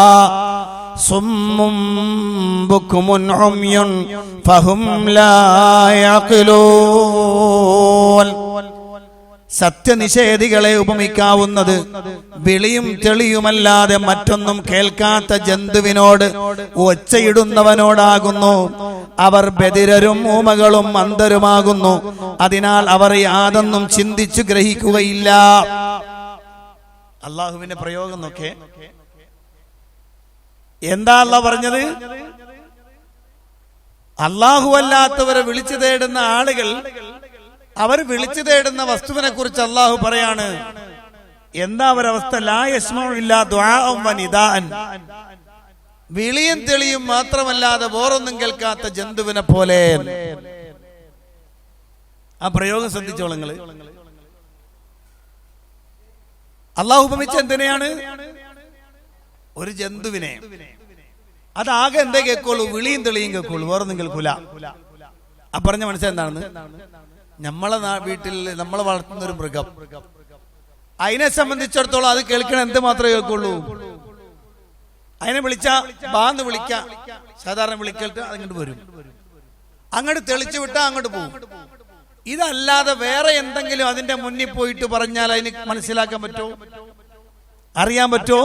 [SPEAKER 1] സുമ്മും ബുക്മുൻ ഉമ്യുൻ ഫഹും ലാ യഖിലൂൻ. സത്യനിഷേധികളെ ഉപമിക്കാവുന്നത് വിളിയും തെളിയുമല്ലാതെ മറ്റൊന്നും കേൾക്കാത്ത ജന്തുവിനോട് ഒച്ചയിടുന്നവനോടാകുന്നു. അവർ ബധിരരും ഊമകളും അന്ധരുമാകുന്നു. അതിനാൽ അവർ യാതൊന്നും ചിന്തിച്ചു ഗ്രഹിക്കുകയില്ല. അള്ളാഹുവിന്റെ പ്രയോഗം നോക്കേ. എന്താ അല്ലാഹു പറഞ്ഞത്? അല്ലാഹു അല്ലാത്തവരെ വിളിച്ചു തേടുന്ന ആളുകൾ, അവർ വിളിച്ചു തേടുന്ന വസ്തുവിനെ കുറിച്ച് അല്ലാഹു പറയാണ്. എന്താ അവരവസ്ഥ? ലാ യസ്മഉ ഇല്ലാ ദുആഅൻ വ നിദാഅൻ. വിളിയും തെളിയും മാത്രമല്ലാതെ വേറൊന്നും കേൾക്കാത്ത ജന്തുവിനെ പോലെ. ആ പ്രയോഗം ശ്രദ്ധിച്ചോളൂ നിങ്ങൾ. അല്ലാഹു ഉപമിച്ച എന്തിനെയാണ്? ഒരു ജന്തുവിനെ. അതാകെ എന്തേ കേൾക്കുള്ളൂ? വിളിയും തെളിയും കേൾക്കുള്ളൂ, വേറൊന്നും കേൾക്കൂല. ആ പറഞ്ഞ മനസ്സിൽ എന്താണെന്ന്? നമ്മളെ വീട്ടിൽ നമ്മളെ വളർത്തുന്ന ഒരു മൃഗം, അതിനെ സംബന്ധിച്ചിടത്തോളം അത് കേൾക്കണം എന്ത് മാത്രമേ കേൾക്കുള്ളൂ? അതിനെ വിളിച്ചാ ബാന്ന് വിളിക്ക, സാധാരണ വിളിക്കലിട്ട് അതിങ്ങോട്ട് വരും, അങ്ങോട്ട് തെളിച്ചു വിട്ടാ അങ്ങോട്ട് പോകും. ഇതല്ലാതെ വേറെ എന്തെങ്കിലും അതിന്റെ മുന്നിൽ പോയിട്ട് പറഞ്ഞാൽ അതിന് മനസ്സിലാക്കാൻ പറ്റുമോ? അറിയാൻ പറ്റുമോ?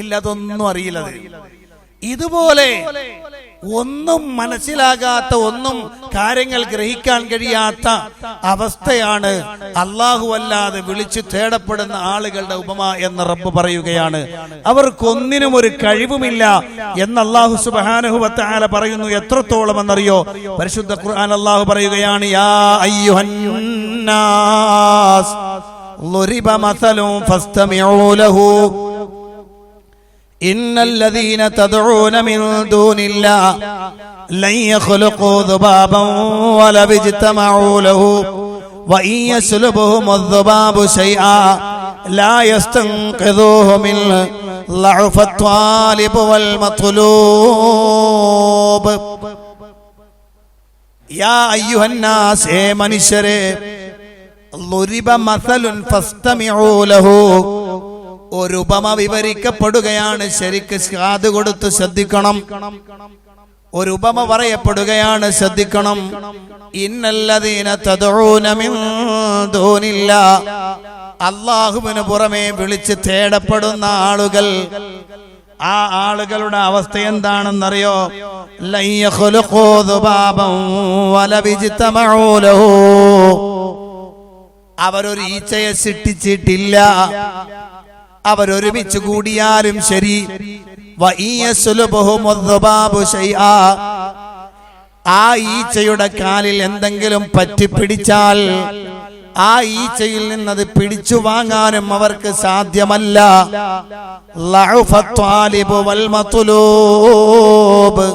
[SPEAKER 1] ഇല്ല, അതൊന്നും അറിയില്ല. ഇതുപോലെ ഒന്നും മനസ്സിലാകാത്ത, ഒന്നും കാര്യങ്ങൾ ഗ്രഹിക്കാൻ കഴിയാത്ത അവസ്ഥയാണ് അല്ലാഹു അല്ലാതെ വിളിച്ചു തേടപ്പെടുന്ന ആളുകളുടെ ഉപമ എന്ന് റബ്ബ് പറയുകയാണ്. അവർക്കൊന്നിനും ഒരു കഴിവുമില്ല എന്ന് അല്ലാഹു സുബ്ഹാനഹു വ തആല പറയുന്നു. എത്രത്തോളം എന്നറിയോ? പരിശുദ്ധ ഖുർആൻ അല്ലാഹു പറയുകയാണ്: യാ അയ്യുഹന്നാസ് ളുരിബ മസലുൻ ഫസ്തമിഊ ലഹു ഇന്നല്ലദീന തദ്ഊന മിൻ ദൂനില്ലാഹ് ലൻ യഖ്ലുഖൂ ദുബാബൻ വലൗ ഇജ്തമഊ ലഹു വഇൻ യസ്ലുബുഹുമുദ്ദുബാബു ശൈആ ലാ യസ്തൻഖിദൂഹു മിൻ ളഅഫത്വാലിബ് വൽ മത്ലൂബ്. യാ അയ്യുഹന്നാസ്, ഏ മനുഷ്യരെ, ളുരിബ മസലുൻ ഫസ്തമിഊ ലഹു, ഒരു ഉപമ വിവരിക്കപ്പെടുകയാണ്, ശരിക്ക് കാത് കൊടുത്ത് ശ്രദ്ധിക്കണം. ഒരു ഉപമ പറയപ്പെടുകയാണ്, ശ്രദ്ധിക്കണം. ഇന്നല്ലദീന തദ്ഊന മിൻ ദൂനില്ലാഹ്, അല്ലാഹുവിന് പുറമെ വിളിച്ച് തേടപ്പെടുന്ന ആളുകൾ, ആ ആളുകളുടെ അവസ്ഥ എന്താണെന്നറിയോ? ലൻ യഖ്ലുഖൂ ദുബാബൻ വലൗ ഇജ്തമഊ ലഹു, അവരൊരു ഈച്ചയെ സൃഷ്ടിച്ചിട്ടില്ല, അവരൊരുമിച്ച് കൂടിയാലും ശരി. വഇൻ യസ്ലുബുഹുമുദ്ദുബാബു ശൈആ, ആ ഈച്ചയുടെ കാലിൽ എന്തെങ്കിലും പറ്റിപ്പിടിച്ചാൽ ആ ഈച്ചയിൽ നിന്നത് പിടിച്ചു വാങ്ങാനും അവർക്ക് സാധ്യമല്ല. ലഅഫത്വാലിബു വൽ മത്ലൂബ്,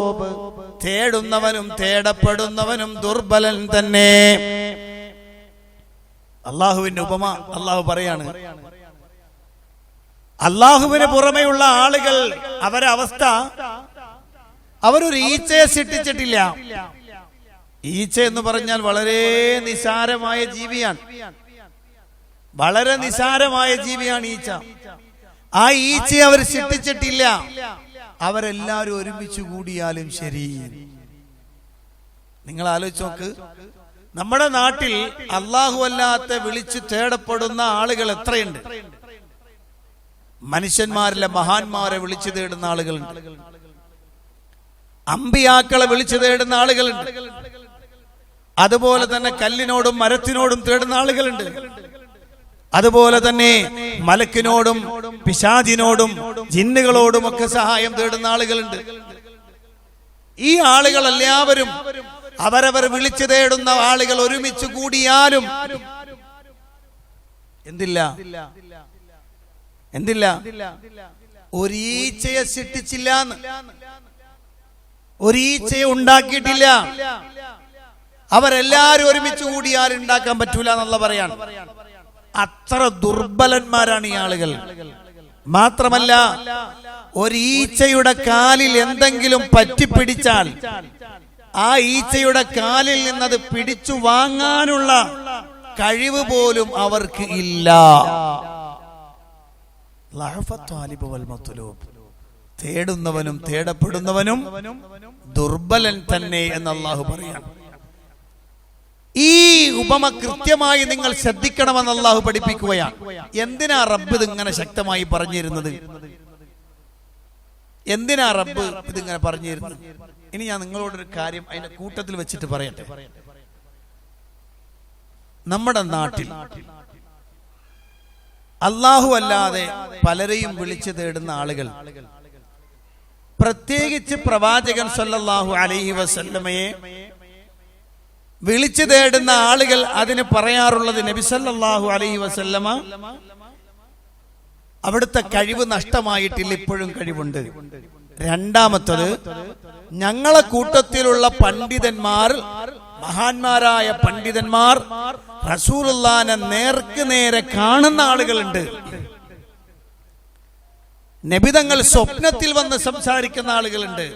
[SPEAKER 1] തേടുന്നവനും തേടപ്പെടുന്നവനും ദുർബലൻ തന്നെ. അള്ളാഹുവിന്റെ ഉപമ അള്ളാഹു പറയാണ്. അള്ളാഹുവിന് പുറമെയുള്ള ആളുകൾ, അവരുടെ അവസ്ഥ, അവരൊരു ഈച്ചയെ സൃഷ്ടിച്ചിട്ടില്ല. ഈച്ച എന്ന് പറഞ്ഞാൽ വളരെ നിസാരമായ ജീവിയാണ്, വളരെ നിസാരമായ ജീവിയാണ് ഈച്ച. ആ ഈച്ചയെ അവർ സൃഷ്ടിച്ചിട്ടില്ല, അവരെല്ലാവരും ഒരുമിച്ച് കൂടിയാലും ശരി. നിങ്ങൾ ആലോചിച്ച് നോക്ക്, നമ്മുടെ നാട്ടിൽ അല്ലാഹു അല്ലാത്ത വിളിച്ചു തേടപ്പെടുന്ന ആളുകൾ എത്രയുണ്ട്? മനുഷ്യന്മാരിലെ മഹാന്മാരെ വിളിച്ചു തേടുന്ന ആളുകളുണ്ട്, അമ്പിയാക്കളെ വിളിച്ചു തേടുന്ന ആളുകളുണ്ട്, അതുപോലെ തന്നെ കല്ലിനോടും മരത്തിനോടും തേടുന്ന ആളുകളുണ്ട്, അതുപോലെ തന്നെ മലക്കിനോടും പിശാചിനോടും ജിന്നുകളോടും ഒക്കെ സഹായം തേടുന്ന ആളുകളുണ്ട്. ഈ ആളുകൾ എല്ലാവരും അവരവർ വിളിച്ചു തേടുന്ന ആളുകൾ ഒരുമിച്ച് കൂടിയാലും എന്തില്ല ഒരീച്ചയെ സൃഷ്ടിച്ചില്ല, ഒരീച്ചയെ ഉണ്ടാക്കിയിട്ടില്ല. അവരെല്ലാരും ഒരുമിച്ച് കൂടിയാൽ ഉണ്ടാക്കാൻ പറ്റൂല എന്നുള്ള പറയാണ്. അത്ര ദുർബലന്മാരാണ് ഈ ആളുകൾ. മാത്രമല്ല, ഒരീച്ചയുടെ കാലിൽ എന്തെങ്കിലും പറ്റിപ്പിടിച്ചാൽ ആ ഈച്ചയുടെ കാലിൽ നിന്നത് പിടിച്ചു വാങ്ങാനുള്ള കഴിവ് പോലും അവർക്ക് ഇല്ല. തേടുന്നവനും തേടപ്പെടുന്നവനും ദുർബലൻ തന്നെ എന്ന് അല്ലാഹു പറയാണ്. ഈ ഉപമ കൃത്യമായി നിങ്ങൾ ശ്രദ്ധിക്കണമെന്ന് അല്ലാഹു പഠിപ്പിക്കുകയാണ്. എന്തിനാ റബ്ബ് ഇതിങ്ങനെ ശക്തമായി പറഞ്ഞിരുന്നത്? എന്തിനാ റബ്ബ് ഇതിങ്ങനെ പറഞ്ഞിരുന്നത്? ഇനി ഞാൻ നിങ്ങളോടൊരു കാര്യം അതിന്റെ കൂട്ടത്തിൽ വെച്ചിട്ട് പറയട്ടെ. നമ്മുടെ നാട്ടിൽ അല്ലാഹു അല്ലാതെ പലരെയും വിളിച്ചു തേടുന്ന ആളുകൾ, പ്രത്യേകിച്ച് പ്രവാചകൻ സല്ലല്ലാഹു അലൈഹി വസല്ലമയെ വിളിച്ചു തേടുന്ന ആളുകൾ അതിന് പറയാറുള്ളത്, നബി സല്ലല്ലാഹു അലൈഹി വസല്ലമ അവിടുത്തെ കഴിവ് നഷ്ടമായിട്ടില്ല, ഇപ്പോഴും കഴിവുണ്ട്. രണ്ടാമത്തത്, ഞങ്ങളെ കൂട്ടത്തിലുള്ള പണ്ഡിതന്മാർ, മഹാന്മാരായ പണ്ഡിതന്മാർ റസൂലുള്ളാഹിനെ നേർക്ക് നേരെ കാണുന്ന ആളുകളുണ്ട്. നബിതങ്ങൾ സ്വപ്നത്തിൽ വന്ന് സംസാരിക്കുന്ന ആളുകളുണ്ട്,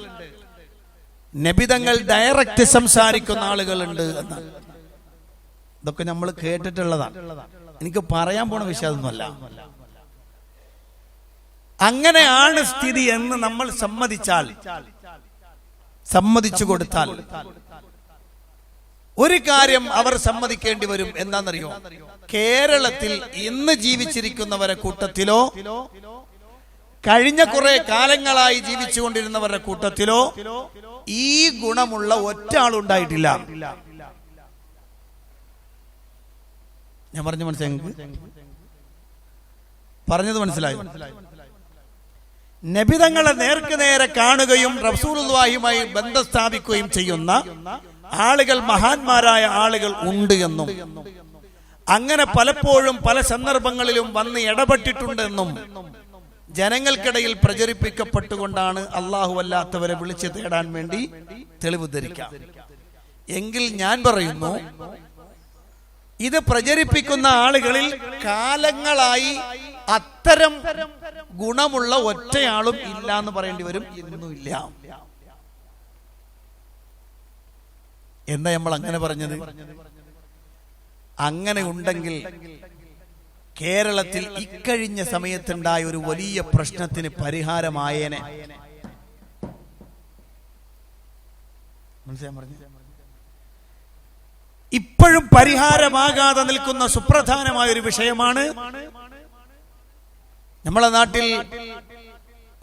[SPEAKER 1] നബിതങ്ങൾ ഡയറക്റ്റ് സംസാരിക്കുന്ന ആളുകളുണ്ട് എന്നാണ്. ഇതൊക്കെ നമ്മൾ കേട്ടിട്ടുള്ളതാണ്. എനിക്ക് പറയാൻ പോണ വിഷയം അതൊന്നുമല്ല. അങ്ങനെയാണ് സ്ഥിതി എന്ന് നമ്മൾ സമ്മതിച്ചു കൊടുത്താൽ ഒരു കാര്യം അവർ സമ്മതിക്കേണ്ടി വരും. എന്താണെന്നറിയോ? കേരളത്തിൽ ഇന്ന് ജീവിച്ചിരിക്കുന്നവരെ കൂട്ടത്തിലോ കഴിഞ്ഞ കുറെ കാലങ്ങളായി ജീവിച്ചുകൊണ്ടിരുന്നവരുടെ കൂട്ടത്തിലോ ഈ ഗുണമുള്ള ഒറ്റ ആളുണ്ടായിട്ടില്ല. ഞാൻ പറഞ്ഞു പറഞ്ഞത് മനസ്സിലായി? നബിതങ്ങളെ നേർക്ക് നേരെ കാണുകയും റസൂലുള്ളാഹിയുമായി ബന്ധം സ്ഥാപിക്കുകയും ചെയ്യുന്ന ആളുകൾ, മഹാന്മാരായ ആളുകൾ ഉണ്ട് എന്നും അങ്ങനെ പലപ്പോഴും പല സന്ദർഭങ്ങളിലും വന്ന് ഇടപെട്ടിട്ടുണ്ടെന്നും ജനങ്ങൾക്കിടയിൽ പ്രചരിപ്പിക്കപ്പെട്ടുകൊണ്ടാണ് അല്ലാഹു അല്ലാത്തവരെ വിളിച്ചു തേടാൻ വേണ്ടി തെളിവ് ധരിക്കാം. എങ്കിൽ ഞാൻ പറയുന്നു, ഇത് പ്രചരിപ്പിക്കുന്ന ആളുകളിൽ കാലങ്ങളായി അത്തരം ഗുണമുള്ള ഒറ്റയാളും ഇല്ല എന്ന് പറയേണ്ടി വരും. ഇന്നുമില്ല. എന്താ നമ്മൾ അങ്ങനെ പറഞ്ഞത്? അങ്ങനെ ഉണ്ടെങ്കിൽ കേരളത്തിൽ ഇക്കഴിഞ്ഞ സമയത്തുണ്ടായ ഒരു വലിയ പ്രശ്നത്തിന് പരിഹാരമായേനെ. ഇപ്പോഴും പരിഹാരമാകാതെ നിൽക്കുന്ന സുപ്രധാനമായ ഒരു വിഷയമാണ്. നമ്മളെ നാട്ടിൽ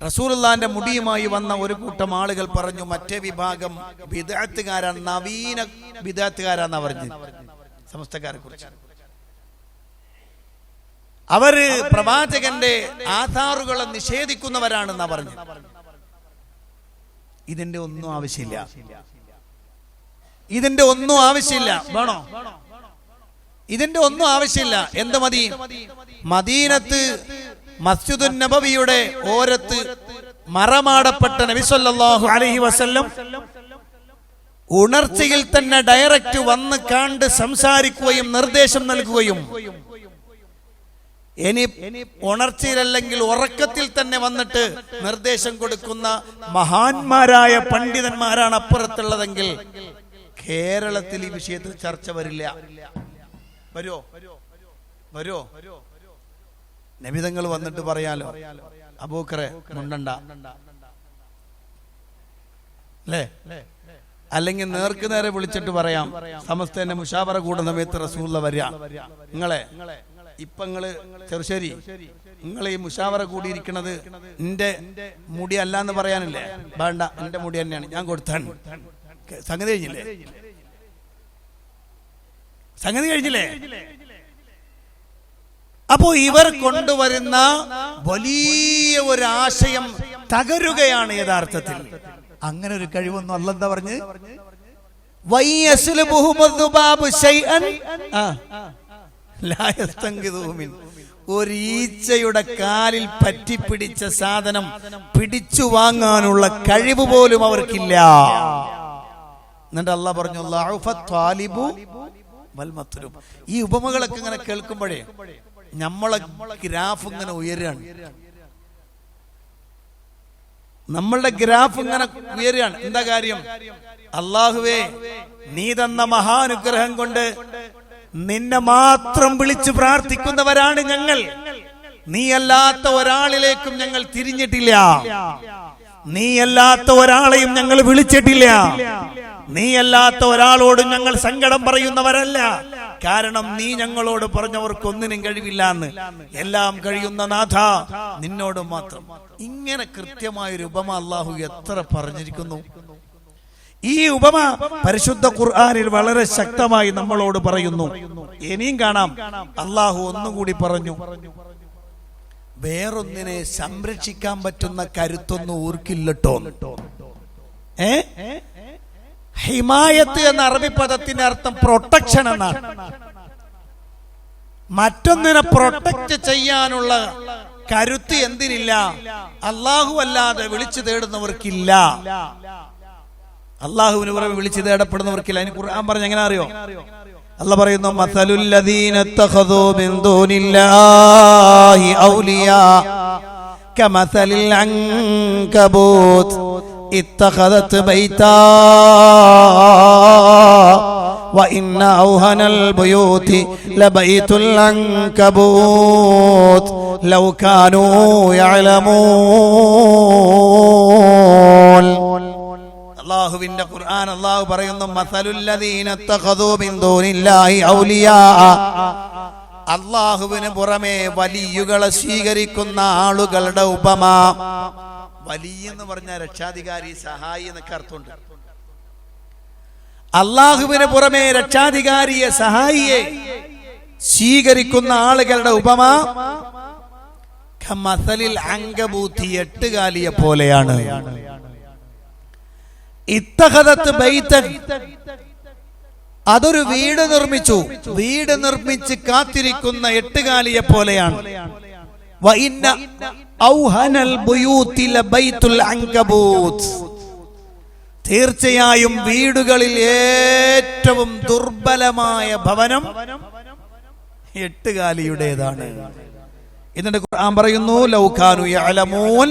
[SPEAKER 1] റസൂലുള്ളാഹിന്റെ മുടിയുമായി വന്ന ഒരു കൂട്ടം ആളുകൾ പറഞ്ഞു, മറ്റേ വിഭാഗം ബിദ്അത്തുകാരാണ്, നവീന ബിദ്അത്തുകാരാന്നാ പറഞ്ഞത് സമസ്തക്കാരെ കുറിച്ച്. അവര് പ്രവാചകന്റെ ആധാറുകളെ നിഷേധിക്കുന്നവരാണെന്നാ പറഞ്ഞു. ഇതിന്റെ ഒന്നും ആവശ്യമില്ല. ഇതിന്റെ ഒന്നും ആവശ്യമില്ല. വേണോ? ഇതിന്റെ ഒന്നും ആവശ്യമില്ല. എന്ത് മതി? മദീനത്ത് മസ്ജിദുൻ നബവിയുടെ ഓരത്ത് മറമാടപ്പെട്ട നബി സല്ലല്ലാഹു അലൈഹി വസല്ലം ഉണർച്ചയിൽ തന്നെ ഡയറക്റ്റ് വന്ന് കണ്ട് സംസാരിക്കുകയും നിർദ്ദേശം നൽകുകയും, ഇനി ഉണർച്ചയിലല്ലെങ്കിൽ ഉറക്കത്തിൽ തന്നെ വന്നിട്ട് നിർദ്ദേശം കൊടുക്കുന്ന മഹാന്മാരായ പണ്ഡിതന്മാരാണ് അപ്പുറത്തുള്ളതെങ്കിൽ കേരളത്തിൽ ഈ വിഷയത്തിൽ ചർച്ച വരില്ല. വരുമോ? വരുമോ? നബിതങ്ങൾ വന്നിട്ട് പറയാലോ, അബൂക്കറെ മുണ്ടണ്ട അല്ലേ? അല്ലെങ്കിൽ നേർക്ക് നേരെ വിളിച്ചിട്ട് പറയാം, സമസ്തന്റെ മുഷാവറ കൂടുന്ന സമയത്ത് റസൂലുള്ള വരിക, നിങ്ങളെ ഇപ്പൊ നിങ്ങള് ചെറുശ്ശേരി നിങ്ങൾ ഈ മുഷാവറ കൂടിയിരിക്കുന്നത് എന്റെ മുടി അല്ല എന്ന് പറയാനില്ലേ? വേണ്ട, എന്റെ മുടി തന്നെയാണ്, ഞാൻ കൊടുത്താണ്. സംഗതി കഴിഞ്ഞില്ലേ? സംഗതി കഴിഞ്ഞില്ലേ? അപ്പോ ഇവർ കൊണ്ടുവരുന്ന വലിയ ഒരു ആശയം തകരുകയാണ് യഥാർത്ഥത്തിൽ. അങ്ങനെ ഒരു കഴിവൊന്നും അല്ലെന്താ പറഞ്ഞ്, ഒരു ഈച്ചയുടെ കാലിൽ പറ്റിപ്പിടിച്ച സാധനം പിടിച്ചു വാങ്ങാനുള്ള കഴിവ് പോലും അവർക്കില്ല. എന്നിട്ട് അല്ലാഹ് പറഞ്ഞു, ഈ ഉപമകളൊക്കെ ഇങ്ങനെ കേൾക്കുമ്പോഴേ നമ്മളെ ഗ്രാഫ് ഇങ്ങനെ ഉയരുകയാണ്. നമ്മളുടെ ഗ്രാഫ് ഇങ്ങനെ ഉയരുകയാണ്. എന്താ കാര്യം? അല്ലാഹുവേ, നീ തന്ന മഹാനുഗ്രഹം കൊണ്ട് നിന്നെ മാത്രം വിളിച്ചു പ്രാർത്ഥിക്കുന്നവരാണ് ഞങ്ങൾ. നീയല്ലാത്ത ഒരാളിലേക്കും ഞങ്ങൾ തിരിഞ്ഞിട്ടില്ല. നീയല്ലാത്ത ഒരാളെയും ഞങ്ങൾ വിളിച്ചിട്ടില്ല. നീയല്ലാത്ത ഒരാളോടും ഞങ്ങൾ സങ്കടം പറയുന്നവരല്ല. കാരണം നീ ഞങ്ങളോട് പറഞ്ഞവർക്ക് ഒന്നിനും കഴിവില്ല എന്ന്. എല്ലാം കഴിയുന്ന നാഥ, നിന്നോട് മാത്രം. ഇങ്ങനെ കൃത്യമായൊരു ഉപമ അല്ലാഹു എത്ര പറഞ്ഞിരിക്കുന്നു. ഈ ഉപമ പരിശുദ്ധ ഖുർആനിൽ വളരെ ശക്തമായി നമ്മളോട് പറയുന്നു. ഇനിയും കാണാം, അല്ലാഹു ഒന്നുകൂടി പറഞ്ഞു, വേറൊന്നിനെ സംരക്ഷിക്കാൻ പറ്റുന്ന കരുത്തൊന്നും ഊർക്കില്ലട്ടോ. ഹിമായത്ത് എന്ന അറബി പദത്തിന്റെ അർത്ഥം പ്രൊട്ടക്ഷൻ എന്നാണ്. മറ്റൊന്നിനെ പ്രൊട്ടക്ട് ചെയ്യാനുള്ള കരുത്ത് എന്തിനില്ല? അല്ലാഹു അല്ലാതെ വിളിച്ചു തേടുന്നവർക്കില്ല. അല്ലാഹുവിന് പുറമെ വിളിച്ചു തേടപ്പെടുന്നവർക്കില്ല. അതിന് ഖുർആൻ പറഞ്ഞ എങ്ങനെ അറിയോ? അല്ലാഹ് പറയുന്നു, മസലുൽ ലദീന ഇത്തഖദൂ മിൻ ദൂനില്ലാഹി ഔലിയാ കമസലിൽ അൻകബൂത് ഇത്തഖദത് ബൈതാ വഇന്ന ഔഹനൽ ബുയൂതി ലബൈതുൽ അൻകബൂത് ലൗ കാനൂ യഅലമൂൻ. അല്ലാഹുവിന്റെ ഖുർആൻ അല്ലാഹു പറയുന്നു, മസലുൽ ലദീന ഇത്തഖദൂ മിൻ ദൂനില്ലാഹി ഔലിയാ, അല്ലാഹുവിന് പുറമെ വലിയുകളെ സ്വീകരിക്കുന്ന ആളുകളുടെ ഉപമ. വലിയ എന്ന് പറഞ്ഞാൽ രക്ഷാധികാരി, സഹായി എന്നൊക്കെ അർത്ഥമുണ്ട്. അല്ലാഹുവിന് പുറമെ രക്ഷാധികാരിയെ, സഹായിയെ സ്വീകരിക്കുന്ന ആളുകളുടെ ഉപമ കമസലിൽ അങ്കബൂത്തി, എട്ടുകാലിയെ പോലെയാണ്. ഇത്തഖദത്ത് ബൈതൻ, അതൊരു വീട് നിർമ്മിച്ചു. വീട് നിർമ്മിച്ച് കാത്തിരിക്കുന്ന എട്ടുകാലിയെ പോലെയാണ്. വഇന്ന ഔഹനൽ ബുയൂതി ലബൈതുൽ അൻകബൂത്ത്. തീർച്ചയായും വീടുകളിൽ ഏറ്റവും ദുർബലമായ ഭവനം എട്ടുകാലിയുടേതാണ്. എന്നിട്ട് ഖുർആൻ പറയുന്നു, ലൗ കാനു യഅലമൂൻ,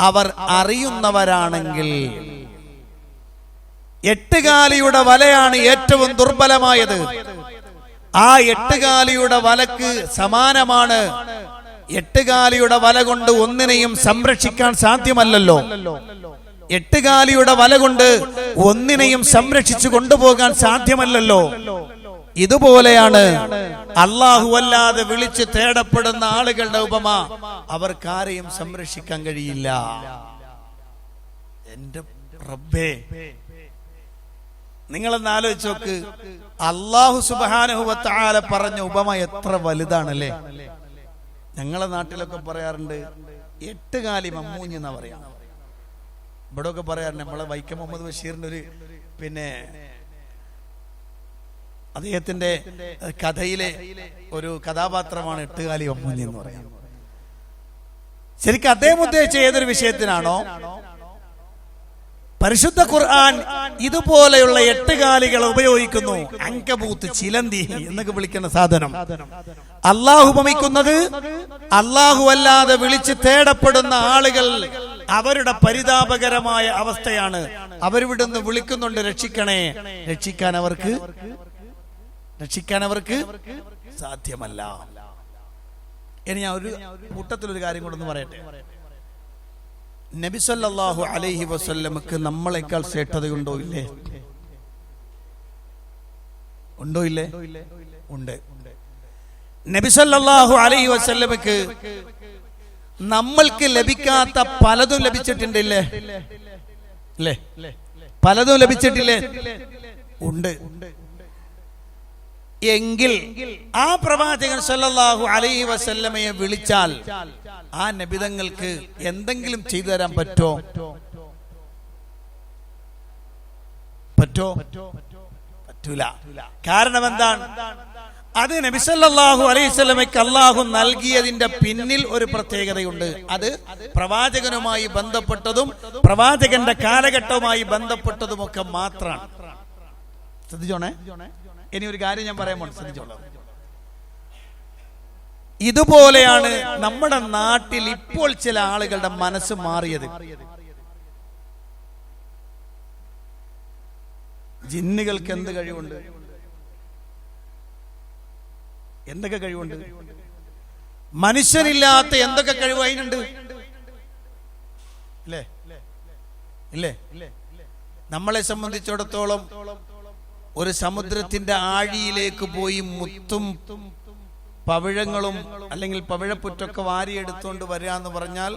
[SPEAKER 1] അവർ അറിയുന്നവരാണെങ്കിൽ. എട്ടുകാലിയുടെ വലയാണ് ഏറ്റവും ദുർബലമായത്. ആ എട്ടുകാലിയുടെ വലക്ക് സമാനമാണ്. എട്ടുകാലിയുടെ വല കൊണ്ട് ഒന്നിനെയും സംരക്ഷിക്കാൻ സാധ്യമല്ലല്ലോ. എട്ടുകാലിയുടെ വല കൊണ്ട് ഒന്നിനെയും സംരക്ഷിച്ചു കൊണ്ടുപോകാൻ സാധ്യമല്ലല്ലോ. ഇതുപോലെയാണ് അല്ലാഹു അല്ലാതെ വിളിച്ച് തേടപ്പെടുന്ന ആളുകളുടെ ഉപമ. അവർക്കാരെയും സംരക്ഷിക്കാൻ കഴിയില്ല. എന്റെ റബ്ബേ, നിങ്ങളൊന്ന് ആലോചിച്ച് നോക്ക്. അല്ലാഹു സുബ്ഹാനഹു വ തആല പറഞ്ഞ ഉപമ എത്ര വലുതാണല്ലേ. ഞങ്ങളെ നാട്ടിലൊക്കെ പറയാറുണ്ട് എട്ടുകാലി മമ്മൂഞ്ഞ് എന്നാ പറയാ. ഇവിടെ ഒക്കെ പറയാറുണ്ട്. നമ്മളെ വൈക്കം മുഹമ്മദ് ബഷീറിന്റെ ഒരു അദ്ദേഹത്തിന്റെ കഥയിലെ ഒരു കഥാപാത്രമാണ് എട്ടുകാലി മമ്മൂഞ്ഞ് എന്ന് പറയാം. ശരിക്കും അദ്ദേഹം ഉദ്ദേശിച്ച ഏതൊരു വിഷയത്തിനാണോ, പരിശുദ്ധ ഖുർആൻ ഇതുപോലെയുള്ള എട്ടുകാലികളെ ഉപയോഗിക്കുന്നു. അങ്കബൂത്ത്, ചിലന്തി എന്നൊക്കെ വിളിക്കുന്ന സാധനം അള്ളാഹു ഉപമിക്കുന്നത് അള്ളാഹു അല്ലാതെ വിളിച്ച് തേടപ്പെടുന്ന ആളുകൾ അവരുടെ പരിതാപകരമായ അവസ്ഥയാണ്. അവരിവിടുന്ന് വിളിക്കുന്നുണ്ട്, രക്ഷിക്കണേ. രക്ഷിക്കാൻ അവർക്ക് സാധ്യമല്ല. ഇനി ഞാൻ ഒരു കൂട്ടത്തിലൊരു കാര്യം കൊണ്ടൊന്ന് പറയട്ടെ. നബി സല്ലല്ലാഹു അലൈഹി വസല്ലമക്ക് നമ്മളെക്കാൾ ശ്രേഷ്ഠതയുണ്ടോ ഇല്ലേ? ഉണ്ടോ ഇല്ലേ? ഉണ്ട്. നബി സല്ലല്ലാഹു അലൈഹി വസല്ലമക്ക് നമ്മൾക്ക് ലഭിക്കാത്ത പലതും ലഭിച്ചിട്ടുണ്ടല്ലേ? അല്ലേ? പലതും ലഭിച്ചിട്ടില്ലേ? ഉണ്ട്. എങ്കിൽ ആ പ്രവാചകൻ സല്ലല്ലാഹു അലൈഹി വസല്ലമയെ വിളിച്ചാൽ ആ നബിതങ്ങൾക്ക് എന്തെങ്കിലും ചെയ്തു തരാൻ പറ്റോ? പറ്റൂല. കാരണം എന്താണ്? അത് നബി സല്ലല്ലാഹു അലൈഹി വസല്ലമയ്ക്ക് അല്ലാഹു നൽകിയതിന്റെ പിന്നിൽ ഒരു പ്രത്യേകതയുണ്ട്. അത് പ്രവാചകനുമായി ബന്ധപ്പെട്ടതും പ്രവാചകന്റെ കാലഘട്ടവുമായി ബന്ധപ്പെട്ടതുമൊക്കെ മാത്രമാണ്. ശ്രദ്ധിച്ചോണേ. ഇനി ഒരു കാര്യം ഞാൻ പറയാൻ പോണം, ശ്രദ്ധിച്ചോളാം. ഇതുപോലെയാണ് നമ്മുടെ നാട്ടിൽ ഇപ്പോൾ ചില ആളുകളുടെ മനസ്സ് മാറിയത്. ജിന്നുകൾക്ക് എന്ത് കഴിവുണ്ട്? എന്തൊക്കെ കഴിവുണ്ട്? മനുഷ്യനില്ലാത്ത എന്തൊക്കെ കഴിവ് അതിനുണ്ട്? ഇല്ലേ? നമ്മളെ സംബന്ധിച്ചിടത്തോളം ഒരു സമുദ്രത്തിന്റെ ആഴിയിലേക്ക് പോയി മുത്തും പവിഴങ്ങളും അല്ലെങ്കിൽ പവിഴപ്പുറ്റൊക്കെ വാരിയെടുത്തുകൊണ്ട് വരിക എന്ന് പറഞ്ഞാൽ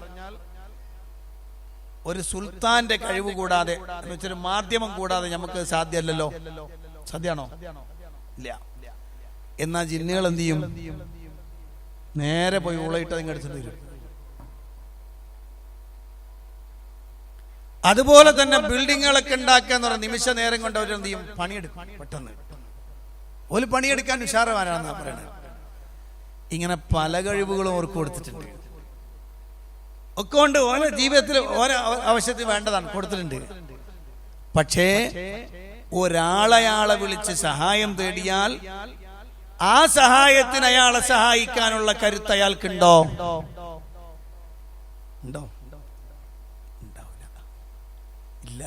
[SPEAKER 1] ഒരു സുൽത്താന്റെ കഴിവ് കൂടാതെ, എന്ന് വെച്ചൊരു മാധ്യമം കൂടാതെ നമുക്ക് സാധ്യമല്ലല്ലോ. സാധ്യമാണോ? ഇല്ല. എന്നാ ജിന്നുകൾ എന്ത് ചെയ്യും? നേരെ പോയി ഉളയിട്ട് നിങ്ങൾ എടുത്തിട്ട് വരും. അതുപോലെ തന്നെ ബിൽഡിങ്ങുകളൊക്കെ ഉണ്ടാക്കുക എന്ന് പറഞ്ഞ നിമിഷ നേരം കൊണ്ട് അവരെന്ത് ചെയ്യും? പണിയെടുക്കും. പെട്ടെന്ന് ഒരു പണിയെടുക്കാൻ ഉഷാറവാനാണെന്നാ പറയണത്. ഇങ്ങനെ പല കഴിവുകളും അവർക്ക് കൊടുത്തിട്ടുണ്ട്. ഒക്കെ കൊണ്ട് ഓരോ ജീവിതത്തിൽ ഓരോ ആവശ്യത്തിന് വേണ്ടതാണ്, കൊടുത്തിട്ടുണ്ട്. പക്ഷേ ഒരാളയാളെ വിളിച്ച് സഹായം തേടിയാൽ ആ സഹായത്തിന് അയാളെ സഹായിക്കാനുള്ള കരുത്ത് അയാൾക്കുണ്ടോ? ഉണ്ടോ? ഉണ്ടാവില്ല. ഇല്ല.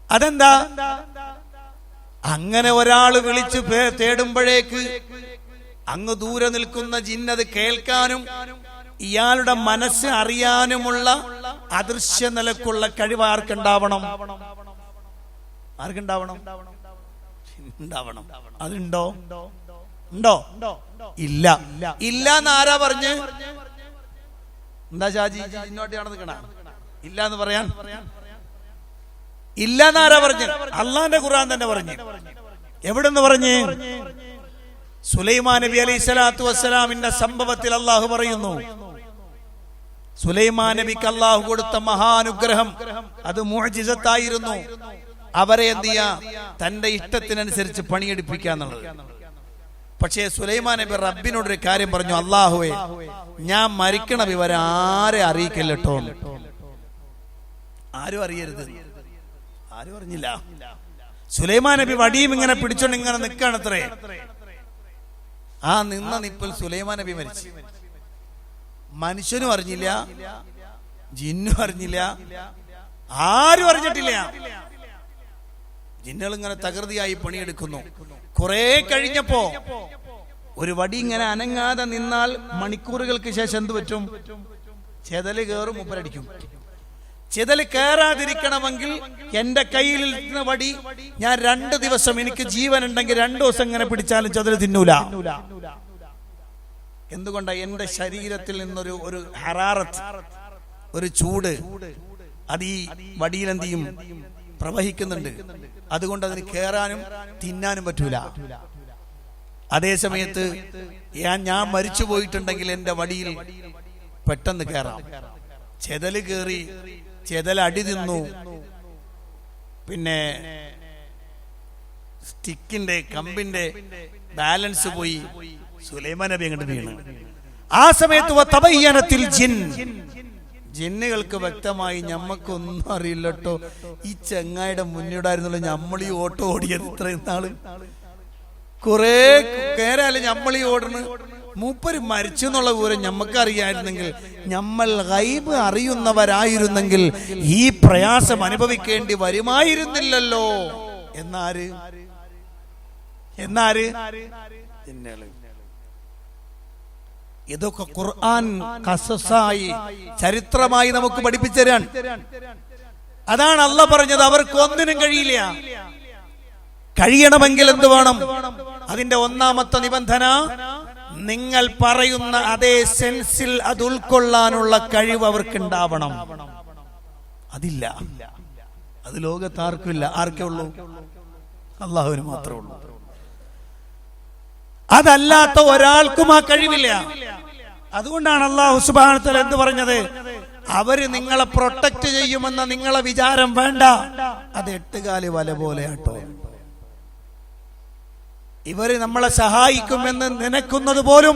[SPEAKER 1] അതെന്താ? അങ്ങനെ ഒരാൾ വിളിച്ച് തേടുമ്പോഴേക്ക് അങ്ങ് ദൂരെ നിൽക്കുന്ന ജിന്നത് കേൾക്കാനും ഇയാളുടെ മനസ്സ് അറിയാനുമുള്ള അദൃശ്യ നിലക്കുള്ള കഴിവ് ആർക്കുണ്ടാവണം? ആർക്കുണ്ടാവണം? ഉണ്ടാവണം. അതുണ്ടോ? ഉണ്ടോ? ഇല്ല. ഇല്ല എന്ന് ആരാ പറഞ്ഞ്? എന്താ ഷാജി ഇന്നോട്ടാണ് നിൽക്കണ? ഇല്ല എന്ന് പറയാൻ ഇല്ല എന്ന് ആരാ പറഞ്ഞ്? അള്ളാന്റെ ഖുർആൻ തന്നെ പറഞ്ഞു. എവിടെന്ന് പറഞ്ഞ്? സുലൈമാൻ നബി അലൈഹി സ്വലാത്തു വസ്സലാമിന്റെ സംഭവത്തിൽ അള്ളാഹു പറയുന്നു, സുലൈമാൻ നബിക്ക് അള്ളാഹു കൊടുത്ത മഹാനുഗ്രഹം അത് മുഅ്ജിസത്തായിരുന്നു. അവരെ എന്ത് ചെയ്യാ, തന്റെ ഇഷ്ടത്തിനനുസരിച്ച് പണിയെടുപ്പിക്കുക എന്നുള്ളത്. പക്ഷേ സുലൈമാൻ നബി റബ്ബിനോടൊരു കാര്യം പറഞ്ഞു, അല്ലാഹുവേ ഞാൻ മരിക്കണ വിവരം ആരെ അറിയിക്കല്ലോ. ആരും അറിയരുത്. ആരും അറിഞ്ഞില്ല. സുലൈമാൻ നബി വടിയും ഇങ്ങനെ പിടിച്ചോണ്ട് ഇങ്ങനെ നിൽക്കുകയാണത്രേ. ആ നിന്ന നിപ്പിൽ സുലൈമാൻ നബി മരിച്ചു. മനുഷ്യനും അറിഞ്ഞില്ല, ജിന്നും അറിഞ്ഞില്ല, ആരും അറിഞ്ഞിട്ടില്ല. ജിന്നുകൾ ഇങ്ങനെ തകൃതിയായി പണിയെടുക്കുന്നു. കുറെ കഴിഞ്ഞപ്പോ ഒരു വടി ഇങ്ങനെ അനങ്ങാതെ നിന്നാൽ മണിക്കൂറുകൾക്ക് ശേഷം എന്ത് പറ്റും? ചെതല് കയറും, മുപ്പരടിക്കും. ചെതല് കയറാതിരിക്കണമെങ്കിൽ എന്റെ കയ്യിൽ ഇരുന്ന വടി ഞാൻ 2 ദിവസം, എനിക്ക് ജീവൻ ഉണ്ടെങ്കിൽ 2 ദിവസം ഇങ്ങനെ പിടിച്ചാലും ചെതല് തിന്നൂല. എന്തുകൊണ്ടാ? എന്റെ ശരീരത്തിൽ നിന്നൊരു ഒരു ഹറാറത്ത്, ഒരു ചൂട് അത് ഈ വടിയിൽ എന്ത് ചെയ്യും? പ്രവഹിക്കുന്നുണ്ട്. അതുകൊണ്ട് അതിന് കയറാനും തിന്നാനും പറ്റൂല. അതേ സമയത്ത് ഞാൻ മരിച്ചു പോയിട്ടുണ്ടെങ്കിൽ എന്റെ വടിയിൽ പെട്ടെന്ന് കയറാം. ചെതല് കയറി, ചെതൽ അടി തിന്നു, പിന്നെ സ്റ്റിക്കിന്റെ കമ്പിന്റെ ബാലൻസ് പോയി, സുലൈമാൻ നബി അങ്ങോട്ട് വീണു. ആ സമയത്ത് ജിന്നുകൾക്ക് വ്യക്തമായി ഞമ്മക്കൊന്നും അറിയില്ലട്ടോ, ഈ ചെങ്ങായിയുടെ മുന്നിടായിരുന്നല്ലോ ഞമ്മളീ ഓട്ടോ ഓടിയത് ഇത്രയും നാള്. കുറെ കേരാലും ഞമ്മളീ ഓടുന്നു. മൂപ്പര് മരിച്ചു എന്നുള്ള വിവരം ഞമ്മക്കറിയായിരുന്നെങ്കിൽ, നമ്മൾ ഗൈബ് അറിയുന്നവരായിരുന്നെങ്കിൽ ഈ പ്രയാസം അനുഭവിക്കേണ്ടി വരുമായിരുന്നില്ലല്ലോ. എന്നാര് ഇതൊക്കെ ഖുർആൻ ഖസസായി, ചരിത്രമായി നമുക്ക് പഠിപ്പിച്ചു തരാൻ. അതാണ് അല്ലാഹ് പറഞ്ഞത്, അവർക്ക് ഒന്നിനും കഴിയില്ല. കഴിയണമെങ്കിൽ എന്ത് വേണം? അതിന്റെ ഒന്നാമത്തെ നിബന്ധന, നിങ്ങൾ പറയുന്ന അതേ സെൻസിൽ അത് ഉൾക്കൊള്ളാനുള്ള കഴിവ് അവർക്ക് ഉണ്ടാവണം. അതില്ല. അത് ലോകത്ത് ആർക്കില്ല. ആർക്കേ ഉള്ളൂ? അല്ലാഹുവിന് മാത്രമേ ഉള്ളൂ. അതല്ലാത്ത ഒരാൾക്കും ആ കഴിവില്ല. അതുകൊണ്ടാണ് അല്ലാഹു സുബ്ഹാനഹു വ തആല എന്ത് പറഞ്ഞത്? അവര് നിങ്ങളെ പ്രൊട്ടക്ട് ചെയ്യുമെന്ന നിങ്ങളെ വിചാരം വേണ്ട. അത് 8 കാലി വല പോലെയാട്ടോ. ഇവര് നമ്മളെ സഹായിക്കുമെന്ന് നനക്കുന്നത് പോലും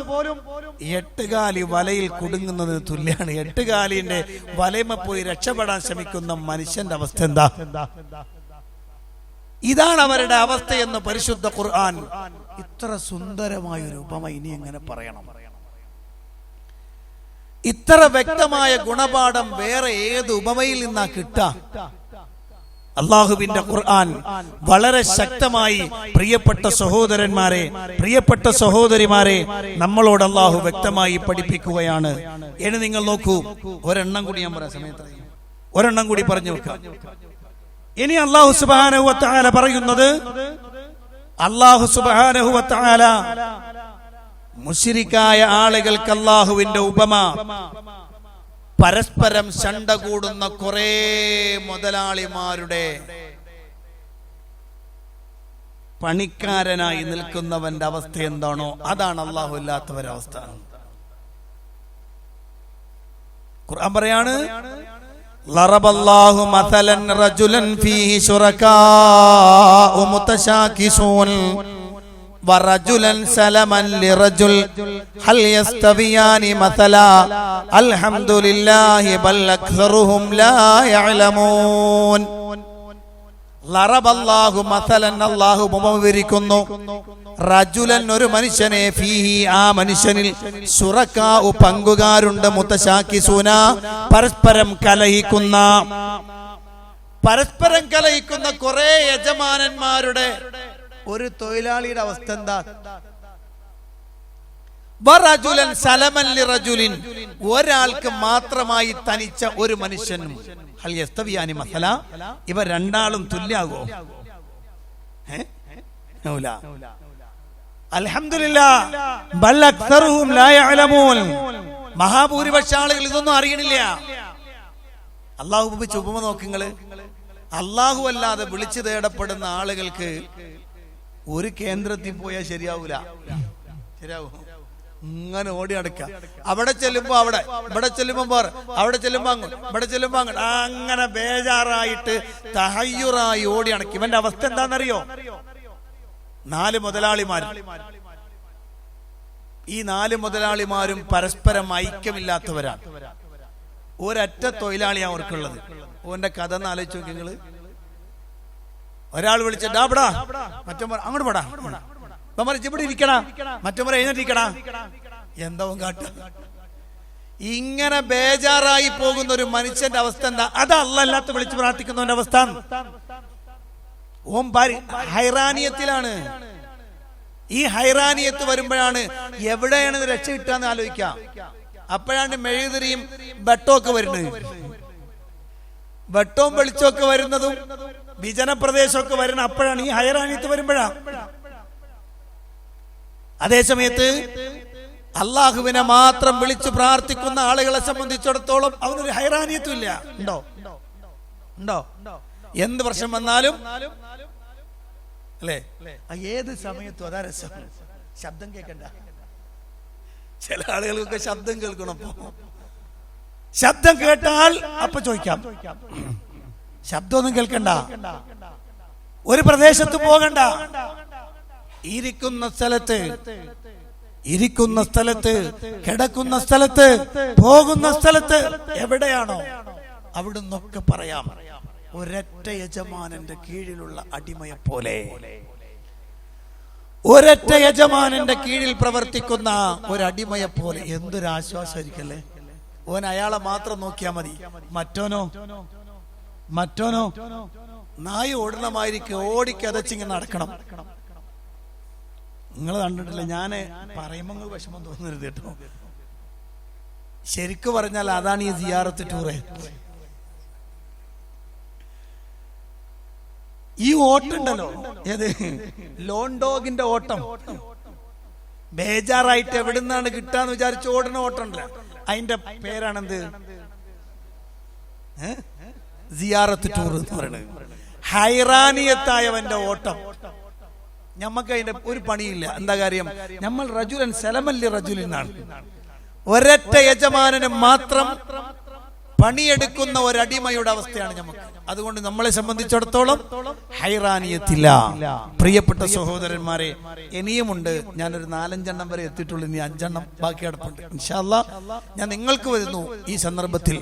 [SPEAKER 1] 8 കാലി വലയിൽ കുടുങ്ങുന്നതിന് തുല്യാണ്. 8 കാലിന്റെ വലയമ പോയി രക്ഷപ്പെടാൻ ശ്രമിക്കുന്ന മനുഷ്യന്റെ അവസ്ഥ എന്താ? ഇതാണ് അവരുടെ അവസ്ഥയെന്ന് പരിശുദ്ധ ഖുർആൻ. ഇത്ര സുന്ദരമായൊരു ഉപമ ഇനി എങ്ങനെ പറയണം? ഇത്ര വ്യക്തമായ ഗുണപാഠം വേറെ ഏത് ഉപമയിൽ നിന്നാ കിട്ടാ? അള്ളാഹുവിന്റെ ഖുർആൻ വളരെ ശക്തമായി പ്രിയപ്പെട്ട സഹോദരന്മാരെ, പ്രിയപ്പെട്ട സഹോദരിമാരെ, നമ്മളോട് അള്ളാഹു വ്യക്തമായി പഠിപ്പിക്കുകയാണ്. ഇനി നിങ്ങൾ നോക്കൂ, ഒരെണ്ണം കൂടി ഞാൻ പറയാം, സമയത്ത് ഒരെണ്ണം കൂടി പറഞ്ഞു വെക്കാം. ഇനി അല്ലാഹു സുബ്ഹാനഹു വ തആല പറയുന്നത്, അല്ലാഹു സുബ്ഹാനഹു വ തആല മുശ്രിക്കായ ആളുകൾക്ക് അല്ലാഹുവിന്റെ ഉപമ, പരസ്പരം ശണ്ട കൂടുന്ന കുറെ മുതലാളിമാരുടെ പണിക്കാരനായി നിൽക്കുന്നവന്റെ അവസ്ഥ എന്താണോ അതാണ് അല്ലാഹു ഇല്ലാത്തവരുടെ അവസ്ഥ. ഖുർആൻ പറയാണ്, ലറബല്ലാഹു മസലൻ റജുലൻ ഫീഹി ശുറകാഉ മുതശാകിസൂൻ വറജുലൻ സലമൻ ലിറജുൽ ഹൽ യസ്തവിയാനി മസലാ അൽഹംദുലില്ലാഹി ബൽ അക്സറുഹും ലാ യഅലമൂൻ. ലറബല്ലാഹു മസലൻ, അല്ലാഹു ഉപമ വിവരിക്കുന്നു, റജുലൻ ഒരു മനുഷ്യനെ, ഫീഹി ആ മനുഷ്യനിൽ, ശുറകാഉ പങ്കുകാരുണ്ട്, മുതശാകിസൂന പരസ്പരം കലഹിക്കുന്ന കുറെ യജമാനന്മാരുടെ ഒരു തൊഴിലാളിയുടെ അവസ്ഥ എന്താ? വറജുലൻ സലമൻ ലിറജുലിൻ, ഒരാൾക്ക് മാത്രമായി തനിച്ച ഒരു മനുഷ്യനും, ഹൽ യസ്തവിയാനി മസല, ഇവ രണ്ടാളും തുല്യാകോ? അൽഹംദുലില്ലാഹ് ബൽ അക്സറുഹും ലാ യഅലമൂൻ. മഹാഭൂരിപക്ഷ ആളുകൾ ഇതൊന്നും അറിയണില്ല. അല്ലാഹു ഉപമിച്ച ഉപമ നോക്കിങ്ങള്. അല്ലാഹു അല്ലാതെ വിളിച്ചു തേടപ്പെടുന്ന ആളുകൾക്ക് ഒരു കേന്ദ്രത്തിൽ പോയാൽ ശരിയാവൂല. ശരിയാവൂ? ഇങ്ങനെ ഓടി നടക്കുക. അവിടെ ചെല്ലുമ്പോ അവിടെ, ഇവിടെ ചെല്ലുമ്പോ വേറെ, അവിടെ ചെല്ലുമ്പോ അങ്ങോട്ട്, ഇവിടെ ചെല്ലുമ്പോ അങ്ങോട്ട്, അങ്ങനെ ബേജാറായിട്ട് തഹയ്യുറായി ഓടി നടക്കും. ഇവന്റെ അവസ്ഥ എന്താണെന്നറിയോ? 4 മുതലാളിമാർ. ഈ 4 മുതലാളിമാരും പരസ്പരം ഐക്യമില്ലാത്തവരാണ്. ഒരൊറ്റ തൊഴിലാളിയാണ് അവർക്കുള്ളത്. ഓന്റെ കഥ ഒന്ന് ആലോചിച്ച് നോക്കി നിങ്ങള്. ഒരാൾ വിളിച്ചിട്ട് ഡാ മറ്റോ അങ്ങോട്ട് പോടാ, ഇവിടെ ഇരിക്കടാ, മറ്റോ എഴുന്നേറ്റിരിക്കടാ, എന്താ കാട്ട. ഇങ്ങനെ ബേജാറായി പോകുന്ന ഒരു മനുഷ്യന്റെ അവസ്ഥ എന്താ? അത് അല്ലാത്ത വിളിച്ച് പ്രാർത്ഥിക്കുന്നവന്റെ അവസ്ഥ. ഓം ഹൈറാനിയത്തിലാണ്. ഈ ഹൈറാനിയത്ത് വരുമ്പോഴാണ് എവിടെയാണ് രക്ഷ കിട്ടാന്ന് ആലോചിക്കാം. അപ്പോഴാണ് മെഴുകുതിരിയും വെട്ടമൊക്കെ വരുന്നത്. വെട്ടവും വെളിച്ചമൊക്കെ വരുന്നതും വിജനപ്രദേശമൊക്കെ വരുന്ന അപ്പോഴാണ്, ഈ ഹൈറാനിയത്ത് വരുമ്പോഴാണ്. അതേസമയത്ത് അള്ളാഹുവിനെ മാത്രം വിളിച്ചു പ്രാർത്ഥിക്കുന്ന ആളുകളെ സംബന്ധിച്ചിടത്തോളം അവനൊരു ഹൈറാനിയത്തും ഇല്ല. ഉണ്ടോ? ഉണ്ടോ? എന്ത് പ്രശ്നം വന്നാലും അല്ലേ, ഏത് സമയത്തും അതാ രസം. ശബ്ദം കേൾക്കണ്ട. ചില ആളുകൾക്കൊക്കെ ശബ്ദം കേൾക്കണം. ശബ്ദം കേട്ടാൽ അപ്പൊ ചോദിക്കാം. ശബ്ദമൊന്നും കേൾക്കണ്ട, ഒരു പ്രദേശത്ത് പോകണ്ട. ഇരിക്കുന്ന സ്ഥലത്ത്, കിടക്കുന്ന സ്ഥലത്ത്, പോകുന്ന സ്ഥലത്ത്, എവിടെയാണോ അവിടുന്നൊക്കെ പറയാം. ഒരൊറ്റ യജമാനന്റെ കീഴിലുള്ള അടിമയെ പോലെ, ഒരൊറ്റ യജമാനന്റെ കീഴിൽ പ്രവർത്തിക്കുന്ന ഒരടിമയെ പോലെ. എന്തൊരു ആശ്വാസമായിരിക്കല്ലേ. ഓൻ അയാളെ മാത്രം നോക്കിയാൽ മതി. മറ്റോനോ നായ ഓടണമായിരിക്കും, ഓടിക്കതച്ചിങ്ങനെ നടക്കണം. നിങ്ങൾ കണ്ടിട്ടില്ല? ഞാന് പറയുമ്പോ വിഷമം തോന്നരുത് കേട്ടോ. ശരിക്കു പറഞ്ഞാൽ അതാണ് ഈ സിയാറത്ത് ടൂറ്. ഈ ഓട്ടുണ്ടല്ലോ, ഏത് ലോൺ ഡോഗിന്റെ ഓട്ടം, ബേജാറായിട്ട് എവിടുന്നാണ് കിട്ടാന്ന് വിചാരിച്ച് ഓടുന്ന ഓട്ടമുണ്ടല്ലോ, അതിന്റെ പേരാണെന്ത്? സിയാറത്ത് ടൂർ എന്ന് പറയുന്നത്. ഹൈറാനിയത്തായവന്റെ ഓട്ടം. ഞമ്മക്ക് അതിന്റെ ഒരു പണിയില്ല. എന്താ കാര്യം? നമ്മൾ റജുലൻ സലമല്ലി റജുലിനാണ്. ഒരൊറ്റ യജമാനന് മാത്രം പണിയെടുക്കുന്ന ഒരടിമയുടെ അവസ്ഥയാണ് നമുക്ക്. അതുകൊണ്ട് നമ്മളെ സംബന്ധിച്ചിടത്തോളം ഹൈറാനിയത്തില്ല. പ്രിയപ്പെട്ട സഹോദരന്മാരെ, ഇനിയുമുണ്ട്. ഞാനൊരു 4-5 എണ്ണം വരെ എത്തിയിട്ടുള്ളൂ. ഇനി 5 എണ്ണം ബാക്കി കിടപ്പുണ്ട്. ഇൻഷാ അല്ലാഹ് ഞാൻ നിങ്ങൾക്ക് വരുന്നു. ഈ സന്ദർഭത്തിൽ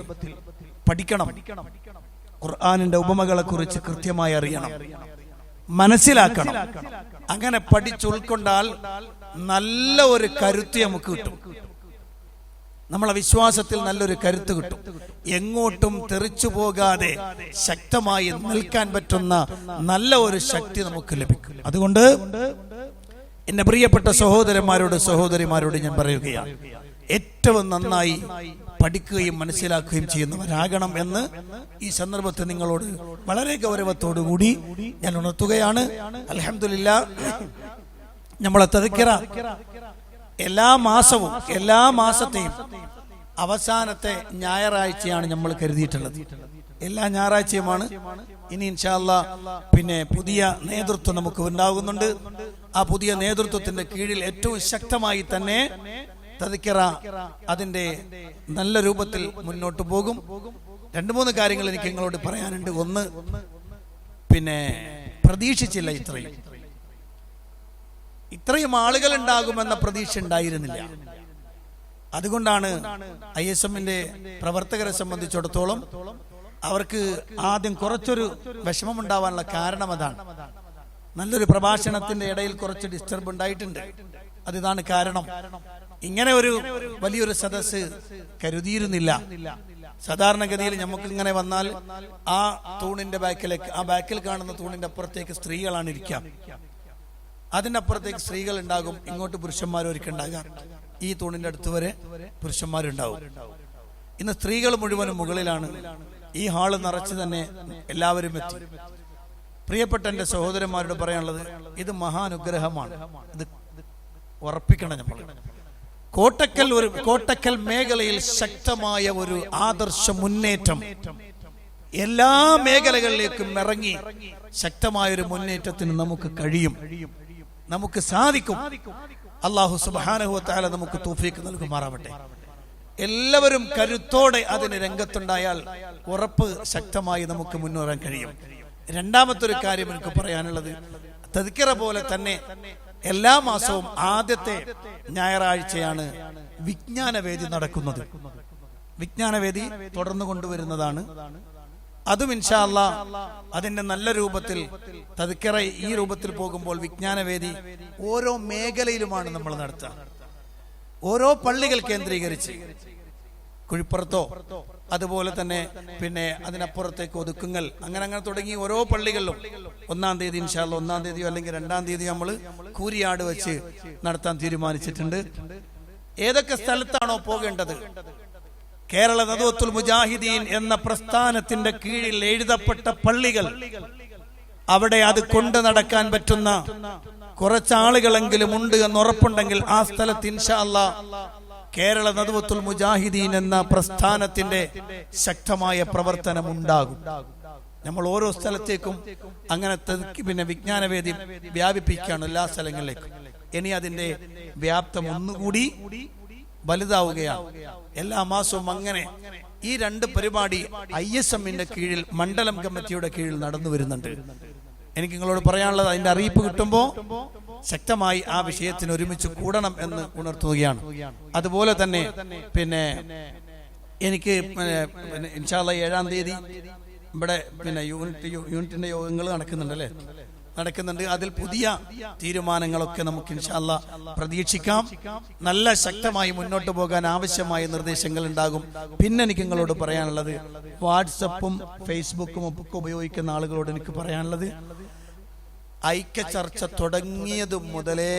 [SPEAKER 1] പഠിക്കണം. ഖുർആനിന്റെ ഉപമകളെ കുറിച്ച് കൃത്യമായി അറിയണം, മനസ്സിലാക്കണം. അങ്ങനെ പഠിച്ചുൾക്കൊണ്ടാൽ നല്ല ഒരു കരുത്ത് നമുക്ക് കിട്ടും. നമ്മളെ വിശ്വാസത്തിൽ നല്ലൊരു കരുത്ത് കിട്ടും. എങ്ങോട്ടും തെറിച്ചു പോകാതെ ശക്തമായി നിൽക്കാൻ പറ്റുന്ന നല്ല ഒരു ശക്തി നമുക്ക് ലഭിക്കും. അതുകൊണ്ട് എന്റെ പ്രിയപ്പെട്ട സഹോദരന്മാരോട് സഹോദരിമാരോട് ഞാൻ പറയുകയാണ്, ഏറ്റവും നന്നായി പഠിക്കുകയും മനസ്സിലാക്കുകയും ചെയ്യുന്നവരാകണം എന്ന് ഈ സന്ദർഭത്തിൽ നിങ്ങളോട് വളരെ ഗൗരവത്തോടുകൂടി ഞാൻ ഉണർത്തുകയാണ്. അൽഹംദുലില്ലാഹ്, നമ്മളെ തദ്കിറ എല്ലാ മാസത്തെയും അവസാനത്തെ ഞായറാഴ്ചയാണ് നമ്മൾ കരുതിയിട്ടുള്ളത്. എല്ലാ ഞായറാഴ്ചയുമാണ്. ഇനി ഇൻഷാ അല്ലാഹ് പിന്നെ പുതിയ നേതൃത്വം നമുക്ക് ഉണ്ടാകുന്നുണ്ട്. ആ പുതിയ നേതൃത്വത്തിന്റെ കീഴിൽ ഏറ്റവും ശക്തമായി തന്നെ തദ്കിറ അതിന്റെ നല്ല രൂപത്തിൽ മുന്നോട്ട് പോകും. 2-3 കാര്യങ്ങൾ എനിക്ക് നിങ്ങളോട് പറയാനുണ്ട്. ഒന്ന്, പിന്നെ പ്രതീക്ഷിച്ചില്ല ഇത്രയും ആളുകൾ ഉണ്ടാകുമെന്ന പ്രതീക്ഷ ഉണ്ടായിരുന്നില്ല. അതുകൊണ്ടാണ് ISMന്റെ പ്രവർത്തകരെ സംബന്ധിച്ചിടത്തോളം അവർക്ക് ആദ്യം കുറച്ചൊരു വിഷമം ഉണ്ടാവാനുള്ള കാരണം അതാണ്. നല്ലൊരു പ്രഭാഷണത്തിന്റെ ഇടയിൽ കുറച്ച് ഡിസ്റ്റർബ് ഉണ്ടായിട്ടുണ്ട്. അതിതാണ് കാരണം. ഇങ്ങനെ ഒരു വലിയൊരു സദസ്സ് കരുതിയിരുന്നില്ല. സാധാരണഗതിയിൽ നമുക്ക് ഇങ്ങനെ വന്നാൽ ആ തൂണിന്റെ ബാക്കിലേക്ക്, ആ ബാക്കിൽ കാണുന്ന തൂണിന്റെ അപ്പുറത്തേക്ക് സ്ത്രീകളാണ് ഇരിക്കുക. അതിന്റെ അപ്പുറത്തേക്ക് സ്ത്രീകൾ ഉണ്ടാകും, ഇങ്ങോട്ട് പുരുഷന്മാരൊക്കെ ഉണ്ടാകാം. ഈ തൂണിന്റെ അടുത്ത് വരെ പുരുഷന്മാരുണ്ടാവും. ഇന്ന് സ്ത്രീകൾ മുഴുവനും മുകളിലാണ്. ഈ ഹാള് നിറച്ച് തന്നെ എല്ലാവരും എത്തി. പ്രിയപ്പെട്ട എന്റെ സഹോദരന്മാരോട് പറയാനുള്ളത്, ഇത് മഹാനുഗ്രഹമാണ്. ഇത് ഉറപ്പിക്കണം. നമ്മൾ കോട്ടക്കൽ മേഖലയിൽ ശക്തമായ ഒരു ആദർശ മുന്നേറ്റം, എല്ലാ മേഖലകളിലേക്കും ഇറങ്ങി ശക്തമായൊരു മുന്നേറ്റത്തിന് നമുക്ക് കഴിയും. നമുക്ക് സാധിക്കും. അല്ലാഹു സുബ്ഹാനഹു വ തആല നമുക്ക് തൗഫീഖ് നൽകുമാറാവട്ടെ. എല്ലാവരും കരുത്തോടെ അതിന് രംഗത്തുണ്ടായാൽ ഉറപ്പ് ശക്തമായി നമുക്ക് മുന്നേറാൻ കഴിയും. രണ്ടാമത്തെ ഒരു കാര്യം എനിക്ക് പറയാനുള്ളത്, തദ്കിറ പോലെ തന്നെ എല്ലാ മാസവും ആദ്യത്തെ ഞായറാഴ്ചയാണ് വിജ്ഞാനവേദി നടക്കുന്നത്. വിജ്ഞാനവേദി തുടർന്നു കൊണ്ടുവരുന്നതാണ്. അതും ഇൻഷാ അല്ലാഹ് അതിന്റെ നല്ല രൂപത്തിൽ തദ്കിറ ഈ രൂപത്തിൽ പോകുമ്പോൾ വിജ്ഞാനവേദി ഓരോ മേഖലയിലുമാണ് നമ്മൾ നടത്തുക. ഓരോ പള്ളികൾ കേന്ദ്രീകരിച്ച്, കുഴിപ്പുറത്തോ അതുപോലെ തന്നെ പിന്നെ അതിനപ്പുറത്തേക്ക് ഒതുക്കുങ്ങൽ, അങ്ങനെ തുടങ്ങി ഓരോ പള്ളികളിലും 1-ാം തീയതി ഇൻഷാ അല്ലാഹ് 1-ാം തീയതിയോ അല്ലെങ്കിൽ 2-ാം തീയതി നമ്മൾ കൂരിയാട് വെച്ച് നടത്താൻ തീരുമാനിച്ചിട്ടുണ്ട്. ഏതൊക്കെ സ്ഥലത്താണോ പോകേണ്ടത്, കേരള നദവത്തുൽ മുജാഹിദീൻ എന്ന പ്രസ്ഥാനത്തിന്റെ കീഴിൽ എഴുതപ്പെട്ട പള്ളികൾ, അവിടെ അത് കൊണ്ടു നടക്കാൻ പറ്റുന്ന കുറച്ചാളുകളെങ്കിലും ഉണ്ട് എന്ന് ഉറപ്പുണ്ടെങ്കിൽ ആ സ്ഥലത്ത് ഇൻഷാ അല്ലാഹ് കേരള നദവത്തുൽ മുജാഹിദീൻ എന്ന പ്രസ്ഥാനത്തിന്റെ ശക്തമായ പ്രവർത്തനം ഉണ്ടാകും. നമ്മൾ ഓരോ സ്ഥലത്തേക്കും അങ്ങനെ പിന്നെ വിജ്ഞാനവേദി വ്യാപിപ്പിക്കുകയാണ് എല്ലാ സ്ഥലങ്ങളിലേക്കും. ഇനി അതിന്റെ വ്യാപ്തം ഒന്നുകൂടി വലുതാവുകയാണ്. എല്ലാ മാസവും അങ്ങനെ ഈ 2 പരിപാടി ISMന്റെ കീഴിൽ, മണ്ഡലം കമ്മിറ്റിയുടെ കീഴിൽ നടന്നു വരുന്നുണ്ട്. എനിക്ക് നിങ്ങളോട് പറയാനുള്ളത്, അതിന്റെ അറിയിപ്പ് കിട്ടുമ്പോൾ ശക്തമായി ആ വിഷയത്തിന് ഒരുമിച്ച് കൂടണം എന്ന് ഉണർത്തുകയാണ്. അതുപോലെ തന്നെ പിന്നെ എനിക്ക് ഇൻഷാ അല്ലാഹ് 7-ാം തീയതി ഇവിടെ പിന്നെ യൂണിറ്റിന്റെ യോഗങ്ങൾ നടക്കുന്നുണ്ട്. അതിൽ പുതിയ തീരുമാനങ്ങളൊക്കെ നമുക്ക് ഇൻഷാ അല്ലാഹ് പ്രതീക്ഷിക്കാം. നല്ല ശക്തമായി മുന്നോട്ട് പോകാൻ ആവശ്യമായ നിർദ്ദേശങ്ങൾ ഉണ്ടാകും. പിന്നെ എനിക്ക് നിങ്ങളോട് പറയാനുള്ളത്, വാട്സപ്പും ഫേസ്ബുക്കും ഒക്കെ ഉപയോഗിക്കുന്ന ആളുകളോട് എനിക്ക് പറയാനുള്ളത്, ഐക്യ ചർച്ച തുടങ്ങിയത് മുതലേ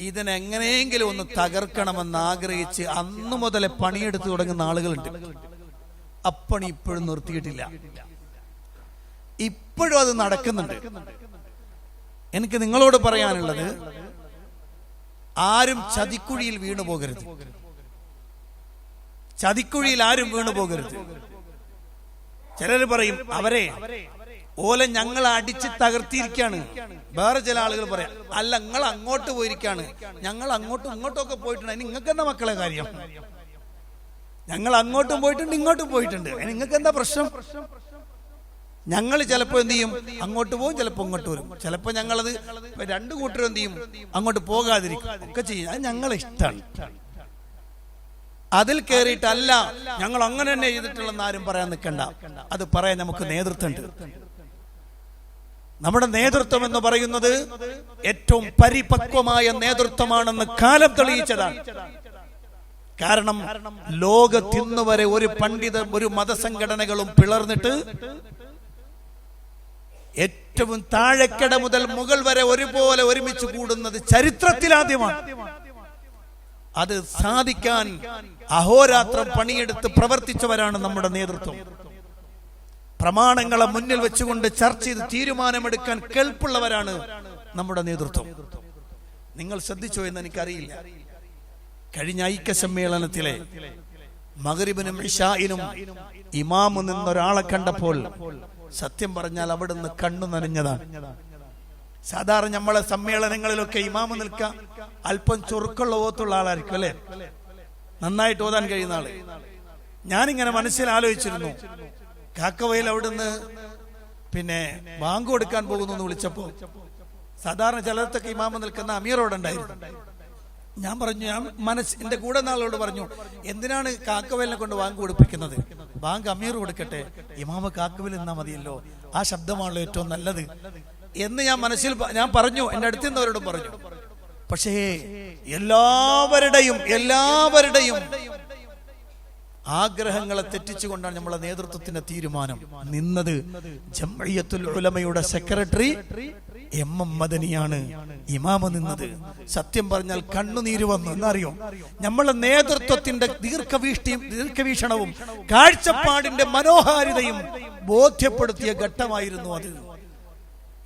[SPEAKER 1] ഇതിനെങ്ങനെയെങ്കിലും ഒന്ന് തകർക്കണമെന്ന് ആഗ്രഹിച്ച് അന്നു മുതലേ പണിയെടുത്ത് തുടങ്ങുന്ന ആളുകളുണ്ട്. അപ്പണി ഇപ്പോഴും നിർത്തിയിട്ടില്ല, ഇപ്പോഴും അത് നടക്കുന്നുണ്ട്. എനിക്ക് നിങ്ങളോട് പറയാനുള്ളത്, ആരും ചതിക്കുഴിയിൽ വീണു പോകരുത്. ചതിക്കുഴിയിൽ ആരും വീണു പോകരുത്. ചിലർ പറയും, അവരെ ഓല ഞങ്ങൾ അടിച്ച് തകർത്തിരിക്കാണ്. വേറെ ചില ആളുകൾ പറയാം, അല്ല നിങ്ങൾ അങ്ങോട്ട് പോയിരിക്കാണ്, ഞങ്ങൾ അങ്ങോട്ടും ഇങ്ങോട്ടും ഒക്കെ പോയിട്ടുണ്ട്, അതിന് നിങ്ങൾക്ക് എന്താ മക്കളെ കാര്യം? ഞങ്ങൾ അങ്ങോട്ടും പോയിട്ടുണ്ട് ഇങ്ങോട്ടും പോയിട്ടുണ്ട്, അതിന് നിങ്ങൾക്ക് എന്താ പ്രശ്നം? ഞങ്ങൾ ചിലപ്പോൾ എന്ത് ചെയ്യും, അങ്ങോട്ട് പോകും, ചിലപ്പോൾ ഇങ്ങോട്ട് വരും. ചിലപ്പോൾ ഞങ്ങളത് 2 കൂട്ടരും എന്ത് ചെയ്യും, അങ്ങോട്ട് പോകാതിരിക്കും, ഒക്കെ ചെയ്യും. അത് ഞങ്ങളെ ഇഷ്ടമാണ്. അതിൽ കയറിയിട്ടല്ല ഞങ്ങൾ അങ്ങനെ തന്നെ ചെയ്തിട്ടുള്ളതെന്ന് ആരും പറയാൻ നിൽക്കണ്ട. അത് പറയാൻ നമുക്ക് നേതൃത്വമുണ്ട്. നമ്മുടെ നേതൃത്വം എന്ന് പറയുന്നത് ഏറ്റവും പരിപക്വമായ നേതൃത്വമാണെന്ന് കാലം തെളിയിച്ചതാണ്. കാരണം ലോകത്തിന്നുവരെ ഒരു പണ്ഡിത ഒരു മതസംഘടനകളും പിളർന്നിട്ട് ഏറ്റവും താഴെക്കട മുതൽ മുകൾ വരെ ഒരുപോലെ ഒരുമിച്ച് കൂടുന്നത് ചരിത്രത്തിലാദ്യമാണ്. അത് സാധിക്കാൻ അഹോരാത്രം പണിയെടുത്ത് പ്രവർത്തിച്ചവരാണ് നമ്മുടെ നേതൃത്വം. പ്രമാണങ്ങളെ മുന്നിൽ വെച്ചുകൊണ്ട് ചർച്ച ചെയ്ത് തീരുമാനമെടുക്കാൻ കെൽപ്പുള്ളവരാണ് നമ്മുടെ നേതൃത്വം. നിങ്ങൾ ശ്രദ്ധിച്ചോ എന്ന് എനിക്കറിയില്ല, കഴിഞ്ഞ ഐക്യ സമ്മേളനത്തിലെ മഗ്രിബിനും ഇശാഇനും ഇമാമ് നിന്നൊരാളെ കണ്ടപ്പോൾ സത്യം പറഞ്ഞാൽ അവിടുന്ന് കണ്ണു നനഞ്ഞതാണ്. സാധാരണ നമ്മളെ സമ്മേളനങ്ങളിലൊക്കെ ഇമാമ് നിൽക്കുക അല്പം ചൊറുക്കുള്ള ഓത്തുള്ള ആളായിരിക്കും, അല്ലെ? നന്നായിട്ട് ഓതാൻ കഴിയുന്ന ആള്. ഞാനിങ്ങനെ മനസ്സിൽ ആലോചിച്ചിരുന്നു, കാക്കവയിൽ അവിടുന്ന് പിന്നെ ബാങ്ക് കൊടുക്കാൻ പോകുന്നു എന്ന് വിളിച്ചപ്പോ സാധാരണ ചിലർക്കൊക്കെ ഇമാമ് നിൽക്കുന്ന അമീറോടുണ്ടായിരുന്നു. ഞാൻ പറഞ്ഞു, എന്റെ കൂടെ നാളോട് പറഞ്ഞു, എന്തിനാണ് കാക്കവലിനെ കൊണ്ട് ബാങ്ക് കൊടുപ്പിക്കുന്നത്? ബാങ്ക് അമീർ കൊടുക്കട്ടെ, ഇമാമ് കാക്കവൽ നിന്നാ മതിയല്ലോ, ആ ശബ്ദമാണല്ലോ ഏറ്റവും നല്ലത് എന്ന് ഞാൻ പറഞ്ഞു, എന്റെ അടുത്ത് നിന്നവരോടും പറഞ്ഞു. പക്ഷേ എല്ലാവരുടെയും ആഗ്രഹങ്ങളെ തെറ്റിച്ചുകൊണ്ടാണ് നമ്മളെ നേതൃത്വത്തിന്റെ തീരുമാനം നിന്നത്. ജംഇയ്യത്തുൽ ഉലമയുടെ സെക്രട്ടറി MM മദനിയാണ് ഇമാമ് നിന്നത്. സത്യം പറഞ്ഞാൽ കണ്ണുനീര് വന്നു. എന്നറിയോ, നമ്മളെ നേതൃത്വത്തിന്റെ ദീർഘവീക്ഷണവും കാഴ്ചപ്പാടിന്റെ മനോഹാരിതയും ബോധ്യപ്പെടുത്തിയ ഘട്ടമായിരുന്നു അത്.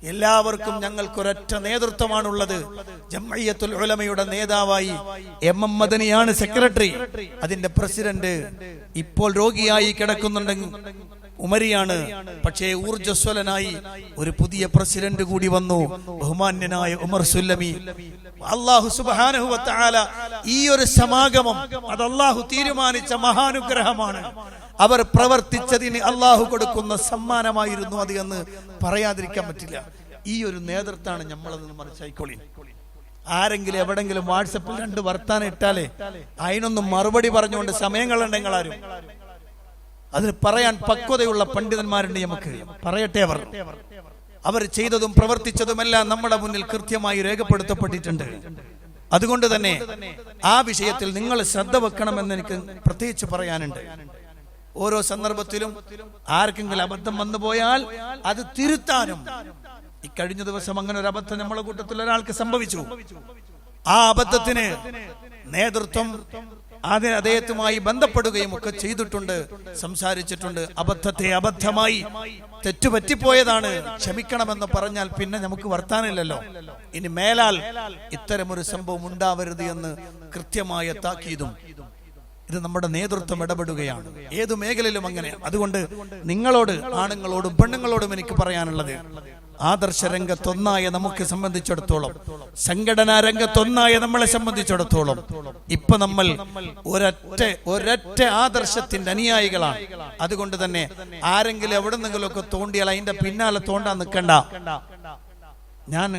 [SPEAKER 1] എല്ലാവർക്കും ഞങ്ങൾക്കൊരൊറ്റ നേതൃത്വമാണുള്ളത്. ജംഇയ്യത്തുൽ ഉലമയുടെ നേതാവായി MM മദനിയാണ് സെക്രട്ടറി. അതിന്റെ പ്രസിഡന്റ് ഇപ്പോൾ രോഗിയായി കിടക്കുന്നുണ്ടെങ്കിൽ ഉമരിയാണ്. പക്ഷേ ഊർജ്ജസ്വലനായി ഒരു പുതിയ പ്രസിഡന്റ് കൂടി വന്നു, ബഹുമാന്യനായ ഉമർ സുല്ലമി. അല്ലാഹു സുബ്ഹാനഹു വ തആല ഈ ഒരു സമാഗമം അത് അല്ലാഹു തീരുമാനിച്ച മഹാനുഗ്രഹമാണ്. അവർ പ്രവർത്തിച്ചതിന് അല്ലാഹു കൊടുക്കുന്ന സമ്മാനമായിരുന്നു അത് എന്ന് പറയാതിരിക്കാൻ പറ്റില്ല. ഈ ഒരു നേതൃത്വമാണ് നമ്മളതെന്ന് മനസ്സിലായിക്കൊള്ളി. ആരെങ്കിലും എവിടെങ്കിലും വാട്സപ്പിൽ 2 വർത്താനം ഇട്ടാലേ അതിനൊന്നും മറുപടി പറഞ്ഞുകൊണ്ട് സമയം കളണ്ടെങ്കിൽ ആരും അതിന് പറയാൻ പക്വതയുള്ള പണ്ഡിതന്മാരുണ്ട്. നമുക്ക് പറയട്ടെ. അവർ ചെയ്തതും പ്രവർത്തിച്ചതുമെല്ലാം നമ്മുടെ മുന്നിൽ കൃത്യമായി രേഖപ്പെടുത്തപ്പെട്ടിട്ടുണ്ട്. അതുകൊണ്ട് തന്നെ ആ വിഷയത്തിൽ നിങ്ങൾ ശ്രദ്ധ വെക്കണമെന്ന് എനിക്ക് പ്രത്യേകിച്ച് പറയാനുണ്ട്. ഓരോ സന്ദർഭത്തിലും ആർക്കെങ്കിലും അബദ്ധം വന്നു പോയാൽ അത് തിരുത്താനും. ഇക്കഴിഞ്ഞ ദിവസം അങ്ങനെ ഒരു അബദ്ധം നമ്മളെ കൂട്ടത്തിൽ ഒരാൾക്ക് സംഭവിച്ചു. ആ അബദ്ധത്തിന് നേതൃത്വം അദ്ദേഹത്തുമായി ബന്ധപ്പെടുകയും ഒക്കെ ചെയ്തിട്ടുണ്ട്, സംസാരിച്ചിട്ടുണ്ട്. അബദ്ധത്തെ അബദ്ധമായി തെറ്റുപറ്റിപ്പോയതാണ്, ക്ഷമിക്കണമെന്ന് പറഞ്ഞാൽ പിന്നെ നമുക്ക് വർത്താനില്ലല്ലോ. ഇനി മേലാൽ ഇത്തരമൊരു സംഭവം ഉണ്ടാവരുത് എന്ന് കൃത്യമായ താക്കീതും. ഇത് നമ്മുടെ നേതൃത്വം ഇടപെടുകയാണ്, ഏതു മേഖലയിലും അങ്ങനെ. അതുകൊണ്ട് നിങ്ങളോട്, ആണുങ്ങളോടും പെണ്ണുങ്ങളോടും എനിക്ക് പറയാനുള്ളത്, ആദർശ രംഗത്തൊന്നായ നമുക്ക് സംബന്ധിച്ചിടത്തോളം, സംഘടനാ രംഗത്തൊന്നായ നമ്മളെ സംബന്ധിച്ചിടത്തോളം ഇപ്പൊ നമ്മൾ ഒരൊറ്റ ആദർശത്തിന്റെ അനുയായികളാണ്. അതുകൊണ്ട് തന്നെ ആരെങ്കിലും എവിടെന്നെങ്കിലുമൊക്കെ തോണ്ടിയാൽ അതിന്റെ പിന്നാലെ തോണ്ടാൻ നിൽക്കണ്ട. ഞാൻ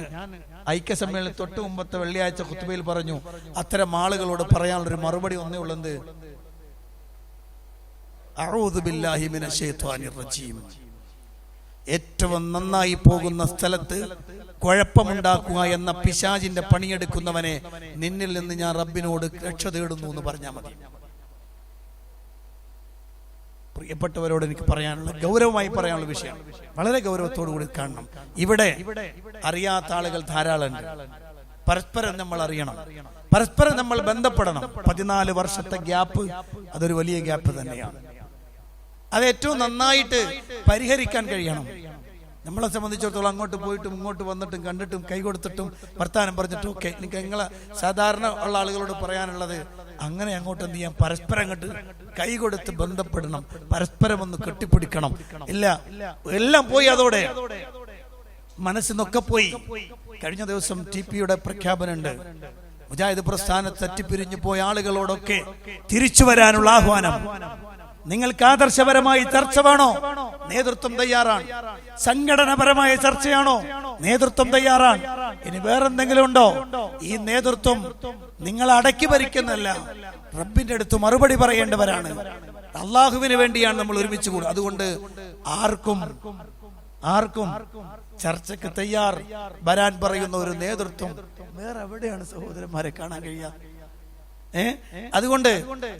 [SPEAKER 1] ഐക്യസമ്മേളനം തൊട്ട് മുമ്പത്തെ വെള്ളിയാഴ്ച ഖുത്ബയിൽ പറഞ്ഞു, അത്തരം ആളുകളോട് പറയാനുള്ളൊരു മറുപടി ഒന്നേ ഉള്ളത്, അഊദു ബില്ലാഹി മിനശ് ശൈത്വാനിർ റജീം. ഏറ്റവും നന്നായി പോകുന്ന സ്ഥലത്ത് കുഴപ്പമുണ്ടാക്കുക എന്ന പിശാചിന്റെ പണിയെടുക്കുന്നവനെ നിന്നിൽ നിന്ന് ഞാൻ റബ്ബിനോട് രക്ഷ തേടുന്നു എന്ന് പറഞ്ഞാൽ മതി. പ്രിയപ്പെട്ടവരോട് എനിക്ക് പറയാനുള്ള, ഗൗരവമായി പറയാനുള്ള വിഷയം, വളരെ ഗൗരവത്തോടു കൂടി കാണണം. ഇവിടെ അറിയാത്ത ആളുകൾ ധാരാളമുണ്ട്. പരസ്പരം നമ്മൾ അറിയണം, പരസ്പരം നമ്മൾ ബന്ധപ്പെടണം. 14 വർഷത്തെ ഗ്യാപ്പ് അതൊരു വലിയ ഗ്യാപ്പ് തന്നെയാണ്. അത് ഏറ്റവും നന്നായിട്ട് പരിഹരിക്കാൻ കഴിയണം. നമ്മളെ സംബന്ധിച്ചിടത്തോളം അങ്ങോട്ട് പോയിട്ടും ഇങ്ങോട്ട് വന്നിട്ടും കണ്ടിട്ടും കൈ കൊടുത്തിട്ടും വർത്താനം പറഞ്ഞിട്ടും ഒക്കെ എനിക്ക് നിങ്ങളെ സാധാരണ ഉള്ള ആളുകളോട് പറയാനുള്ളത്, അങ്ങനെ അങ്ങോട്ട് എന്ത് ചെയ്യാം, പരസ്പരം അങ്ങോട്ട് കൈ കൊടുത്ത് ബന്ധപ്പെടണം, പരസ്പരം ഒന്ന് കെട്ടിപ്പിടിക്കണം. ഇല്ല, എല്ലാം പോയി, അതോടെ മനസ്സിന്നൊക്കെ പോയി. കഴിഞ്ഞ ദിവസം TPയുടെ പ്രഖ്യാപനമുണ്ട്. മുജാഹിദ് പ്രസ്ഥാനത്ത് തെറ്റിപ്പിരിഞ്ഞു പോയ ആളുകളോടൊക്കെ തിരിച്ചു വരാനുള്ള ആഹ്വാനം. നിങ്ങൾക്ക് ആദർശപരമായി ചർച്ച വേണോ? നേതൃത്വം തയ്യാറാണ്. സംഘടനാപരമായ ചർച്ചയാണോ? നേതൃത്വം തയ്യാറാണ്. ഇനി വേറെന്തെങ്കിലും ഉണ്ടോ? ഈ നേതൃത്വം നിങ്ങൾ അടക്കി ഭരിക്കുന്നല്ല, റബ്ബിന്റെ അടുത്ത് മറുപടി പറയേണ്ടവരാണ്. അള്ളാഹുവിന് വേണ്ടിയാണ് നമ്മൾ ഒരുമിച്ച് കൂടുക. അതുകൊണ്ട് ആർക്കും ചർച്ചയ്ക്ക് തയ്യാർ വരാൻ പറയുന്ന ഒരു നേതൃത്വം വേറെ എവിടെയാണ് സഹോദരന്മാരെ കാണാൻ കഴിയുക? അതുകൊണ്ട്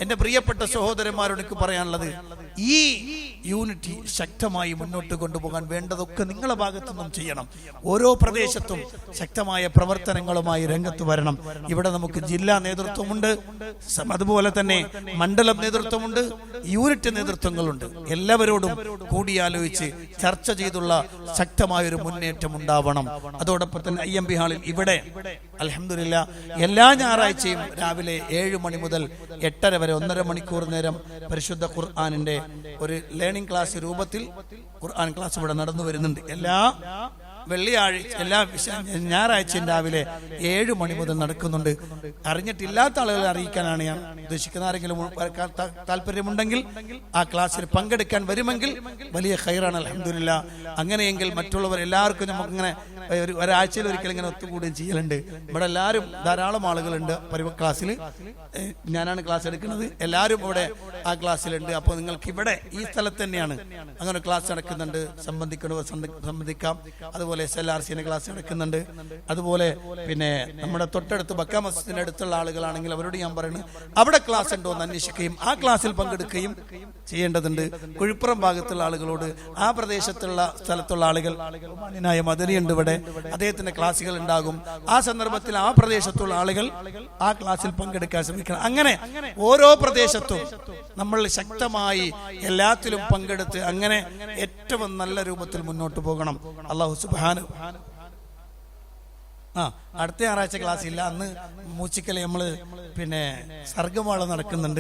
[SPEAKER 1] എന്റെ പ്രിയപ്പെട്ട സഹോദരന്മാരോട് എനിക്ക് പറയാനുള്ളത്, ഈ യൂണിറ്റി ശക്തമായി മുന്നോട്ട് കൊണ്ടുപോകാൻ വേണ്ടതൊക്കെ നിങ്ങളുടെ ഭാഗത്തുനിന്നും ചെയ്യണം. ഓരോ പ്രദേശത്തും ശക്തമായ പ്രവർത്തനങ്ങളുമായി രംഗത്ത് വരണം. ഇവിടെ നമുക്ക് ജില്ലാ നേതൃത്വമുണ്ട്, അതുപോലെ തന്നെ മണ്ഡലം നേതൃത്വമുണ്ട്, യൂണിറ്റ് നേതൃത്വങ്ങളുണ്ട്. എല്ലാവരോടും കൂടിയാലോചിച്ച് ചർച്ച ചെയ്തുള്ള ശക്തമായൊരു മുന്നേറ്റം ഉണ്ടാവണം. അതോടൊപ്പം തന്നെ IMB ഹാളിൽ ഇവിടെ അൽഹംദുലില്ലാ എല്ലാ ഞായറാഴ്ചയും രാവിലെ 7 മണി മുതൽ 8:30 വരെ 1.5 മണിക്കൂർ നേരം പരിശുദ്ധ ഖുർആനിന്റെ ഒരു ലേണിംഗ് ക്ലാസ് രൂപത്തിൽ ഖുർആൻ ക്ലാസ് ഇവിടെ നടന്നു വരുന്നുണ്ട്. എല്ലാ ഞായറാഴ്ചയും രാവിലെ 7 മണി മുതൽ നടക്കുന്നുണ്ട്. അറിഞ്ഞിട്ടില്ലാത്ത ആളുകളെ അറിയിക്കാനാണ് ഞാൻ ഉദ്ദേശിക്കുന്നത്. ആരെങ്കിലും താല്പര്യമുണ്ടെങ്കിൽ ആ ക്ലാസ്സിൽ പങ്കെടുക്കാൻ വരുമെങ്കിൽ വലിയ ഖൈറാണ്. അൽഹംദുലില്ലാ. അങ്ങനെയെങ്കിൽ മറ്റുള്ളവർ എല്ലാവർക്കും നമുക്കിങ്ങനെ ഒരാഴ്ചയിൽ ഒരിക്കൽ ഇങ്ങനെ ഒത്തുകൂടുകയും ചെയ്യലുണ്ട്. ഇവിടെ എല്ലാവരും ധാരാളം ആളുകളുണ്ട്. ക്ലാസ്സിൽ ഞാനാണ് ക്ലാസ് എടുക്കുന്നത്. എല്ലാവരും ഇവിടെ ആ ക്ലാസ്സിലുണ്ട്. അപ്പോൾ നിങ്ങൾക്ക് ഇവിടെ ഈ സ്ഥലത്ത് തന്നെയാണ് അങ്ങനെ ക്ലാസ് നടക്കുന്നുണ്ട്. സംബന്ധിക്കാം. അതുപോലെ SLRCന്റെ ക്ലാസ് നടക്കുന്നുണ്ട്. അതുപോലെ പിന്നെ നമ്മുടെ തൊട്ടടുത്ത് ബക്ക മസ്ജിദിന്റെ അടുത്തുള്ള ആളുകളാണെങ്കിൽ അവരോട് ഞാൻ പറയുന്നത് അവിടെ ക്ലാസ് ഉണ്ടോ എന്ന് അന്വേഷിക്കുകയും ആ ക്ലാസ്സിൽ പങ്കെടുക്കുകയും ചെയ്യേണ്ടതുണ്ട്. കുഴിപ്പുറം ഭാഗത്തുള്ള ആളുകളോട്, ആ പ്രദേശത്തുള്ള സ്ഥലത്തുള്ള ആളുകൾ, ബഹുമാന്യനായ മദനിയുണ്ട് ഇവിടെ, അദ്ദേഹത്തിന്റെ ക്ലാസ്സുകൾ ഉണ്ടാകും. ആ സന്ദർഭത്തിൽ ആ പ്രദേശത്തുള്ള ആളുകൾ ആ ക്ലാസ്സിൽ പങ്കെടുക്കാൻ ശ്രമിക്കണം. അങ്ങനെ ഓരോ പ്രദേശത്തും നമ്മൾ ശക്തമായി എല്ലാത്തിലും പങ്കെടുത്ത് അങ്ങനെ ഏറ്റവും നല്ല രൂപത്തിൽ മുന്നോട്ട് പോകണം. അല്ലാഹു സുബ്ഹാനഹു അടുത്ത ഞായറാഴ്ച ക്ലാസ് ഇല്ല. അന്ന് മൂച്ചിക്കല് നമ്മള് പിന്നെ സർഗമേള നടക്കുന്നുണ്ട്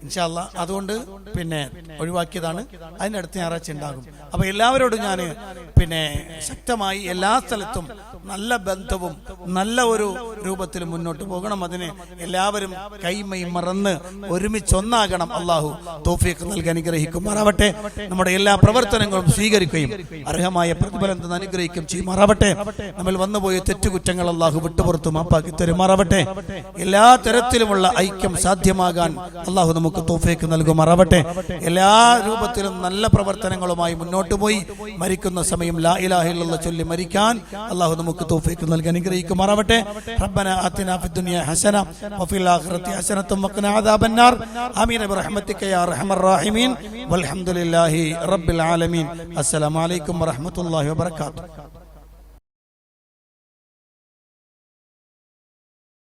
[SPEAKER 1] ഇൻഷാ അല്ലാഹ്. അതുകൊണ്ട് പിന്നെ ഒഴിവാക്കിയതാണ്. അതിന്റെ അടുത്ത ഞായറാഴ്ച ഉണ്ടാകും. അപ്പൊ എല്ലാവരോടും ഞാൻ പിന്നെ ശക്തമായി എല്ലാ സ്ഥലത്തും നല്ല ബന്ധവും നല്ല ഒരു രൂപത്തിൽ മുന്നോട്ട് പോകണം. അതിന് എല്ലാവരും കൈമൈ മറന്ന് ഒരുമിച്ചൊന്നാകണം. അള്ളാഹു തൗഫീഖ് നൽകി അനുഗ്രഹിക്കുമാറാവട്ടെ. നമ്മുടെ എല്ലാ പ്രവർത്തനങ്ങളും സ്വീകരിക്കുകയും അർഹമായ പ്രതിഫലം തന്ന് അനുഗ്രഹിക്കുകയും ചെയ്യുമാറാവട്ടെ. നമ്മൾ വന്നുപോയ തെറ്റുകുറ്റങ്ങൾ അള്ളാഹു വിട്ടുപുറത്തു മാപ്പാക്കി തരുമാറാവട്ടെ. എല്ലാ തരത്തിലുമുള്ള ഐക്യം സാധ്യമാകാൻ അള്ളാഹു നമുക്ക് തൗഫീഖ് നൽകുമാറാവട്ടെ. എല്ലാ രൂപത്തിലും നല്ല പ്രവർത്തനങ്ങളുമായി മുന്നോട്ട് പോയി മരിക്കുന്ന സമയം ലാ ഇലാഹ ഇല്ലല്ലാഹ് ചൊല്ലി മരിക്കാൻ അള്ളാഹു നമുക്ക് തൗഫീഖ് നൽകി അനുഗ്രഹിക്കുമാറാവട്ടെ. റബ്ബനാ ആതിനാ ഫിദ്ദുനിയ ഹസന വഫിൽ ആഖിറതി ഹസനത്തും വഖിനാ അദാബന്നാർ. ആമീൻ ബിറഹ്മതിക യാ അർഹമർ റഹീമീൻ. വൽഹംദുലില്ലാഹി റബ്ബിൽ ആലമീൻ. അസ്സലാമു അലൈക്കും വറഹ്മത്തുള്ളാഹി വബറകാതുഹു.